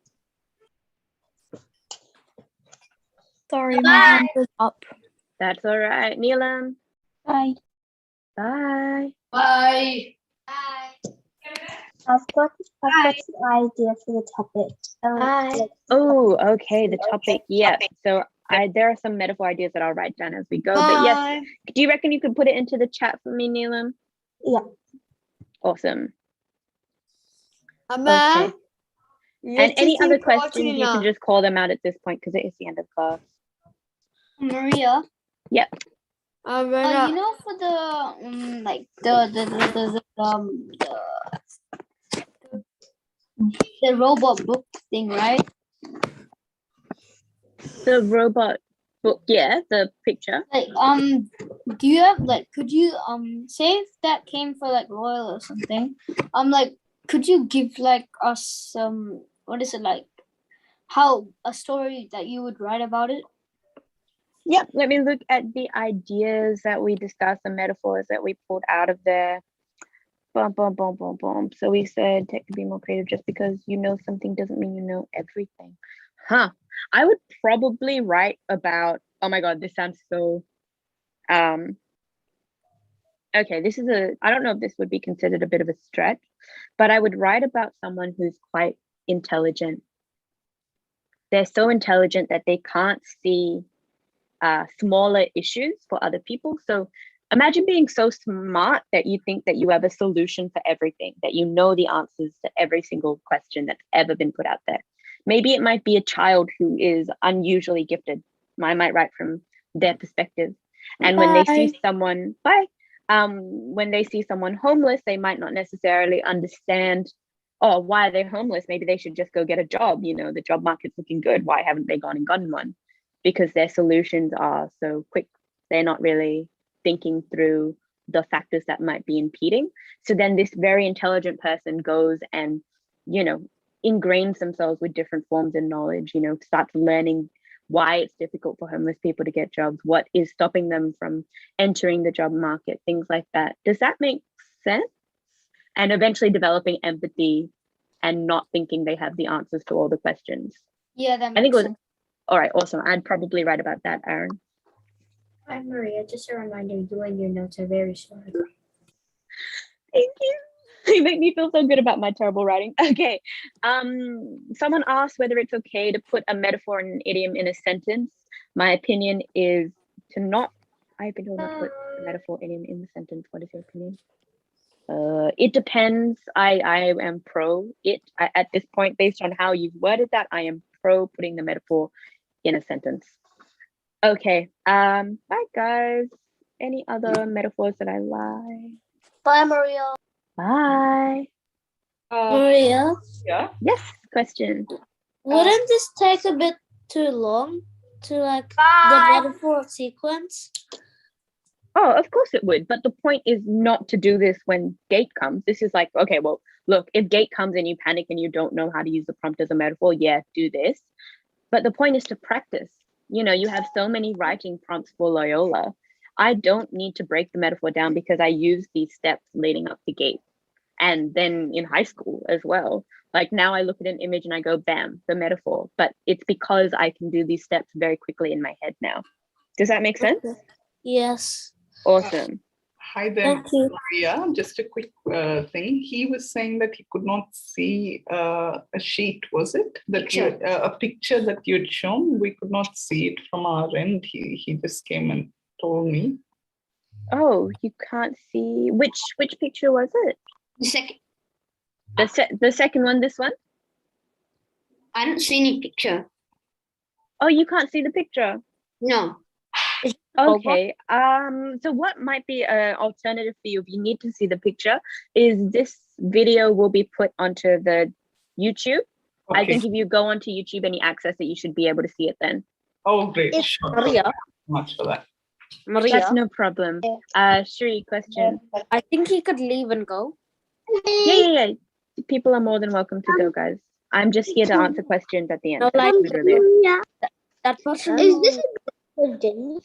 [SPEAKER 16] Sorry, my hand was up.
[SPEAKER 1] That's all right. Neelam.
[SPEAKER 16] Bye.
[SPEAKER 1] Bye.
[SPEAKER 5] Bye.
[SPEAKER 19] I've got an idea for the topic.
[SPEAKER 1] Oh, okay, the topic. Yeah. So there are some metaphor ideas that I'll write down as we go. But yes, do you reckon you could put it into the chat for me, Neelam?
[SPEAKER 19] Yeah.
[SPEAKER 1] Awesome.
[SPEAKER 13] Okay.
[SPEAKER 1] And any other questions, you can just call them out at this point because it is the end of class.
[SPEAKER 11] Maria.
[SPEAKER 1] Yep.
[SPEAKER 11] You know, for the like the robot book thing, right?
[SPEAKER 1] The robot book, yeah, the picture.
[SPEAKER 11] Like, do you have like? Could you say if that came for like Royal or something? Like, could you give like us some? What is it like? How a story that you would write about it?
[SPEAKER 1] Yep, let me look at the ideas that we discussed, the metaphors that we pulled out of there. Boom. So we said tech to be more creative. Just because you know something doesn't mean you know everything. I would probably write about, oh my God, this sounds so, okay, I don't know if this would be considered a bit of a stretch, but I would write about someone who's quite intelligent. They're so intelligent that they can't see smaller issues for other people. So Imagine being so smart that you think that you have a solution for everything, that you know the answers to every single question that's ever been put out there. Maybe it might be a child who is unusually gifted. I might write from their perspective. And when they see someone, when they see someone homeless, they might not necessarily understand, oh, why are they homeless? Maybe they should just go get a job. You know, the job market's looking good. Why haven't they gone and gotten one? Because their solutions are so quick. They're not really thinking through the factors that might be impeding. So then this very intelligent person goes and, you know, ingrains themselves with different forms of knowledge, you know, starts learning why it's difficult for homeless people to get jobs, what is stopping them from entering the job market, things like that. Does that make sense? And eventually developing empathy and not thinking they have the answers to all the questions.
[SPEAKER 11] Yeah, that makes
[SPEAKER 1] I think it was
[SPEAKER 11] sense.
[SPEAKER 1] all right. Awesome. I'd probably write about that, Aaron.
[SPEAKER 14] Hi, Maria. Just a reminder, you and your notes are very short.
[SPEAKER 1] Thank you. You make me feel so good about my terrible writing. Okay. Someone asked whether it's okay to put a metaphor and an idiom in a sentence. My opinion is to not. I've been told not to put a metaphor idiom in the sentence. What is your opinion? It depends. I am pro it at this point, based on how you've worded that. I am pro putting the metaphor in a sentence. Okay. Bye guys. Any other metaphors that I like?
[SPEAKER 17] Bye, Maria.
[SPEAKER 1] Bye.
[SPEAKER 20] Maria,
[SPEAKER 1] Yes. Question.
[SPEAKER 20] wouldn't this take a bit too long to like the metaphor sequence?
[SPEAKER 1] Oh, of course it would. But the point is not to do this when gate comes. This is like, okay, well, look, if gate comes and you panic and you don't know how to use the prompt as a metaphor, yeah, do this. But the point is to practice. You know, you have so many writing prompts for Loyola. I don't need to break the metaphor down because I use these steps leading up to gate. And then in high school as well. Like now I look at an image and I go, bam, the metaphor. But it's because I can do these steps very quickly in my head now. Does that make sense?
[SPEAKER 20] Yes.
[SPEAKER 1] Awesome.
[SPEAKER 21] Hi there,
[SPEAKER 20] Thank you.
[SPEAKER 21] Maria. Just a quick thing. He was saying that he could not see a sheet, was it? That you, a picture that you had shown. We could not see it from our end. He just came and told me.
[SPEAKER 1] Oh, you can't see which picture was it?
[SPEAKER 2] The second.
[SPEAKER 1] The second one, this one?
[SPEAKER 2] I don't see any picture.
[SPEAKER 1] Oh, you can't see the picture?
[SPEAKER 2] No.
[SPEAKER 1] Okay. So what might be an alternative for you if you need to see the picture is this video will be put onto the YouTube. I think if you go onto YouTube and you access it, you should be able to see it then.
[SPEAKER 21] Oh, great. Sure.
[SPEAKER 20] Maria.
[SPEAKER 21] Thank you so much for that.
[SPEAKER 20] Maria.
[SPEAKER 1] That's no problem. Shri, question.
[SPEAKER 20] I think he could leave and go.
[SPEAKER 1] Yeah. People are more than welcome to go, guys. I'm just here to answer questions at the end.
[SPEAKER 20] No, like,
[SPEAKER 1] That's literally it.
[SPEAKER 20] that person.
[SPEAKER 18] Is this a good day?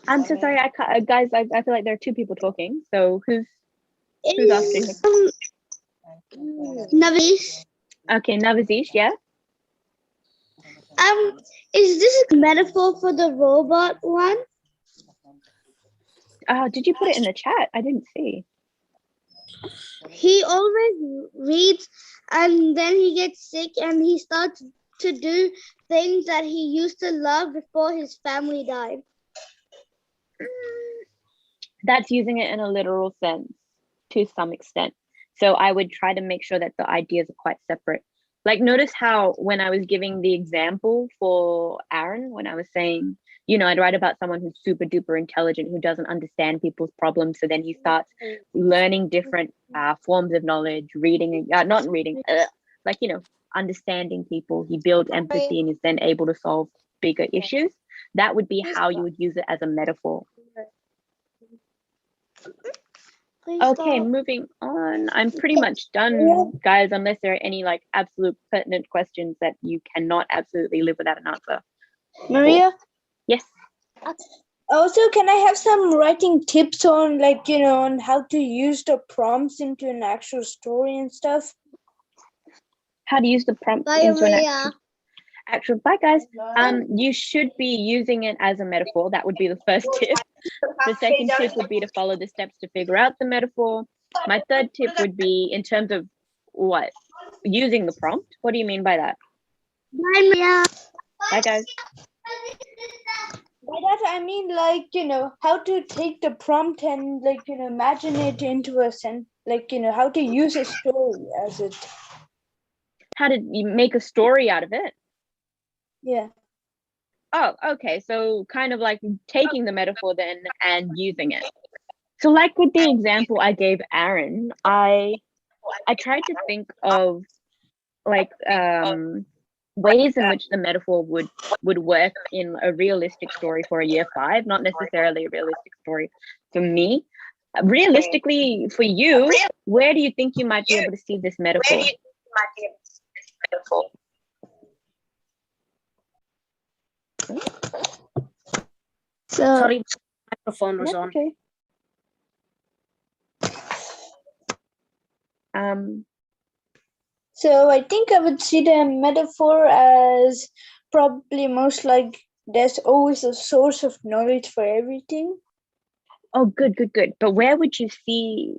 [SPEAKER 1] I'm so sorry, I can't, guys. I feel like there are two people talking. So who's asking?
[SPEAKER 18] Navish.
[SPEAKER 1] Okay, Navazish, yeah.
[SPEAKER 18] Is this a metaphor for the robot one?
[SPEAKER 1] Did you put it in the chat? I didn't see.
[SPEAKER 18] He always reads and then he gets sick and he starts to do things that he used to love before his family died.
[SPEAKER 1] That's using it in a literal sense to some extent. So I would try to make sure that the ideas are quite separate. Like notice how when I was giving the example for Aaron, when I was saying, you know, I'd write about someone who's super duper intelligent, who doesn't understand people's problems. So then he starts learning different forms of knowledge, reading, not reading, like, you know, understanding people. He builds empathy and is then able to solve bigger issues. That would be how you would use it as a metaphor. Okay, moving on. I'm pretty much done, guys, unless there are any like absolute pertinent questions that you cannot absolutely live without an answer.
[SPEAKER 3] Maria?
[SPEAKER 1] Yes.
[SPEAKER 3] Also, can I have some writing tips on, like, you know, on how to use the prompts into an actual story and stuff?
[SPEAKER 1] How to use the prompt into an actual. Bye, guys. You should be using it as a metaphor. That would be the first tip. The second tip would be to follow the steps to figure out the metaphor. My third tip would be in terms of what? Using the prompt. What do you mean by that?
[SPEAKER 18] Bye, Maria.
[SPEAKER 1] Bye, guys.
[SPEAKER 3] By that,
[SPEAKER 6] I mean, like, how to take the prompt and, like, imagine it into a sense, like, how to use a story as it.
[SPEAKER 1] How did you make a story out of it?
[SPEAKER 6] Yeah.
[SPEAKER 1] Oh, okay. So kind of like taking the metaphor then and using it. So like with the example I gave Aaron, I tried to think of like ways in which the metaphor would work in a realistic story for a year 5, not necessarily a realistic story for me. Realistically for you, where do you think you might be able to see this metaphor?
[SPEAKER 20] Sorry, microphone was on.
[SPEAKER 6] Okay. So I think I would see the metaphor as probably most like there's always a source of knowledge for everything.
[SPEAKER 1] Oh, good. But where would you see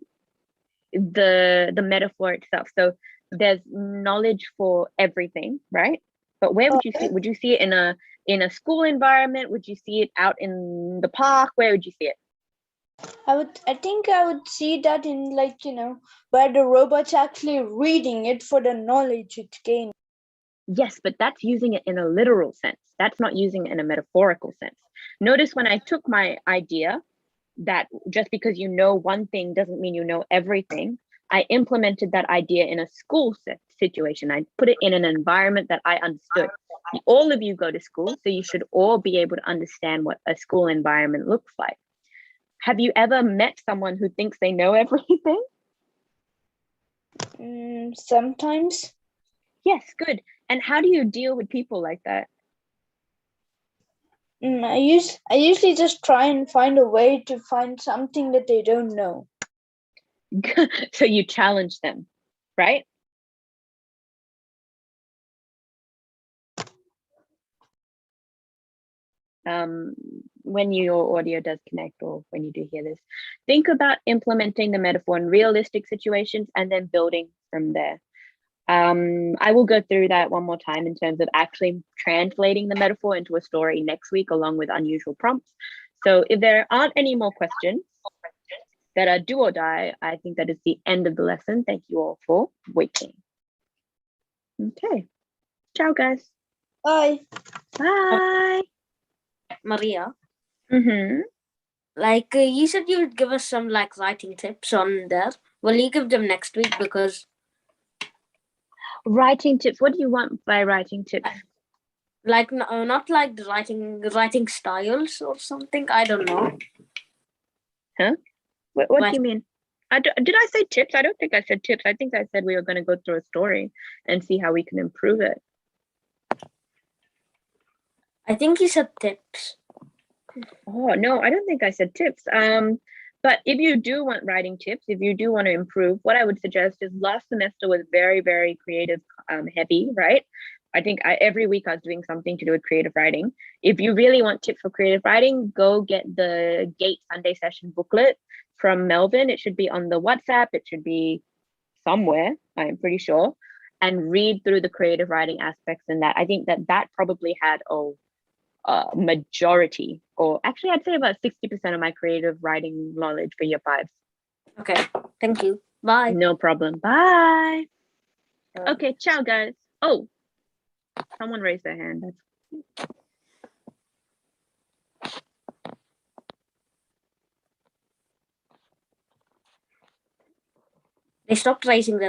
[SPEAKER 1] the metaphor itself? So there's knowledge for everything, right? But where would you see it? Would you see it in a school environment? Would you see it out in the park? Where would you see it?
[SPEAKER 6] I think I would see that in, like, where the robot's actually reading it for the knowledge it's gaining.
[SPEAKER 1] Yes, but that's using it in a literal sense. That's not using it in a metaphorical sense. Notice when I took my idea that just because you know one thing doesn't mean you know everything, I implemented that idea in a school situation. I put it in an environment that I understood. All of you go to school, so you should all be able to understand what a school environment looks like. Have you ever met someone who thinks they know everything?
[SPEAKER 6] Sometimes.
[SPEAKER 1] Yes, good. And how do you deal with people like that?
[SPEAKER 6] I usually just try and find a way to find something that they don't know.
[SPEAKER 1] So you challenge them, right? When your audio does connect or when you do hear this, think about implementing the metaphor in realistic situations and then building from there. I will go through that one more time in terms of actually translating the metaphor into a story next week along with unusual prompts. So if there aren't any more questions that are do or die, I think that is the end of the lesson. Thank you all for waiting. Okay. Ciao, guys.
[SPEAKER 6] Bye.
[SPEAKER 1] Bye.
[SPEAKER 20] Maria.
[SPEAKER 1] Mm-hmm.
[SPEAKER 20] Like you said you would give us some like writing tips on there. Will you give them next week? Because
[SPEAKER 1] writing tips, what do you want by writing tips?
[SPEAKER 20] Like not like the writing styles or something. I don't know.
[SPEAKER 1] Huh? What do you mean? Did I say tips? I don't think I said tips. I think I said we were going to go through a story and see how we can improve it.
[SPEAKER 20] I think you said tips.
[SPEAKER 1] Oh, no, I don't think I said tips. But if you do want writing tips, if you do want to improve, what I would suggest is last semester was very, very creative heavy, right? I think every week I was doing something to do with creative writing. If you really want tips for creative writing, go get the Gate Sunday Session booklet from Melvin. It should be on the WhatsApp. It should be somewhere, I'm pretty sure, and read through the creative writing aspects in that. I think that probably had a majority, or actually I'd say about 60% of my creative writing knowledge for year 5.
[SPEAKER 20] Okay, thank you. Bye.
[SPEAKER 1] No problem. Bye. Okay, ciao, guys. Oh, someone raised their hand.
[SPEAKER 20] They stopped raising their